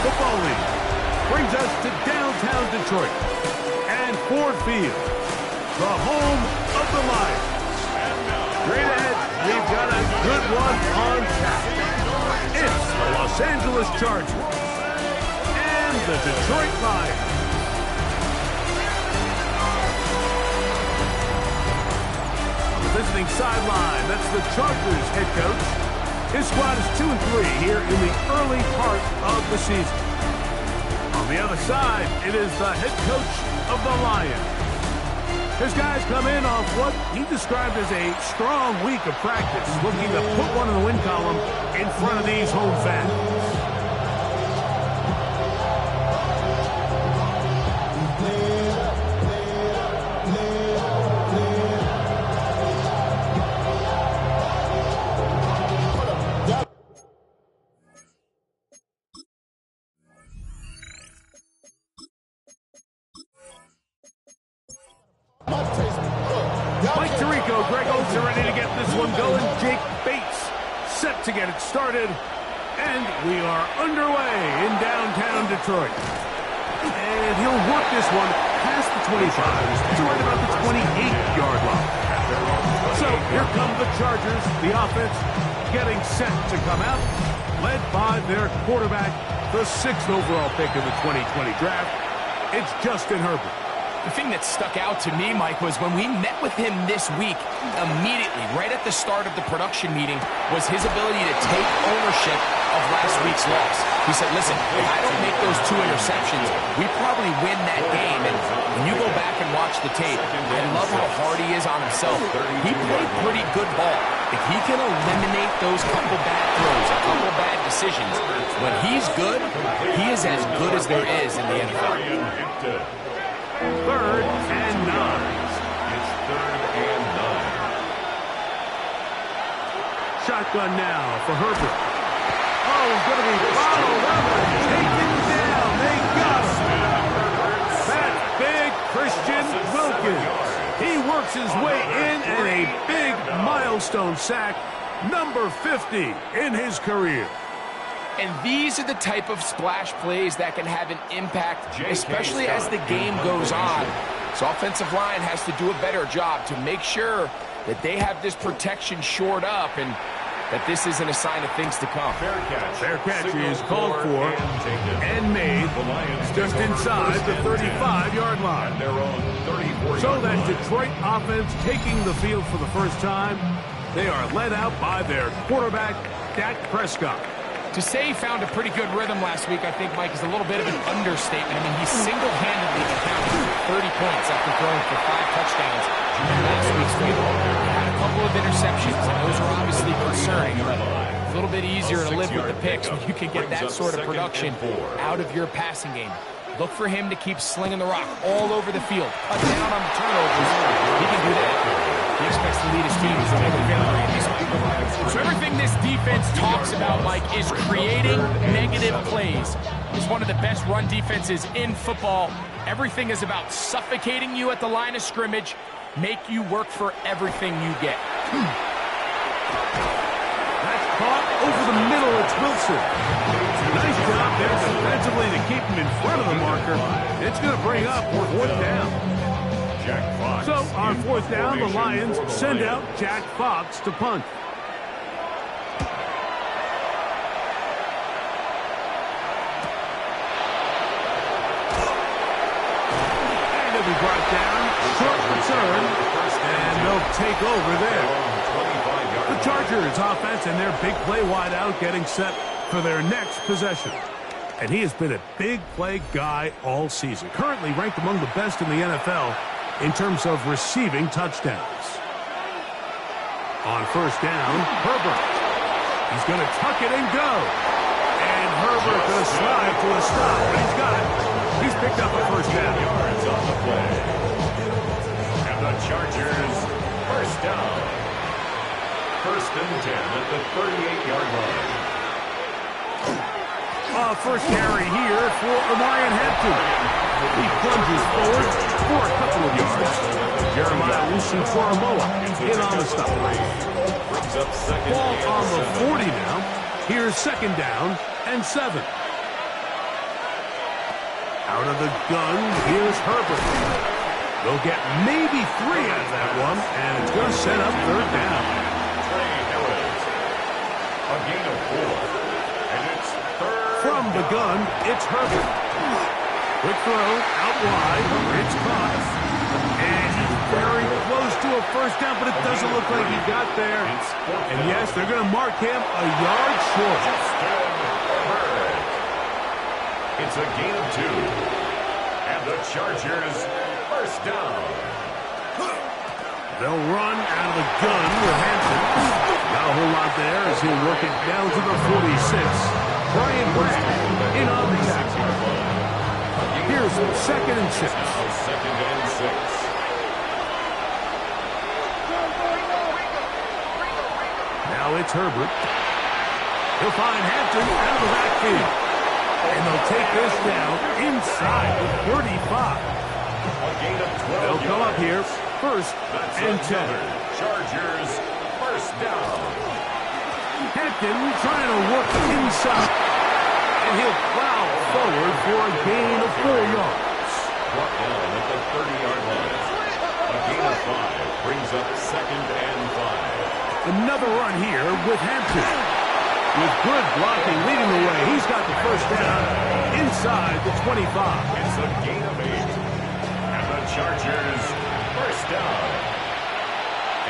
F: Football League. Brings us to downtown Detroit and Ford Field, the home of the Lions. Straight ahead, we've got a good one on tap. It's the Los Angeles Chargers and the Detroit Lions. On the visiting sideline, that's the Chargers head coach. His squad is 2-3 here in the early part of the season. On the other side, it is the head coach of the Lions. His guys come in off what he described as a strong week of practice, looking to put one in the win column in front of these home fans. Mike Tirico, Greg Oates are ready to get this one going. Jake Bates set to get it started. And we are underway in downtown Detroit. And he'll work this one past the 25 to right about the 28-yard line. So here come the Chargers, the offense getting set to come out, led by their quarterback, the 6th overall pick in the 2020 draft. It's Justin Herbert.
G: The thing that stuck out to me, Mike, was when we met with him this week, immediately, right at the start of the production meeting, was his ability to take ownership of last week's loss. He said, listen, if I don't make those 2 interceptions, we probably win that game. And when you go back and watch the tape, I love how hard he is on himself. He played pretty good ball. If he can eliminate those couple bad throws, a couple bad decisions, when he's good, he is as good as there is in the NFL.
F: 3rd and 9.
C: It's 3rd and 9.
F: Shotgun now for Herbert. Oh, he's going to be followed up and taken down. They got him. That's big Christian Wilkins. He works his way in and a big milestone sack, number 50 in his career.
G: And these are the type of splash plays that can have an impact, especially as the game goes on. So offensive line has to do a better job to make sure that they have this protection shored up and that this isn't a sign of things to come.
F: Fair catch is called for and made just inside the 35-yard line. So that Detroit offense taking the field for the first time, they are led out by their quarterback, Dak Prescott.
G: To say he found a pretty good rhythm last week, I think, Mike, is a little bit of an understatement. I mean, he single-handedly accounted for 30 points after throwing for 5 touchdowns in last week's game. He had a couple of interceptions, and those were obviously concerning. But it's a little bit easier to live with the picks when you can get that sort of production out of your passing game. Look for him to keep slinging the rock all over the field. Cut down on the turnovers. He can do that. He expects to lead his team to another victory in this week. So everything this defense talks about, Mike, is creating negative plays. It's one of the best run defenses in football. Everything is about suffocating you at the line of scrimmage, make you work for everything you get.
F: That's caught over the middle. It's Wilson. Nice job there defensively to keep him in front of the marker. It's going to bring up 4th down. So on 4th down, the Lions send out Jack Fox to punt. And he'll be brought down. Short return. And they'll take over there. The Chargers offense and their big play wide out getting set for their next possession. And he has been a big play guy all season. Currently ranked among the best in the NFL in terms of receiving touchdowns. On 1st down, Herbert. He's going to tuck it and go. And Herbert going to slide to a stop. But he's got it. He's picked up a 1st down.
C: Yards on the play. And the Chargers, 1st down. 1st and 10 at the 38-yard line.
F: First carry here for Omarion Hampton. He plunges forward for a couple of yards. Jeremiah Lucy-Foromoa in on the stop. Ball on the 40 now. Here's 2nd down and 7. Out of the gun, here's Herbert. They'll get maybe 3 out of that one, and it's going to set up third down.
C: A gain of 4. And it's third.
F: From the gun, it's Herbert. Quick throw, out wide, it's caught. And he's very close to a first down, but it doesn't look like he got there. And yes, they're going to mark him a yard short.
C: It's a gain of 2. And the Chargers first down.
F: They'll run out of the gun with Hampton. Not a whole lot there as he'll work it down to the 46. Brian Bragg in on the tackle. Here's 2nd and 6.
C: Second and 6.
F: Now it's Herbert. He'll find Hampton out of the backfield. And they'll take this down inside the 35.
C: A gain of 12.
F: They'll come up here, 1st and 10.
C: Chargers first down.
F: Hampton trying to work inside. And he'll plow forward for a gain of 4 yards.
C: Brought down at the 30-yard line. A gain of 5 brings up 2nd and 5.
F: Another run here with Hampton. With good blocking leading the way, he's got the first down inside the 25.
C: It's a gain of 8. And the Chargers first down.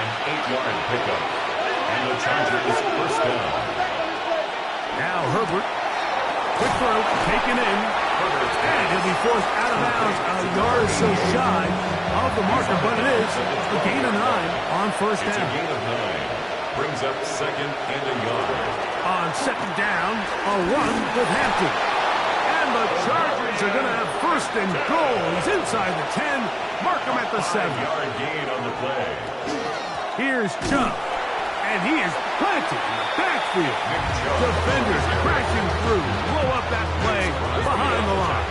C: An 8-yard pickup. And the Chargers first down.
F: Now Herbert. Quick throw, taken in. And he'll be forced out of bounds a yard or so shy of the marker, but it is a gain of 9 on first down.
C: It's a gain of 9. Brings up 2nd and a yard.
F: On 2nd down, a run with Hampton. And the Chargers are going to have 1st and goal. He's inside the 10. Mark him at the 7.
C: 5-yard gain on the play.
F: Here's Chubb. And he is planted in the backfield. Defenders crashing through. Blow up that play behind the line.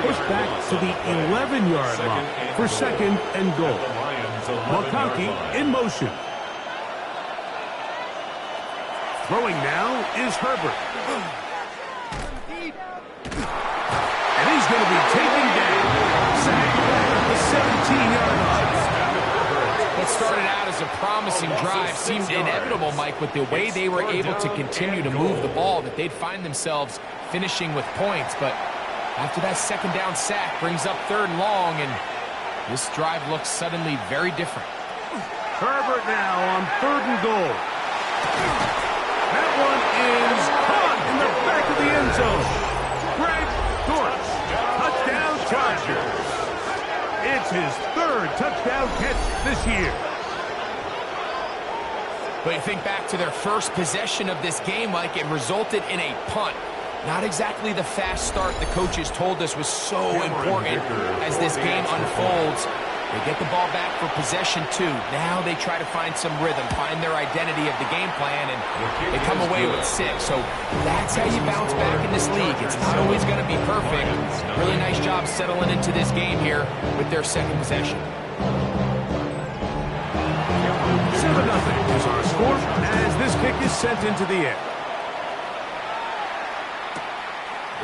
F: Push back to the 11-yard line for 2nd and goal. McConkey in motion. Throwing now is Herbert. And he's going to be taken down. Sacked at the 17-yard line.
G: What started out as a promising drive seemed inevitable, Mike, with the way they were able to continue to move the ball, that they'd find themselves finishing with points. But after that 2nd down sack brings up 3rd and long, and this drive looks suddenly very different.
F: Herbert now on 3rd and goal. That one is caught in the back of the end zone. Greg Dortch, touchdown Chargers. It's his 3rd touchdown catch this year.
G: But you think back to their first possession of this game, Mike, it resulted in a punt. Not exactly the fast start the coaches told us was so important as this game unfolds. They get the ball back for possession 2. Now they try to find some rhythm, find their identity of the game plan, and they come away with 6. So that's how you bounce back in this league. It's not always going to be perfect. Really nice job settling into this game here with their 2nd possession.
F: 7-0 is our score as this kick is sent into the air.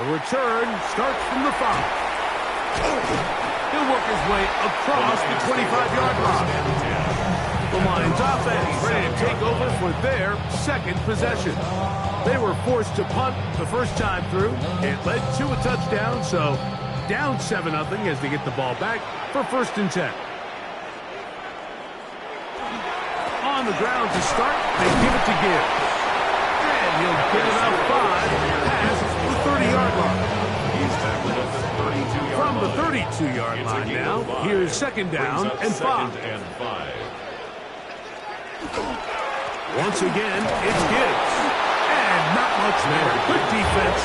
F: The return starts from the 5. He'll work his way across the 25-yard line. The Lions offense ready to take over for their 2nd possession. They were forced to punt the first time through. It led to a touchdown, so down 7-0 as they get the ball back for 1st and 10. On the ground to start, they give it to Gibbs. And he'll get about 5 past the 30-yard line. From the 32-yard line now, here's 2nd down and 5. Once again, it's Gibbs. And not much there. Good defense.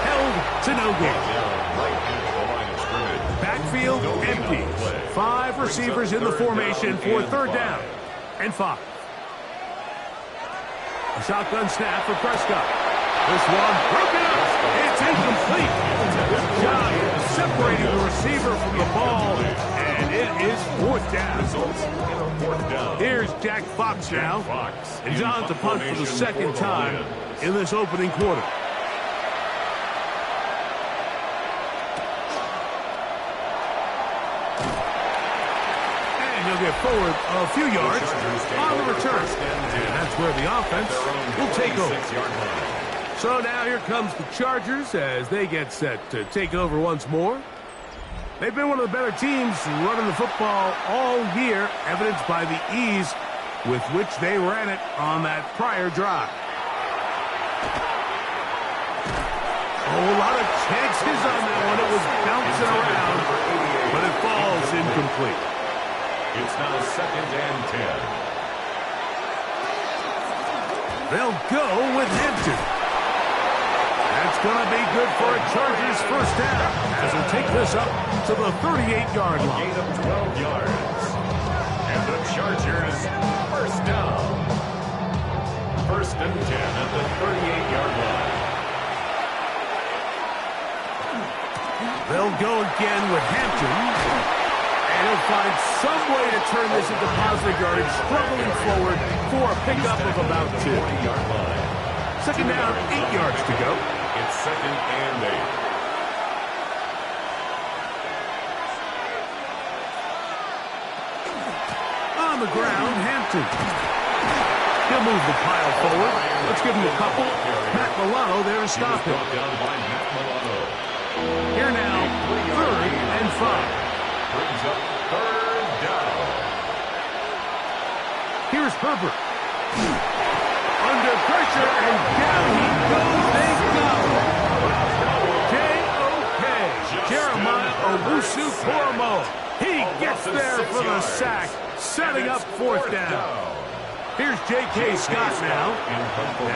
F: Held to no gain. Backfield empty. 5 receivers in the formation for 3rd down and 5. A shotgun snap for Prescott. This one broken up. It's incomplete. Good job separating the receiver from the ball, and it is 4th down. Here's Jack Fox now, and John to punt for the 2nd time in this opening quarter. get forward a few yards on the return. And that's where the offense will take over. So now here comes the Chargers as they get set to take over once more. They've been one of the better teams running the football all year, evidenced by the ease with which they ran it on that prior drive. Oh, a lot of chances on that one. It was bouncing around, but it falls incomplete.
C: It's now 2nd and 10.
F: They'll go with Hampton. That's going to be good for a Chargers first down as they'll take this up to the 38-yard line.
C: Gain of 12 yards. And the Chargers first down. 1st and 10 at the 38-yard line.
F: They'll go again with Hampton. And he'll find some way to turn this into positive yardage, struggling forward for a pickup of about 2.
C: 20-yard line.
F: 2nd down, 8 yards to go.
C: It's 2nd and 8.
F: On the ground, Hampton. He'll move the pile forward. Let's give him a couple. Matt Milano there to stop him.
C: Down by Matt Milano.
F: Here now, 3rd and 5.
C: Brings up 3rd down.
F: Here's Herbert. Under pressure, and down he goes. They go. J.O.K. Jeremiah Owusu-Koramoah. He gets there for the sack, setting up 4th down. Here's J.K. Scott now,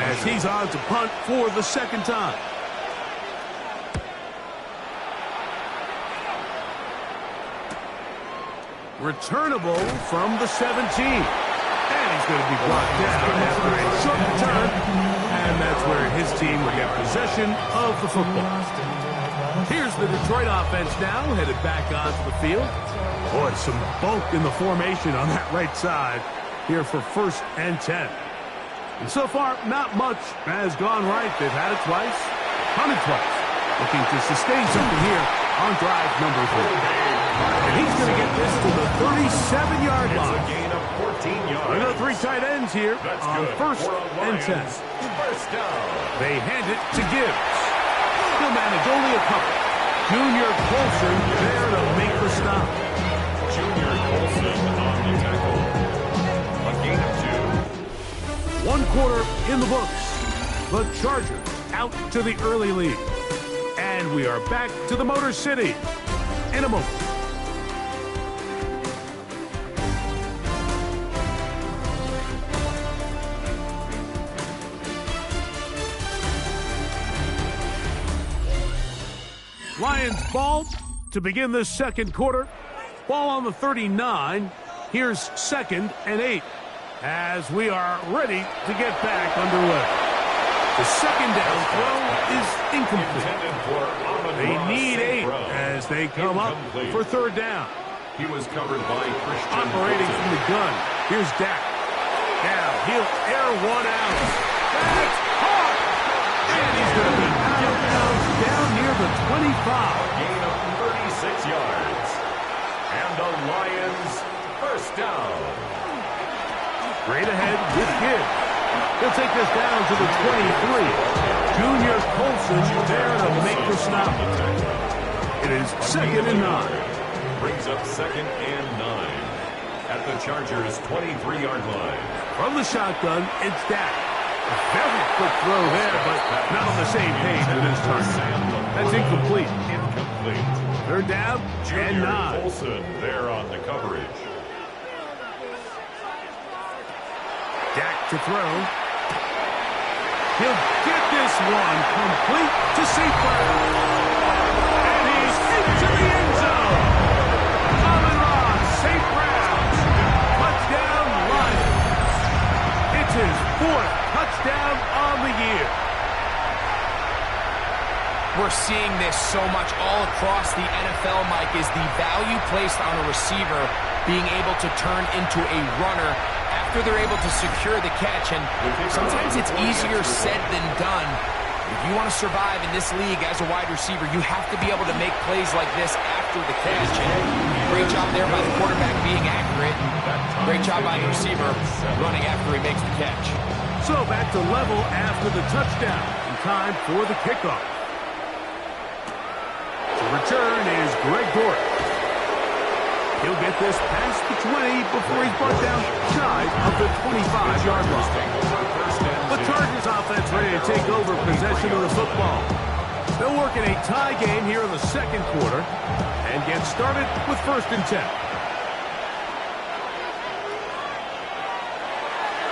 F: as he's on to punt for the 2nd time. Returnable from the 17. And he's going to be brought down after a short return. And that's where his team will get possession of the football. Here's the Detroit offense now, headed back onto the field. Boy, some bulk in the formation on that right side here for 1st and 10. And so far, not much has gone right. They've had it twice, punted twice. Looking to sustain something here on drive number 3. And he's going to get this to the 37-yard line.
C: It's a gain of 14 yards.
F: Another 3 tight ends here on 1st and 10.
C: First down.
F: They hand it to Gibbs. He'll manage only a couple. Junior Colson there to make the stop.
C: Junior Colson on the tackle. A gain of 2.
F: 1 quarter in the books. The Chargers out to the early lead. And we are back to the Motor City in a moment. Lions ball to begin this 2nd quarter. Ball on the 39. Here's 2nd and 8 as we are ready to get back underway. The 2nd down throw is incomplete. They need 8 as they come up for 3rd down.
C: He was covered by Christian.
F: Operating from the gun. Here's Dak. Now he'll air one out. That's hard. And he's going to be out of bounds down near the 25.
C: Gain of 36 yards. And the Lions first down.
F: Straight ahead with Gibbs. He'll take this down to the 23. Junior Colson there to make the stop. It is 2nd and 9.
C: Brings up 2nd and 9. At the Chargers' 23-yard line.
F: From the shotgun, it's Dak. A very quick throw there, but not on the same page with his target. That's incomplete.
C: Incomplete.
F: 3rd down and
C: Junior
F: 9.
C: Colson there on the coverage.
F: Dak to throw. He'll get this one complete to St. Brown. And he's into the end zone. Amon-Ra St. Brown. Touchdown Lions. It's his 4th touchdown on the year.
G: We're seeing this so much all across the NFL, Mike, is the value placed on a receiver being able to turn into a runner after they're able to secure the catch. And sometimes it's easier said than done. If you want to survive in this league as a wide receiver, you have to be able to make plays like this after the catch. And great job there by the quarterback being accurate. Great job by the receiver running after he makes the catch.
F: So back to level after the touchdown. And time for the kickoff. The return is Greg Dortch. He'll get this past the 20 before he's brought down shy of the 25-yard line. The Chargers offense ready to take over possession of the football. They'll work in a tie game here in the second quarter and get started with 1st and 10.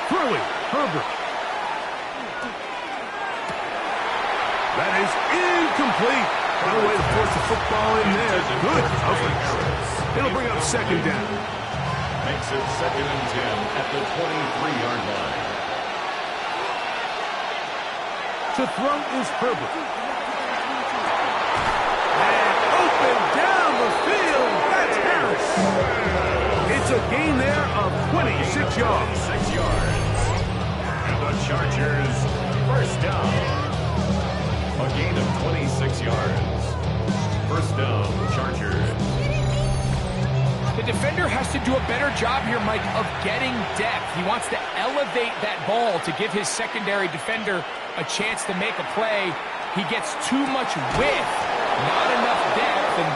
F: Throwing, Herbert. That is incomplete. No way to force the football in there. Good coverage. It'll bring up 2nd down.
C: Makes it 2nd and 10 at the 23-yard line.
F: To throw is Herbert. And open down the field. That's Harris. It's a gain there of 26 yards.
C: 6 yards. And the Chargers, 1st down. A gain of 26 yards. 1st down, Chargers.
G: The defender has to do a better job here, Mike, of getting depth. He wants to elevate that ball to give his secondary defender a chance to make a play. He gets too much width, not enough depth, and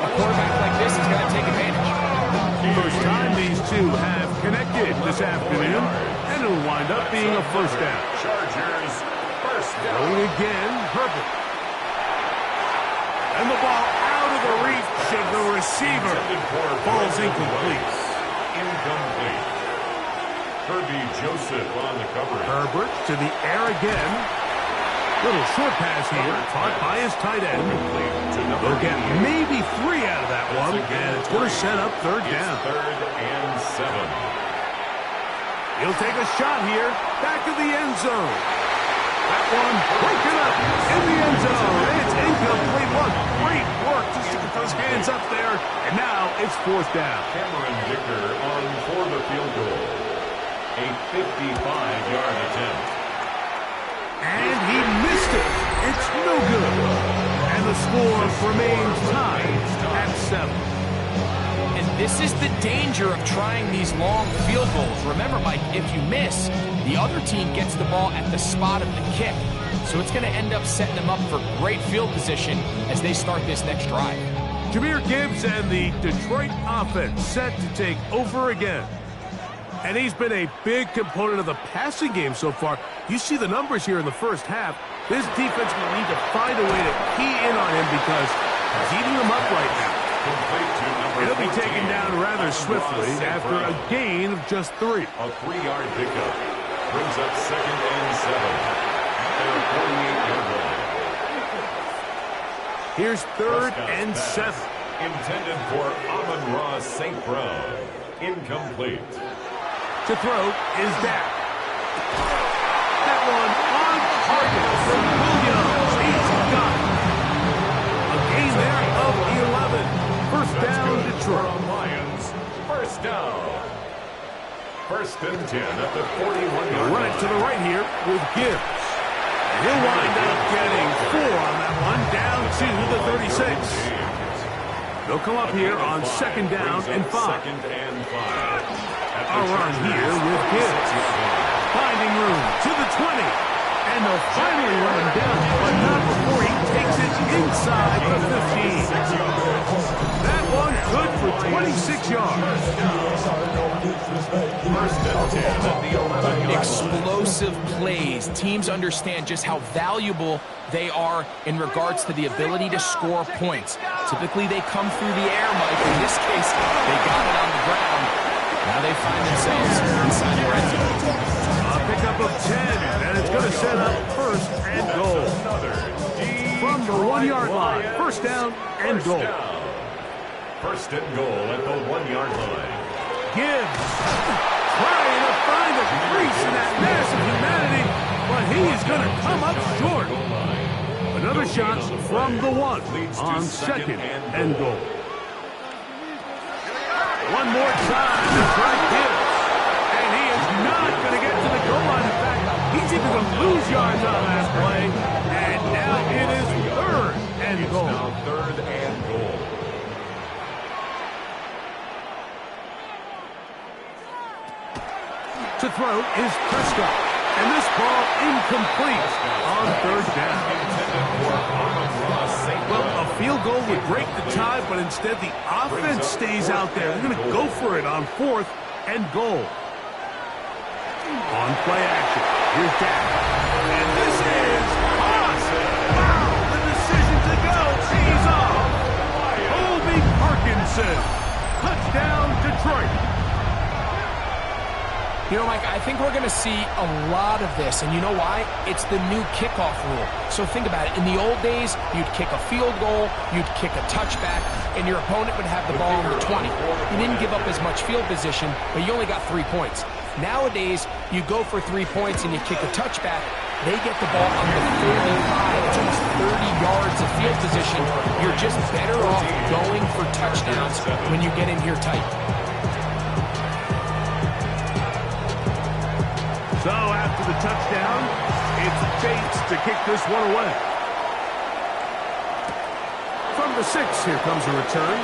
G: a quarterback like this is going to take advantage.
F: First time these two have connected this afternoon, and it'll wind up being a 1st down.
C: Chargers, 1st down.
F: Going again, Herbert. And the ball out of the reach of the receiver. Ball's incomplete.
C: Incomplete. Herbie Joseph on the coverage.
F: Herbert to the air again. Little short pass here, caught by his tight end. They'll get maybe 3 out of that one, and it's going to set up 3rd down.
C: 3rd and 7.
F: He'll take a shot here, back of the end zone. That one breaking up in the end zone. It's incomplete. Look, great work just to get those hands up there, and now it's 4th down.
C: Cameron Dicker on for the field goal. A 55-yard attempt.
F: And he missed it. It's no good. And the score remains tied at 7.
G: And this is the danger of trying these long field goals. Remember, Mike, if you miss, the other team gets the ball at the spot of the kick. So it's going to end up setting them up for great field position as they start this next drive.
F: Jahmyr Gibbs and the Detroit offense set to take over again. And he's been a big component of the passing game so far. You see the numbers here in the 1st half. This defense will need to find a way to key in on him because he's eating them up right now. He'll be taken down rather swiftly after a gain of just 3.
C: A 3-yard pickup brings up 2nd and 7 at their 48-yard line.
F: Here's 3rd and 7.
C: Intended for Amon-Ra St. Brown. Incomplete.
F: To throw is Dak. That one on target from Williams. He's got it. A gain there of 11. 1st down, Detroit.
C: Lions, 1st down. 1st and 10 at the 41-yard line.
F: Run it to the right here with Gibbs. And he'll wind up getting 4 on that one, down to the 36. They'll come up here on 2nd down and 5.
C: 2nd and 5.
F: A run here with Gibbs. Finding room to the 20. And they'll finally run him down, but not before he takes it inside the 15. That one good for 26 yards.
C: 1st and 10 at the 11-yard line.
G: Explosive plays. Teams understand just how valuable they are in regards to the ability to score points. Typically, they come through the air, Mike. In this case, they got it on the ground. Now they find themselves inside the red zone.
F: A pickup of 10, and it's going to set up 1st and goal. From the 1-yard line, 1st down and goal.
C: 1st and goal at the 1-yard line.
F: Gibbs trying to find a crease in that massive humanity, but he is going to come up short. Another shot from the 1 on 2nd and goal. One more time to try Gibbs. And he is not going to get to the goal line. In fact, he's even going to lose yards on that play. And and goal.
C: Now 3rd and goal.
F: To throw is Prescott. And this ball incomplete on 3rd down. Well, a field goal would break the tie, but instead the offense stays out there. They're going to go for it on 4th and goal. On play action. Here's Dak. And this is awesome. Wow, the decision to go pays off. Colby Parkinson. Touchdown, Detroit.
G: You know, Mike, I think we're going to see a lot of this, and you know why? It's the new kickoff rule. So think about it. In the old days, you'd kick a field goal, you'd kick a touchback, and your opponent would have the ball on the 20. You didn't give up as much field position, but you only got 3 points. Nowadays, you go for 3 points and you kick a touchback, they get the ball on the 35. It's almost 30 yards of field position. You're just better off going for touchdowns when you get in here tight.
F: So after the touchdown, it's Bates to kick this one away. From the 6, here comes a return.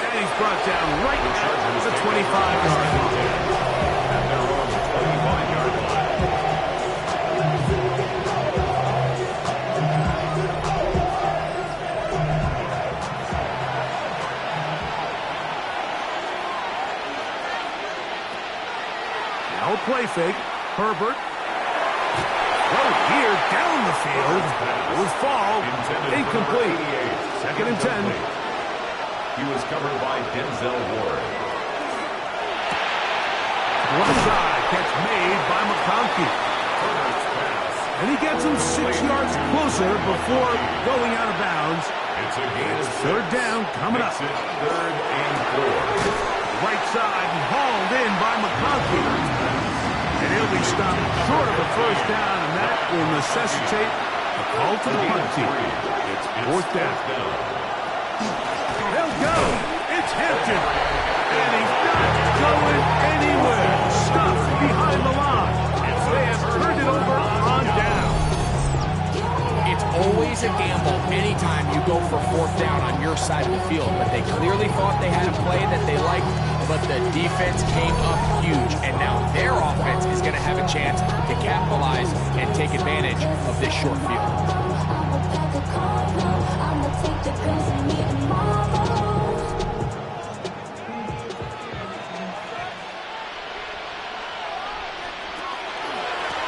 F: And he's brought down right at the 25-yard line.
C: And they're on the 25-yard line.
F: Now a play fake. Herbert. Throw here down the field. Will fall. Incomplete. 2nd and 10.
C: He was covered by Denzel Ward.
F: One side catch made by McConkey. And he gets him 6 yards closer before going out of bounds.
C: It's a gain of
F: 3rd down coming up.
C: 3rd and 4.
F: Right side and hauled in by McConkey. And he'll be stopped short of a 1st down, and that will necessitate a call to the punt team. It's 4th down. They'll go. It's Hampton. And he's not going anywhere. Stuffed behind the line. They have turned it over on down.
G: It's always a gamble anytime you go for 4th down on your side of the field, but they clearly thought they had a play that they liked, but the defense came up huge, and now their offense is going to have a chance to capitalize and take advantage of this short field.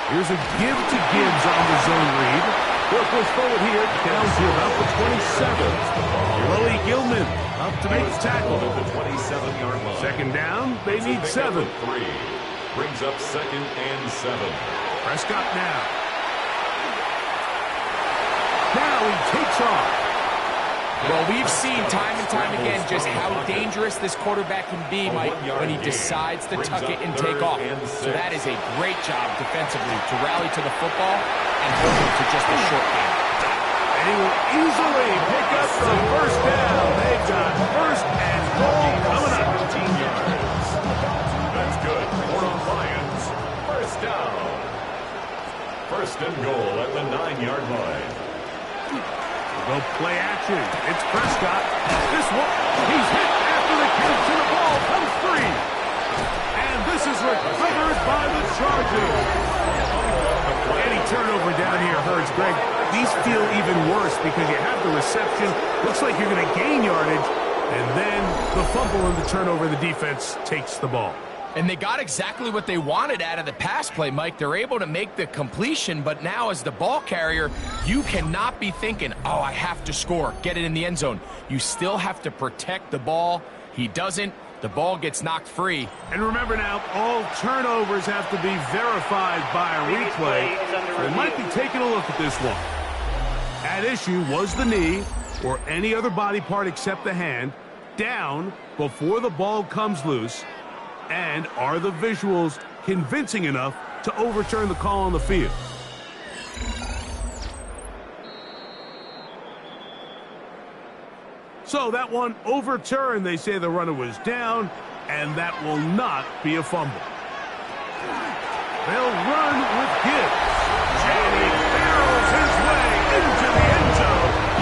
F: Here's a give to Gibbs on the zone read. They'll push forward here, down to about the 27. Willie Gilman up to make the tackle.
C: At the 27-yard line.
F: 2nd down, they need 7.
C: 3. Brings up 2nd and 7.
F: Prescott now. Now he takes off.
G: Well, we've seen time and time again just how dangerous this quarterback can be, Mike, when he decides to tuck it and take off. So that is a great job defensively to rally to the football and hold him to just a short game.
F: And he will easily pick up the 1st down. They've got 1st and goal coming up.
C: 17 yards. That's good for the Lions. 1st down. 1st and goal at the 9-yard line.
F: They'll play action. It's Prescott. This one, he's hit after the catch, and the ball comes free. And this is recovered by the Chargers. Any turnover down here hurts, Greg. These feel even worse because you have the reception. Looks like you're going to gain yardage. And then the fumble and the turnover, the defense takes the ball.
G: And they got exactly what they wanted out of the pass play, Mike. They're able to make the completion, but now as the ball carrier, you cannot be thinking, oh, I have to score, get it in the end zone. You still have to protect the ball. He doesn't. The ball gets knocked free.
F: And remember now, all turnovers have to be verified by a replay. They might be taking a look at this one. At issue was the knee or any other body part except the hand down before the ball comes loose. And are the visuals convincing enough to overturn the call on the field? So that one overturned. They say the runner was down, and that will not be a fumble. They'll run with Gibbs. And he barrels his way into the end zone.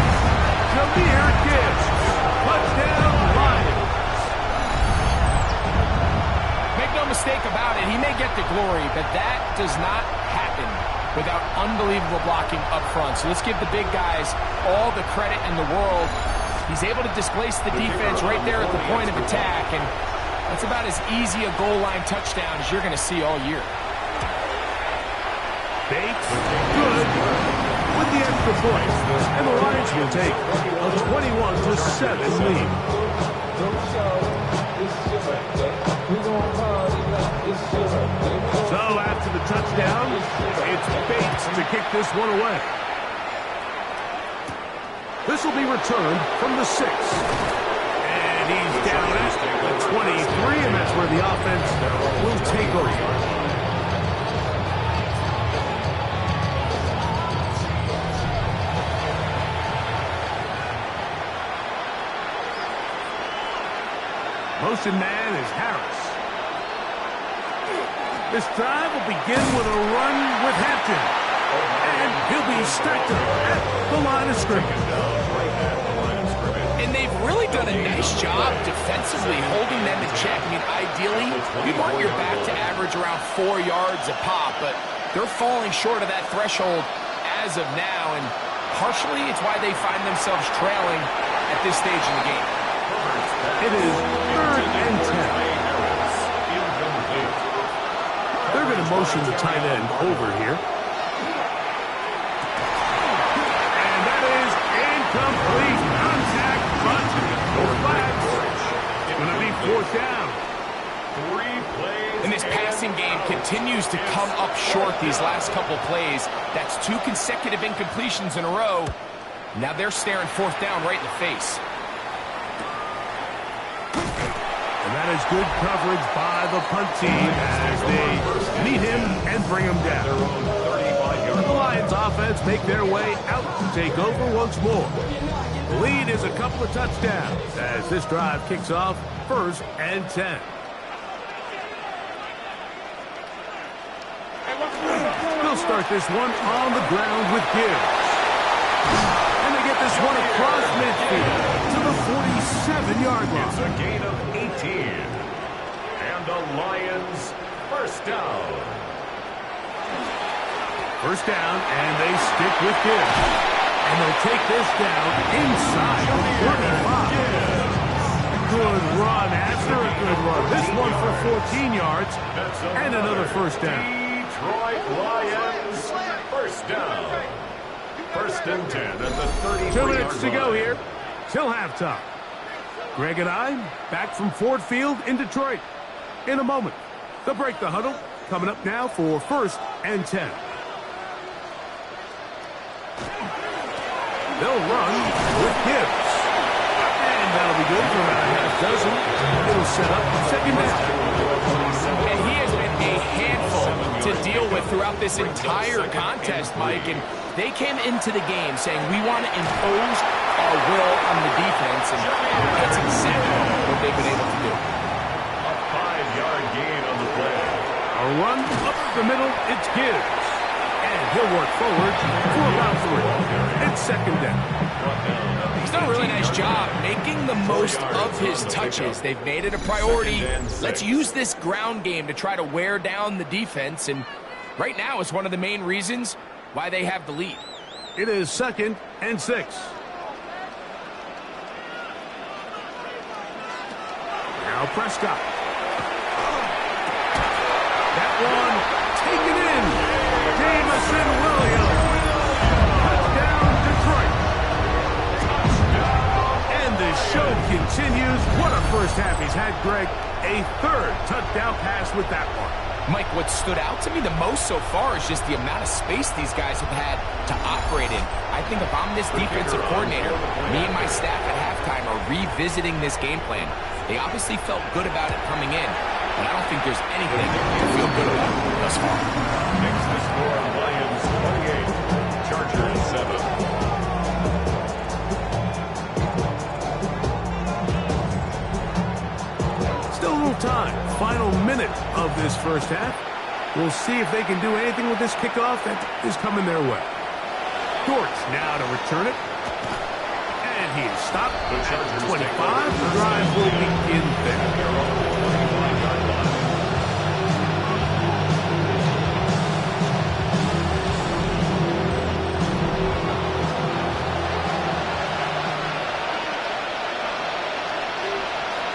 G: does not happen without unbelievable blocking up front. So let's give the big guys all the credit in the world. He's able to displace the defense right there at the point of attack, and that's about as easy a goal line touchdown as you're going to see all year.
F: Bates, good, with the extra point, and the Lions will take a 21-7 lead. So after the touchdown, it's Bates to kick this one away. This will be returned from the 6. And he's down at the 23, and that's where the offense will take over. Motion man is Harris. This drive will begin with a run with Hampton. And he'll be stacked up at the line of scrimmage.
G: And they've really done a nice job defensively holding them in check. I mean, ideally, you'd want your back to average around 4 yards a pop, but they're falling short of that threshold as of now, and partially it's why they find themselves trailing at this stage in the game.
F: It is 3rd and 10. They're going to motion the tight end over here. And that is incomplete. Contact, but no flags. It's going to be 4th down.
C: 3 plays.
G: And this passing game continues to come up short these last couple plays. That's 2 consecutive incompletions in a row. Now they're staring 4th down right in the face.
F: And that is good coverage by the punt team as they meet him and bring him down. The Lions offense make their way out to take over once more. The lead is a couple of touchdowns as this drive kicks off 1st and 10. They'll start this one on the ground with Gibbs. And they get this one across midfield to the 47-yard line.
C: It's a gain of 18. And the Lions, 1st down.
F: 1st down, and they stick with Gibbs. And they'll take this down inside the 35. Good run after a good run. This one for 14 yards and another 1st down.
C: Detroit Lions, 1st down. 1st and 10 at the 33-yard
F: 2 minutes to go
C: line.
F: here till halftime. Greg and I back from Ford Field in Detroit in a moment. They'll break the huddle coming up now for 1st and 10. They'll run with Gibbs. And that'll be good for about a half dozen. It'll set up 2nd down.
G: And he has been a handful to deal with throughout this entire contest, Mike. And they came into the game saying, we want to impose our will on the defense, and that's exactly what they've been able to do.
C: A 5-yard gain on the play.
F: A run up the middle, it's Gibbs. And he'll work forward for about 3. It's 2nd down.
G: He's done a really nice job making the most of his touches. They've made it a priority. Let's use this ground game to try to wear down the defense, and right now is one of the main reasons why they have the lead.
F: It is 2nd and 6. Now Prescott. That one taken in. Jamison Williams. Touchdown, Detroit. And the show continues. What a 1st half he's had, Greg. A 3rd touchdown pass with that one.
G: Mike, what stood out to me the most so far is just the amount of space these guys have had to operate in. I think if I'm this defensive coordinator, me and my staff at halftime are revisiting this game plan. They obviously felt good about it coming in, but I don't think there's anything to feel good about thus far.
C: Makes the score Lions 28, Chargers 7.
F: Still a little time. Final minute of this 1st half. We'll see if they can do anything with this kickoff that is coming their way. Dortch now to return it. And he is stopped at 25. The drive will begin there.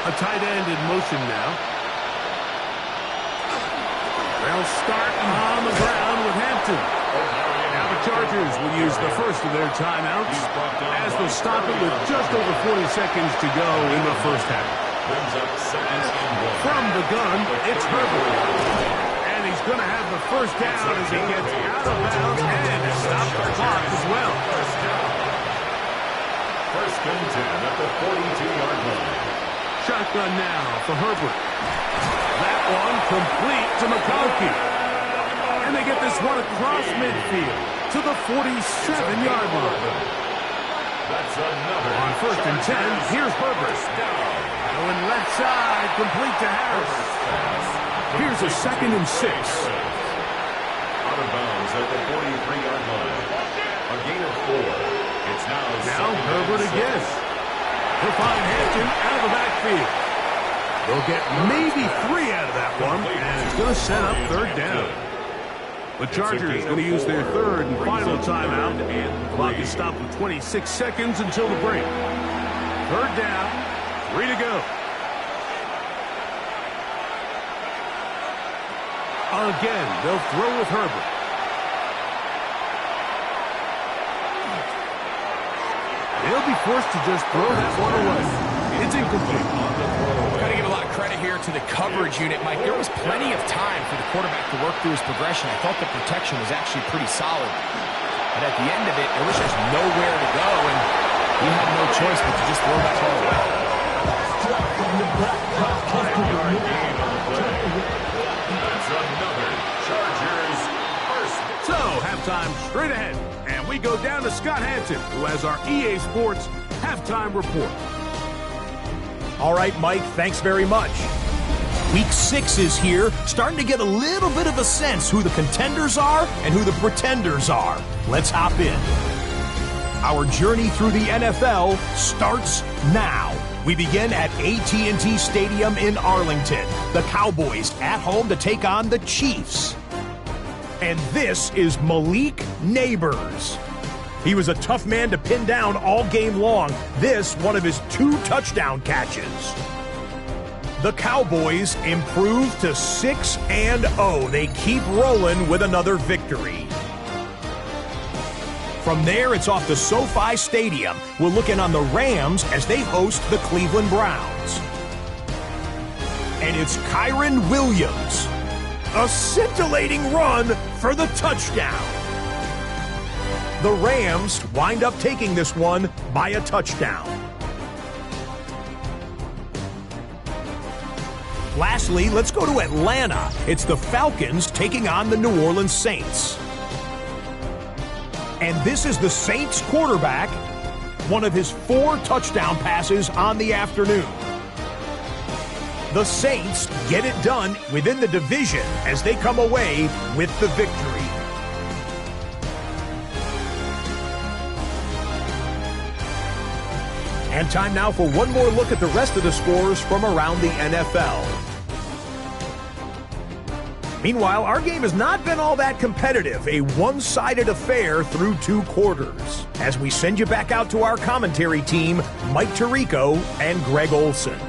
F: A tight end in motion now. They'll start on the ground with Hampton. Now the Chargers will use the first of their timeouts as they'll stop it with just over 40 seconds to go in the first half. From the gun, it's Herbert. And he's going to have the first down as he gets out of bounds and stop the clock as well.
C: First and 10 at the 42-yard line.
F: Shotgun now for Herbert. That one complete to McConkey. And they get this one across midfield to the 47-yard line.
C: That's another.
F: On first and 10, here's Herbert. Going left side, complete to Harris. Here's a second and 6.
C: Out of bounds at the 43-yard line. A gain of 4. It's now
F: Herbert again. He'll find Hampton out of the backfield. They'll get maybe 3 out of that one, and it's going to set up third down. The Chargers going to use their third and final timeout. The clock is stopped with 26 seconds until the break. Third down, 3 to go. Again, they'll throw with Herbert. They'll be forced to just throw that one away. It's incomplete.
G: Got to give a lot of credit here to the coverage unit, Mike. There was plenty of time for the quarterback to work through his progression. I thought the protection was actually pretty solid. But at the end of it, there was just nowhere to go, and he had no choice but to just throw that ball away.
C: 5-yard gain on the play. That's another Chargers first.
F: So, halftime straight ahead. And we go down to Scott Hanson, who has our EA Sports halftime report.
E: All right, Mike, thanks very much. Week 6 is here, starting to get a little bit of a sense who the contenders are and who the pretenders are. Let's hop in. Our journey through the NFL starts now. We begin at AT&T Stadium in Arlington. The Cowboys at home to take on the Chiefs. And this is Malik Neighbors. He was a tough man to pin down all game long. This, one of his 2 touchdown catches. The Cowboys improve to 6-0. They keep rolling with another victory. From there, it's off to SoFi Stadium. We're looking on the Rams as they host the Cleveland Browns. And it's Kyron Williams. A scintillating run for the touchdown. The Rams wind up taking this one by a touchdown. Lastly, let's go to Atlanta. It's the Falcons taking on the New Orleans Saints. And this is the Saints quarterback, one of his 4 touchdown passes on the afternoon. The Saints get it done within the division as they come away with the victory. And time now for one more look at the rest of the scores from around the NFL. Meanwhile, our game has not been all that competitive, a one-sided affair through 2 quarters. As we send you back out to our commentary team, Mike Tirico and Greg Olson.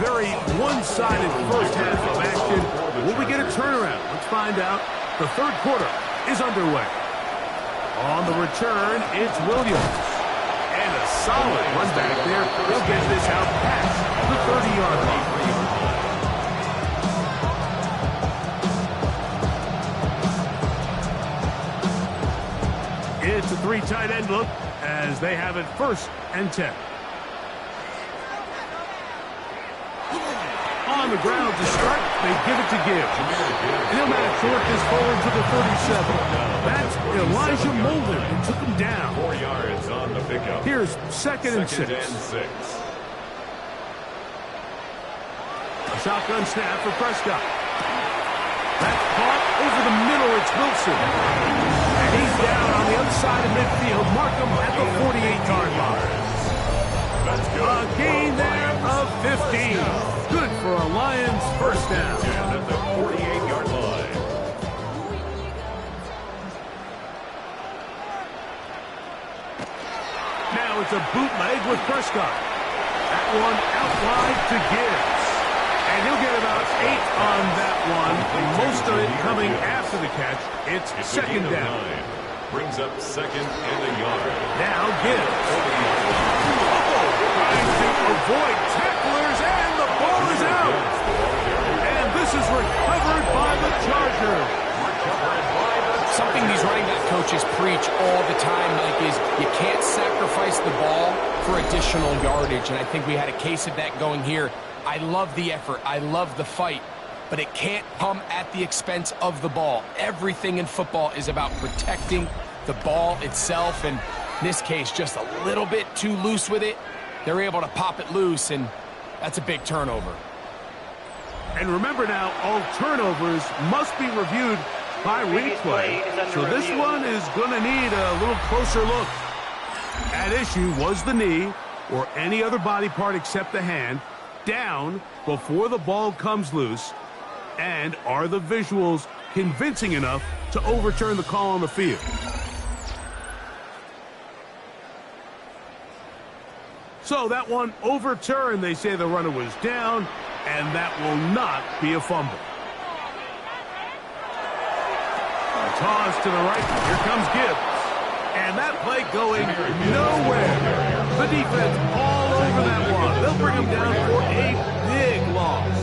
F: Very one-sided first half of action. Will we get a turnaround? Let's find out. The third quarter is underway. On the return, it's Williams. And a solid run back there. He'll get this out past the 30-yard line. It's a 3 tight end look as they have it 1st and 10. On the ground to start, they give it to Gibbs. And he'll manage to work this forward to the 37. That's Elijah Molden who took him down.
C: 4 yards on the pickup.
F: Here's second and 6.
C: A
F: shotgun snap for Prescott. That's caught over the middle. It's Wilson. And he's down on the other side of midfield. Mark him at the 48-yard line. A gain there of 15. Good for a Lions first down.
C: At the 48-yard line.
F: Now it's a bootleg with Prescott. That one out wide to Gibbs. And he'll get about 8 on that one. Most of it coming after the catch. It's second down.
C: Brings up second and a yard.
F: Now Gibbs. Trying to avoid tacklers, and the ball is out. And this is recovered by the Chargers.
G: Something these running back coaches preach all the time, Mike, is you can't sacrifice the ball for additional yardage, and I think we had a case of that going here. I love the effort. I love the fight, but it can't come at the expense of the ball. Everything in football is about protecting the ball itself, and in this case, just a little bit too loose with it. They're able to pop it loose, and that's a big turnover.
F: And remember now, all turnovers must be reviewed by replay. So this one is going to need a little closer look. At issue was the knee, or any other body part except the hand, down before the ball comes loose. And are the visuals convincing enough to overturn the call on the field? So that one overturned. They say the runner was down, and that will not be a fumble. Toss to the right. Here comes Gibbs. And that play going nowhere. The defense all over that one. They'll bring him down for a big loss.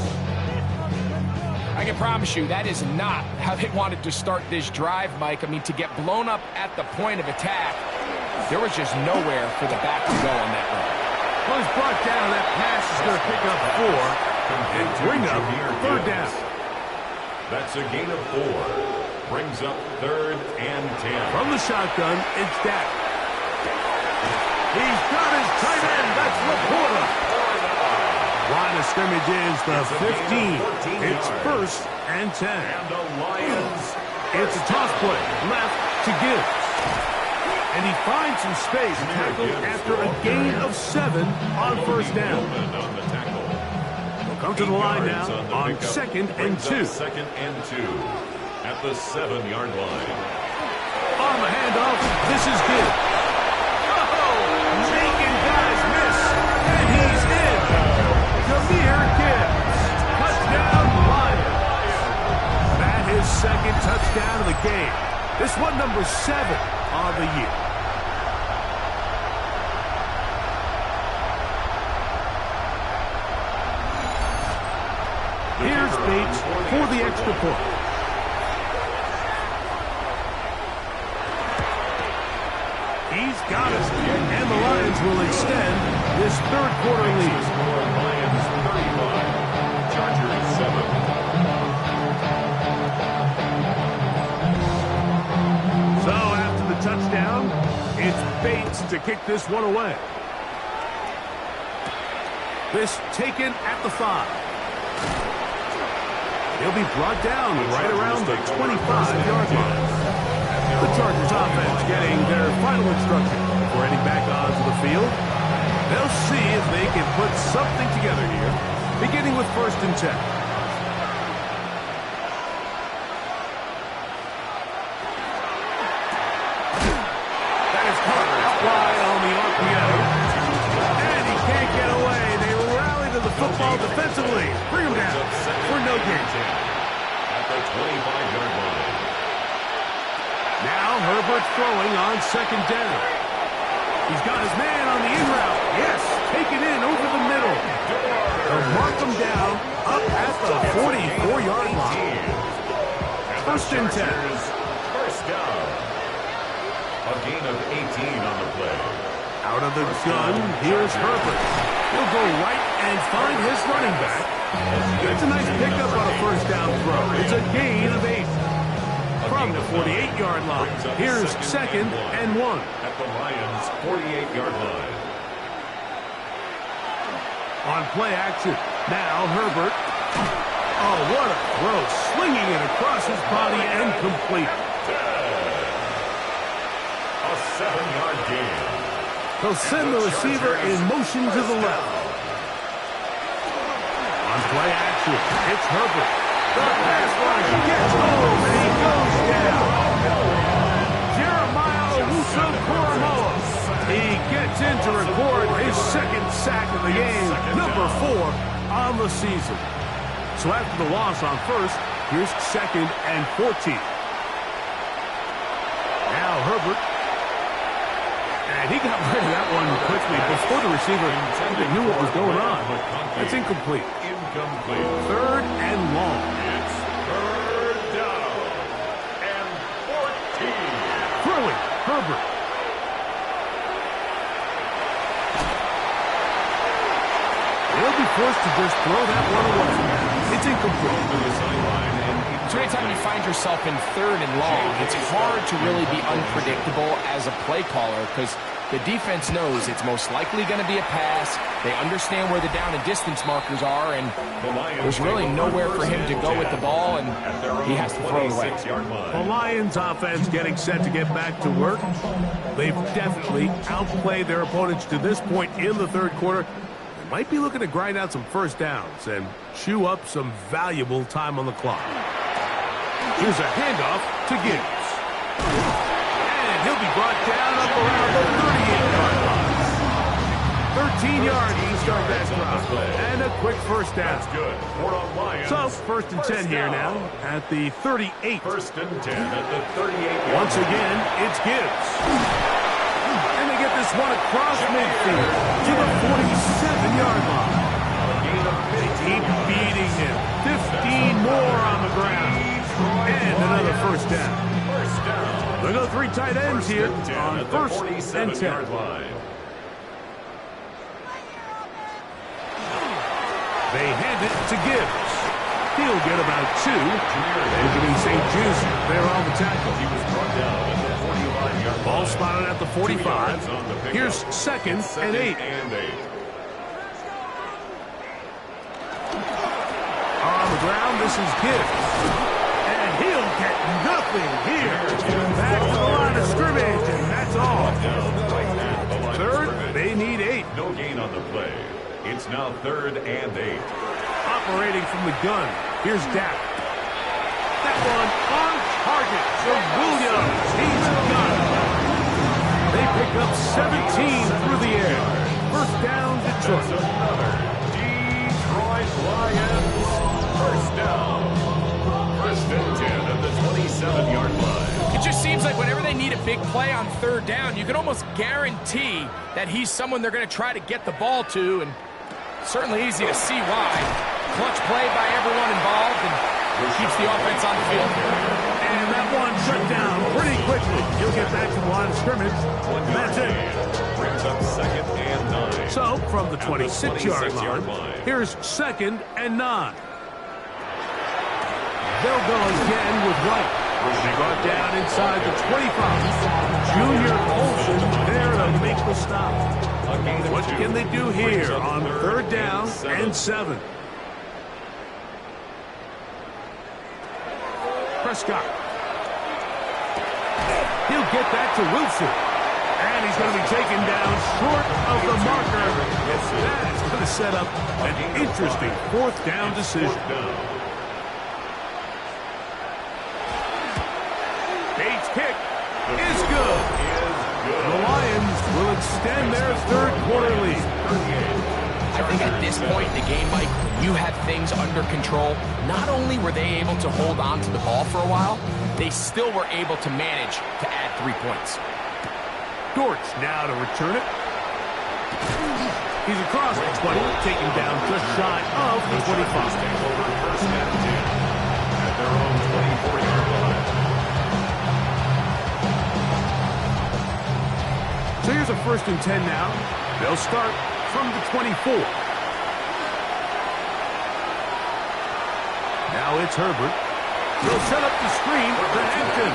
G: I can promise you that is not how they wanted to start this drive, Mike. I mean, to get blown up at the point of attack, there was just nowhere for the back to go on that run.
F: Well, he's brought down. That pass is going to pick up 4 and bring up third down.
C: That's a gain of 4. Brings up third and 10.
F: From the shotgun, it's Dak. He's got his tight end. That's Laporta. Line of scrimmage is the 15. It's first and 10.
C: And the Lions.
F: It's a toss play left to Gibbs. And he finds some space, tackled after a gain of 7 on first down.
C: On the tackle.
F: We'll come to the line now on second and 2.
C: Second and 2. At the 7-yard line.
F: On the handoff, this is Gibbs. Oh, making guys miss, and he's in. Jahmyr Gibbs, touchdown Lions. That is second touchdown of the game. This one number 7 on the year. Here's Bates for the extra point. He's got it, and the Lions will extend this third quarter lead.
C: Lions 35, Chargers 7.
F: So after the touchdown, it's Bates to kick this one away. This taken at the 5. He'll be brought down right around the 25-yard line. The Chargers offense getting their final instruction before heading back onto the field. They'll see if they can put something together here, beginning with first and 10. That is Carter out wide on the RPO. And he can't get away. They rally to the football defensively. Bring him down for no gain.
C: At the 25-yard line.
F: Now Herbert's throwing on second down. He's got his man on the in route. Yes, take it in over the middle. They'll mark him down up at the 44-yard line. First and 10.
C: First down. A gain of 18 on the play.
F: Out of the gun, here's Herbert. He'll go right and find his running back. That's a nice pickup on a first down throw. It's a gain of 8. From the 48-yard line, here's second and 1.
C: At the Lions' 48-yard line.
F: On play action, now Herbert Oh, what a throw. Swinging it across his body and complete.
C: A 7-yard gain.
F: He'll send the receiver in motion to the left. On play action, it's Herbert. The pass rush gets home, and he goes down. Jeremiah Owusu-Koramoah. He gets in to record his second sack of the game, number 4 on the season. So after the loss on first, here's 2nd and 14. Now Herbert. And he got rid of that one quickly before the receiver even knew what was going on. That's incomplete.
C: Incomplete.
F: 3rd and long.
C: It's 3rd down and 14.
F: Throwing, Herbert. He'll be forced to just throw that one away. It's incomplete.
C: To the sideline, and
G: So anytime you find yourself in 3rd and long, it's hard to really be unpredictable as a play caller because the defense knows it's most likely going to be a pass. They understand where the down and distance markers are, and there's really nowhere for him to go with the ball, and he has to throw it away.
F: The Lions offense getting set to get back to work. They've definitely outplayed their opponents to this point in the 3rd quarter. They might be looking to grind out some first downs and chew up some valuable time on the clock. Here's a handoff to Gibbs. And he'll be brought down up around the 38-yard line. 13 yards to start that drive. And a quick first down.
C: That's good.
F: So, 1st and 10 here now at the 38.
C: 1st and 10 at the 38.
F: Once again, it's Gibbs. And they get this one across midfield to the 47-yard line. They keep beating him. 15 more on the ground. And another first down. They go 3 tight ends here on 1st and 10. They hand it to Gibbs. He'll get about 2. Benjamin St. Just there on the tackle.
C: He was brought down at the 45-yard line.
F: Ball spotted at the 45. Here's 2nd and 8. On the ground, this is Gibbs. And he'll get nothing here. Back to the line of scrimmage, and that's all. 3rd, they need 8.
C: No gain on the play. It's now 3rd and 8.
F: Operating from the gun, here's Dak. That one on target for Williams. He's got it. They pick up 17 through the air. First down, Detroit.
C: Detroit Lions. First down. 1st and 10 at the 27-yard line.
G: It just seems like whenever they need a big play on 3rd down, you can almost guarantee that he's someone they're going to try to get the ball to, and certainly easy to see why. Clutch play by everyone involved, and keeps the offense on the field.
F: And that one shut down pretty quickly. He'll get back to the line of scrimmage. That's it.
C: Brings up 2nd and 9.
F: So, from the 26-yard line, here's 2nd and 9. They'll go again with White. Brought down inside the 25. Junior Olsen there to make the stop. What can they do here on 3rd down and 7? Prescott. He'll get that to Wilson. And he's going to be taken down short of the marker. That is going to set up an interesting 4th down decision. Bates' kick is good. The Lions will extend their 3rd quarter lead.
G: I think at this point in the game, Mike, when you have things under control, not only were they able to hold on to the ball for a while, they still were able to manage to add 3 points.
F: Dortch now to return it. He's across the 20, taken down just shy of the 25.
C: First and 10 at their own 24-yard line.
F: So here's a 1st and 10 now. They'll start from the 24. Now it's Herbert. He'll set up the screen for Hampton.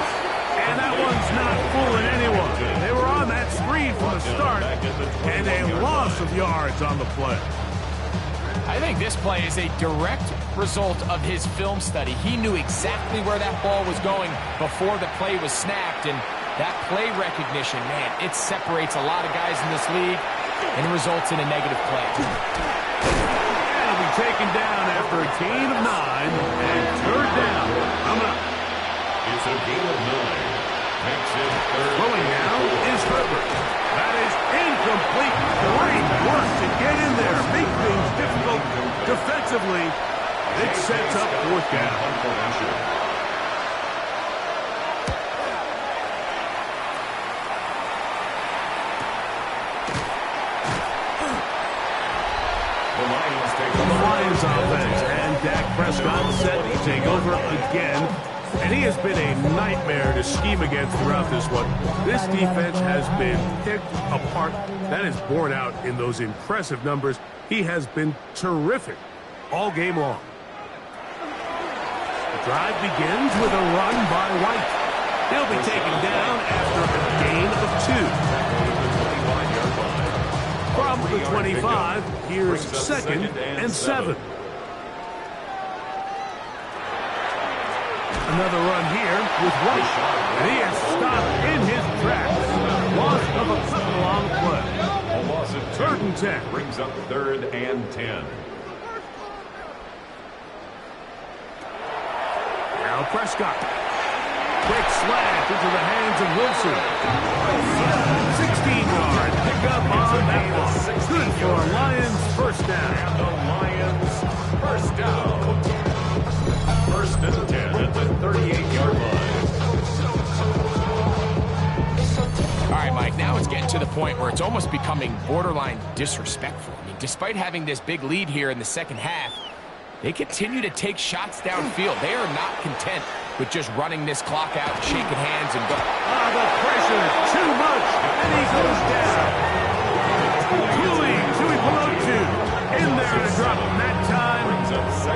F: And that one's not fooling anyone. They were on that screen from the start, and a loss of yards on the play.
G: I think this play is a direct result of his film study. He knew exactly where that ball was going before the play was snapped, and that play recognition, man, it separates a lot of guys in this league, and it results in a negative play.
F: It'll be taken down after a gain of 9 and third down. Coming up.
C: It's a gain of 9. Makes it third.
F: Throwing now is Herbert. That is incomplete. Great work to get in there. Make things difficult defensively. It sets up fourth down. The Lions offense and Dak Prescott set to take over again. And he has been a nightmare to scheme against throughout this one. This defense has been picked apart. That is borne out in those impressive numbers. He has been terrific all game long. The drive begins with a run by White. He'll be taken down after a gain of 2. From the 25, here's second and 7. Another run here with White. And he is stopped in his tracks. Loss of a foot along play.
C: A loss of
F: 3rd and 10.
C: Brings up 3rd and 10.
F: Now Prescott. Quick slant into the hands of Wilson. 16-yard pickup on that one. Good for Lions first down.
C: And the Lions first down. 1st and 10 at the 38-yard line.
G: All right, Mike, now it's getting to the point where it's almost becoming borderline disrespectful. I mean, despite having this big lead here in the second half, they continue to take shots downfield. They are not content with just running this clock out, shaking hands, and go.
F: Oh, the pressure is too much, and he goes down. Tui below 2. In there to drop him that time.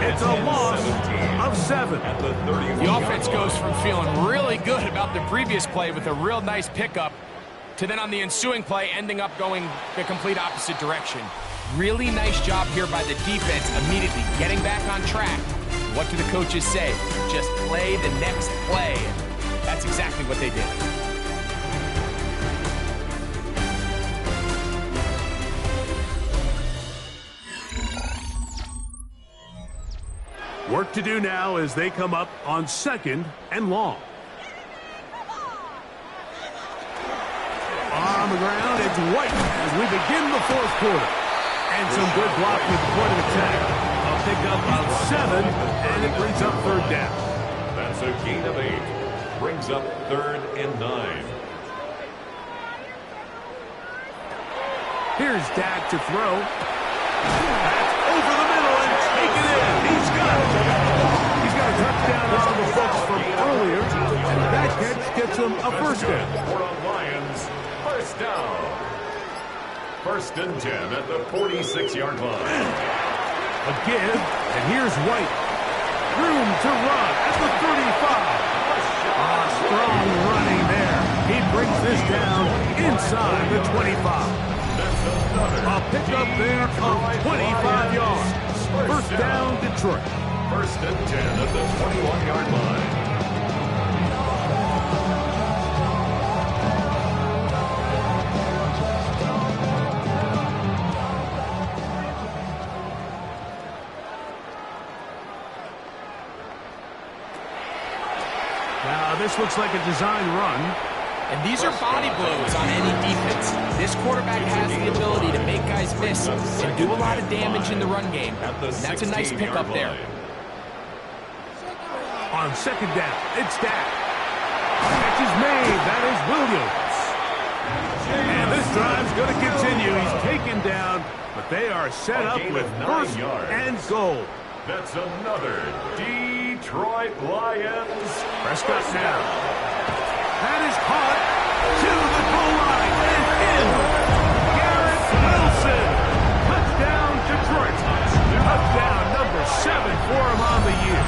F: It's a loss of 7.
G: The offense goes from feeling really good about the previous play with a real nice pickup to then on the ensuing play ending up going the complete opposite direction. Really nice job here by the defense immediately getting back on track. What do the coaches say? Just play the next play. That's exactly what they did.
F: Work to do now as they come up on 2nd and long. On the ground, it's White as we begin the 4th quarter. And some good blocking at the point of attack. A pickup of 7, and it brings up 3rd down.
C: That's a gain of 8. Brings up 3rd and 9.
F: Here's Dak to throw. That's over the middle and take it in. He's got it. He's got a touchdown on the books from earlier, and that catch gets him a 1st down.
C: For the Lions, first down. 1st and 10 at the 46-yard line.
F: A give, and here's White. Room to run at the 35. Strong running there. He brings this down inside the 25. A pickup there of 25 yards. 1st down, Detroit.
C: 1st and 10 at the 21-yard line.
F: Now this looks like a design run.
G: And these are body blows on any defense. This quarterback has the ability to make guys miss and do a lot of damage in the run game. And that's a nice pickup there.
F: On 2nd down, it's Dak. Catch is made. That is Williams. And this drive's going to continue. He's taken down, but they are set up with 1st and goal.
C: That's another Detroit Lions.
F: Prescott now. That is caught to the goal line and in. Garrett Wilson. Touchdown, Detroit. Touchdown number 7 for him on the year.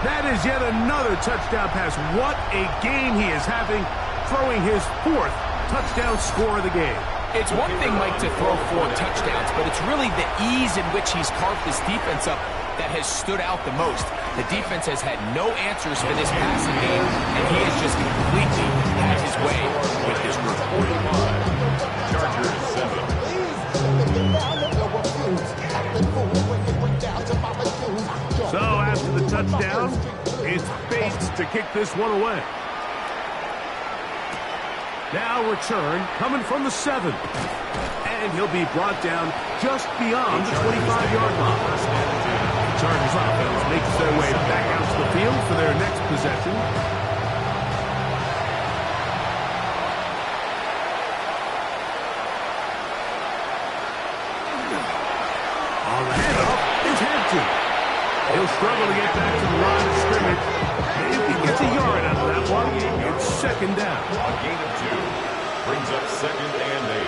F: That is yet another touchdown pass. What a game he is having, throwing his 4th touchdown score of the game.
G: It's one thing, Mike, to throw 4 touchdowns, but it's really the ease in which he's carved this defense up that has stood out the most. The defense has had no answers for this passing game, and he has just completely had his way with this group.
C: 45, Chargers 7.
F: So after the touchdown, it's Bates to kick this one away. Now return coming from the 7. And he'll be brought down just beyond the 25-yard line. The Chargers offense makes their way back out to the field for their next possession. On the handoff is Hampton. He'll struggle to get back to the line of scrimmage. If he gets a yard out of that one, it's second down.
C: A gain of 2 brings up 2nd and 8.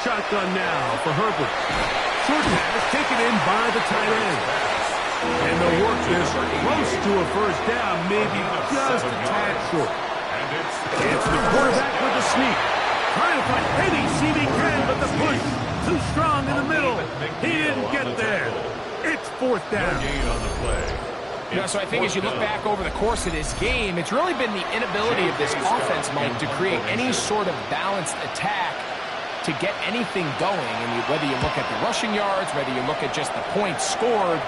F: Shotgun now for Herbert. Short pass taken in by the tight end. And they'll work this close to a first down, maybe just a tad short.
C: And
F: It's the quarterback with the sneak. Trying to find any seam he can, but the push too strong in the middle. He didn't get there. It's 4th down.
C: gain on the play.
G: So I think as you look back over the course of this game, it's really been the inability of this offense, Mike, to create any sort of balanced attack to get anything going. And whether you look at the rushing yards, whether you look at just the points scored,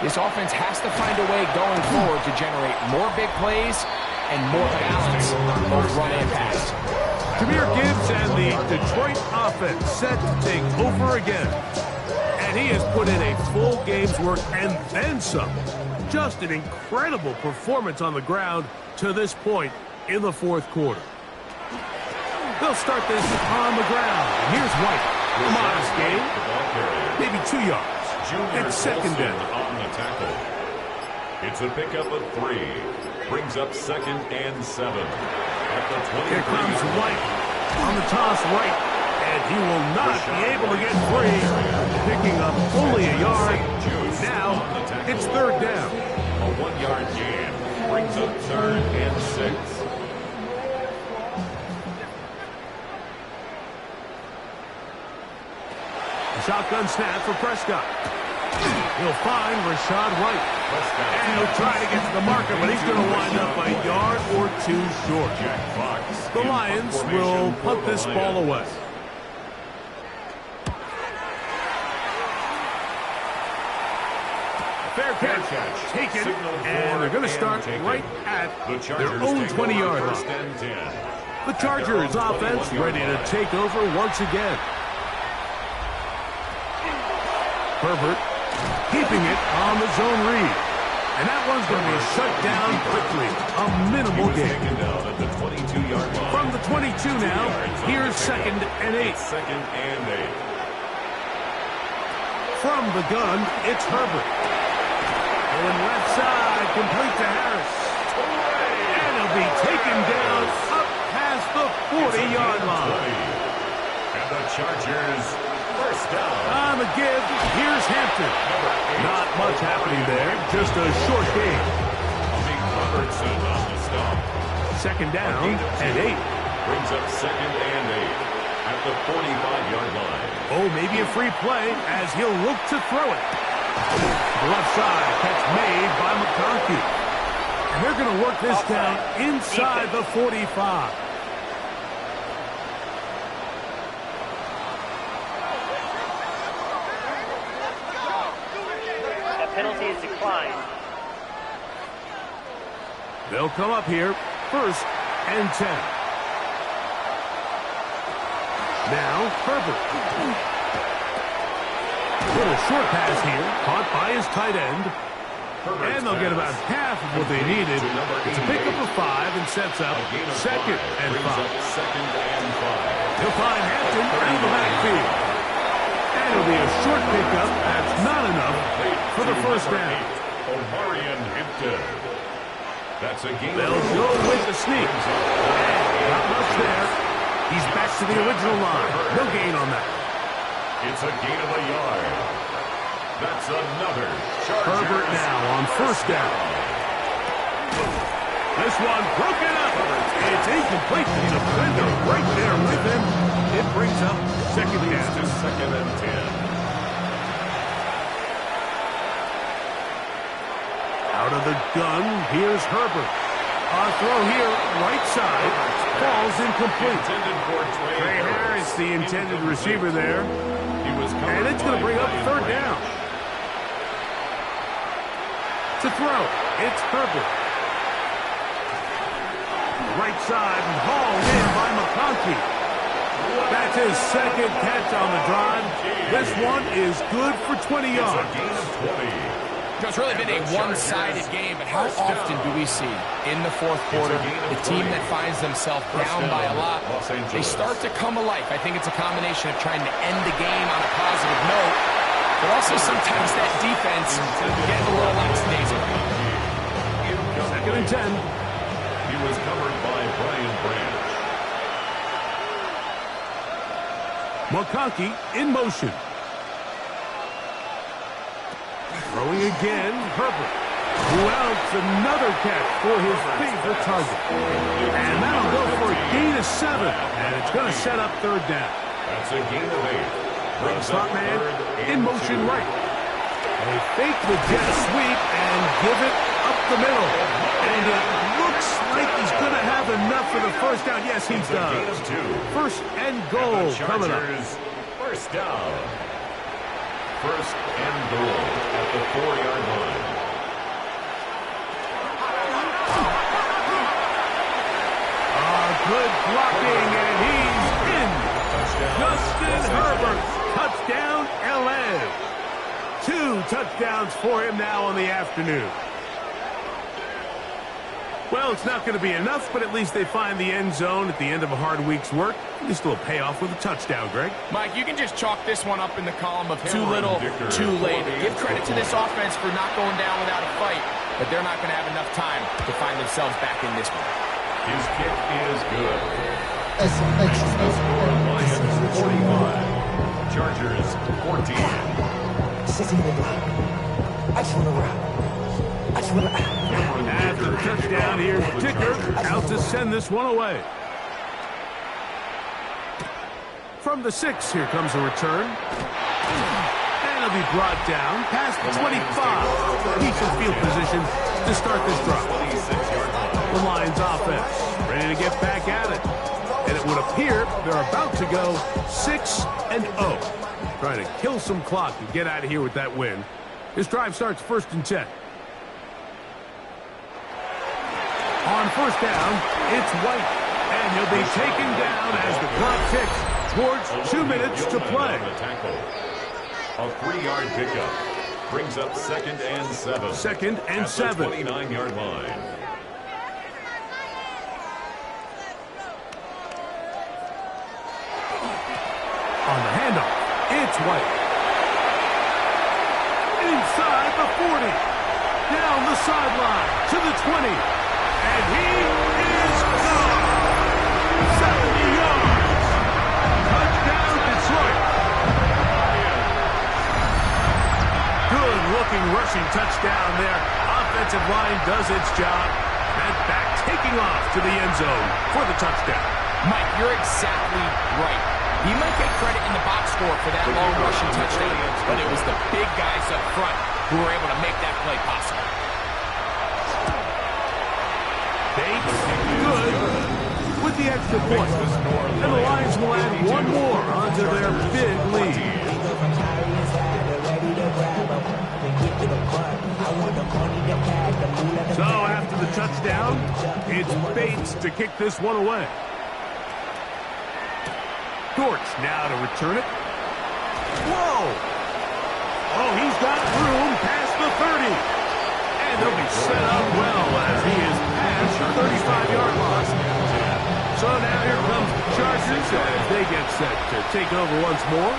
G: this offense has to find a way going forward to generate more big plays and more balance, both run and pass.
F: Jahmyr Gibbs and the Detroit offense set to take over again. And he has put in a full game's work and then some. Just an incredible performance on the ground to this point in the 4th quarter. They'll start this on the ground. Here's White. A modest gain. Maybe 2 yards. It's second down.
C: On the tackle. It's a pickup of 3. Brings up 2nd and 7. At the 23.
F: Here comes White on the toss right. And he will not be able to get free. Picking up only a yard. Now it's 3rd down.
C: A 1-yard gain. Brings up 3rd and 6.
F: Shotgun snap for Prescott. He'll find Rashad White. And he'll try to get to the marker, but he's going to wind up a yard or 2 short. The Lions will punt this ball away. Fair catch taken, and they're going to start right at their own 20-yard line. The Chargers offense ready to take over once again. Herbert keeping it on the zone read. And that one's going to be shut down quickly. A minimal gain. From the 22 now, here's 2nd and 8.
C: 2nd and 8.
F: From the gun, it's Herbert. Going left side, complete to Harris. And he'll be taken down up past the 40-yard line.
C: And the Chargers first down.
F: On the give, here's Hampton. Not much happening there, just a short game.
C: Robertson on the stop.
F: Second down and 8.
C: Brings up 2nd and 8 at the 45-yard line.
F: Oh, maybe a free play as he'll look to throw it. The left side, catch made by McConkey. And they're going to work this down inside the 45.
D: Penalty is declined.
F: They'll come up here, 1st and 10. Now, Herbert. Little short pass here, caught by his tight end. And they'll get about half of what they needed. It's a pickup of 5 and sets up 2nd and 5. He'll find Hampton out of the backfield. And it'll be a short pickup. That's not enough for the first down.
C: Omarion Hampton. That's a gain.
F: They'll go with the sneak. And not much there. He's back to the original line. No gain on that.
C: It's a gain of a yard. That's another Chargers.
F: Herbert now on first down. This one broken up. It's incomplete. The defender right there with him. It brings up second down.
C: To second and 10.
F: Out of the gun, here's Herbert. Throw here, right side. Falls incomplete. Trey Harris, the intended receiver there. And it's going to bring up third down. To throw, it's Herbert. Right side and hauled in by McConkey. That's his second catch on the drive. This one is good for 20 yards.
G: It's really been a one-sided game, but how often do we see in the fourth quarter the team that finds themselves down by a lot, they start to come alive. I think it's a combination of trying to end the game on a positive note, but also sometimes that defense getting a little lackadaisical.
F: Second and 10.
C: He was covered by Brian Branch.
F: McConkey in motion. Throwing again, Herbert. Well, it's another catch for his favorite target. And that'll go for a gain of 7. And it's going to set up third down.
C: That's a gain of 8.
F: Slot man in motion right. They fake the jet sweep and give it up the middle. And it looks like he's going to have enough for the first down. Yes, he does. First and goal coming up.
C: First down. First and goal at the 4-yard line.
F: Good blocking, and he's in. Justin Herbert, touchdown, L.A. 2 touchdowns for him now on the afternoon. Well, it's not going to be enough, but at least they find the end zone at the end of a hard week's work. Just a little payoff with a touchdown, Greg.
G: Mike, you can just chalk this one up in the column of too little, too late. Give credit to this offense for not going down without a fight, but they're not going to have enough time to find themselves back in this one.
C: His kick is good. Makes the score Lions 45. Chargers 14.
F: After the touchdown, here's Dicker out to send this one away. From the 6, here comes a return. And it'll be brought down past the 25. Decent field position to start this drive. The Lions offense ready to get back at it. And it would appear they're about to go 6-0. Trying to kill some clock and get out of here with that win. This drive starts first and 10. On first down, it's White. And he'll be taken down as the clock ticks towards 2 minutes to play.
C: A 3-yard pickup brings up second and 7.
F: Second and 7.
C: 29-yard line.
F: On the handoff, it's White. Inside the 40. Down the sideline to the 20. And he is gone. 70 yards. Touchdown, Detroit. Good-looking rushing touchdown there. Offensive line does its job. And back taking off to the end zone for the touchdown.
G: Mike, you're exactly right. He might get credit in the box score for that long rushing touchdown, but it was the big guys up front who were able to make that play possible.
F: Bates, good, with the extra point. And the Lions will add one more onto their big lead. So after the touchdown, it's Bates to kick this one away. Dortch now to return it. Whoa! Oh, he's got room past the 30. And they'll be set up well as he is past the 35-yard line. So now here comes the Chargers as they get set to take over once more.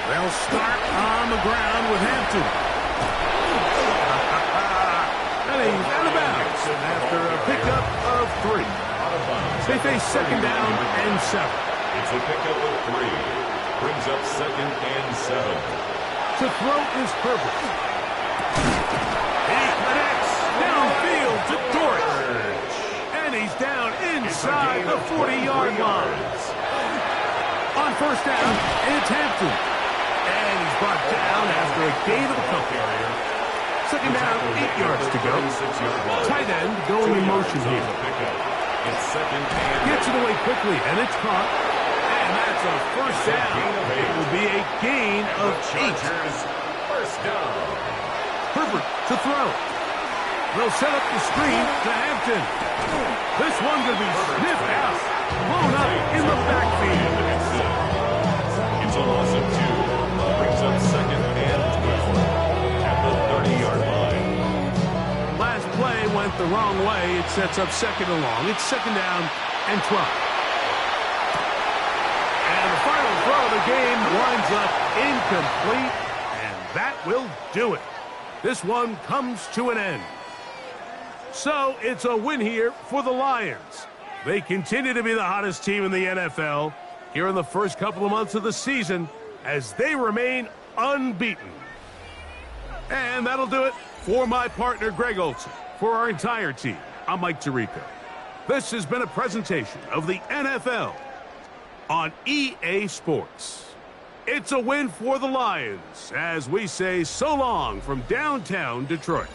F: They'll start on the ground with Hampton. And he's out of bounds after a pickup of 3. They face second down and 7.
C: It's a pickup of 3. Brings up second and 7.
F: To throw is Herbert. He connects downfield to Dortch. inside the 40-yard line. On first down, it's Hampton. And he's brought down after a gain of a couple. Second down, 8 yards to go. Tight end going in motion here. Gets it away quickly, and it's caught. And that's a first down. It will be a gain of 8.
C: First down.
F: Herbert to throw. They'll set up the screen to Hampton. This one could be sniffed out. Blown up in the backfield.
C: It's a loss of 2. Brings up second and 12 at the 30-yard line.
F: Last play went the wrong way. It sets up second and long. It's second down and 12. And the final throw of the game winds up incomplete. And that will do it. This one comes to an end. So it's a win here for the Lions. They continue to be the hottest team in the NFL here in the first couple of months of the season as they remain unbeaten. And that'll do it for my partner, Greg Olson. For our entire team, I'm Mike Tirico. This has been a presentation of the NFL on EA Sports. It's a win for the Lions as we say so long from downtown Detroit.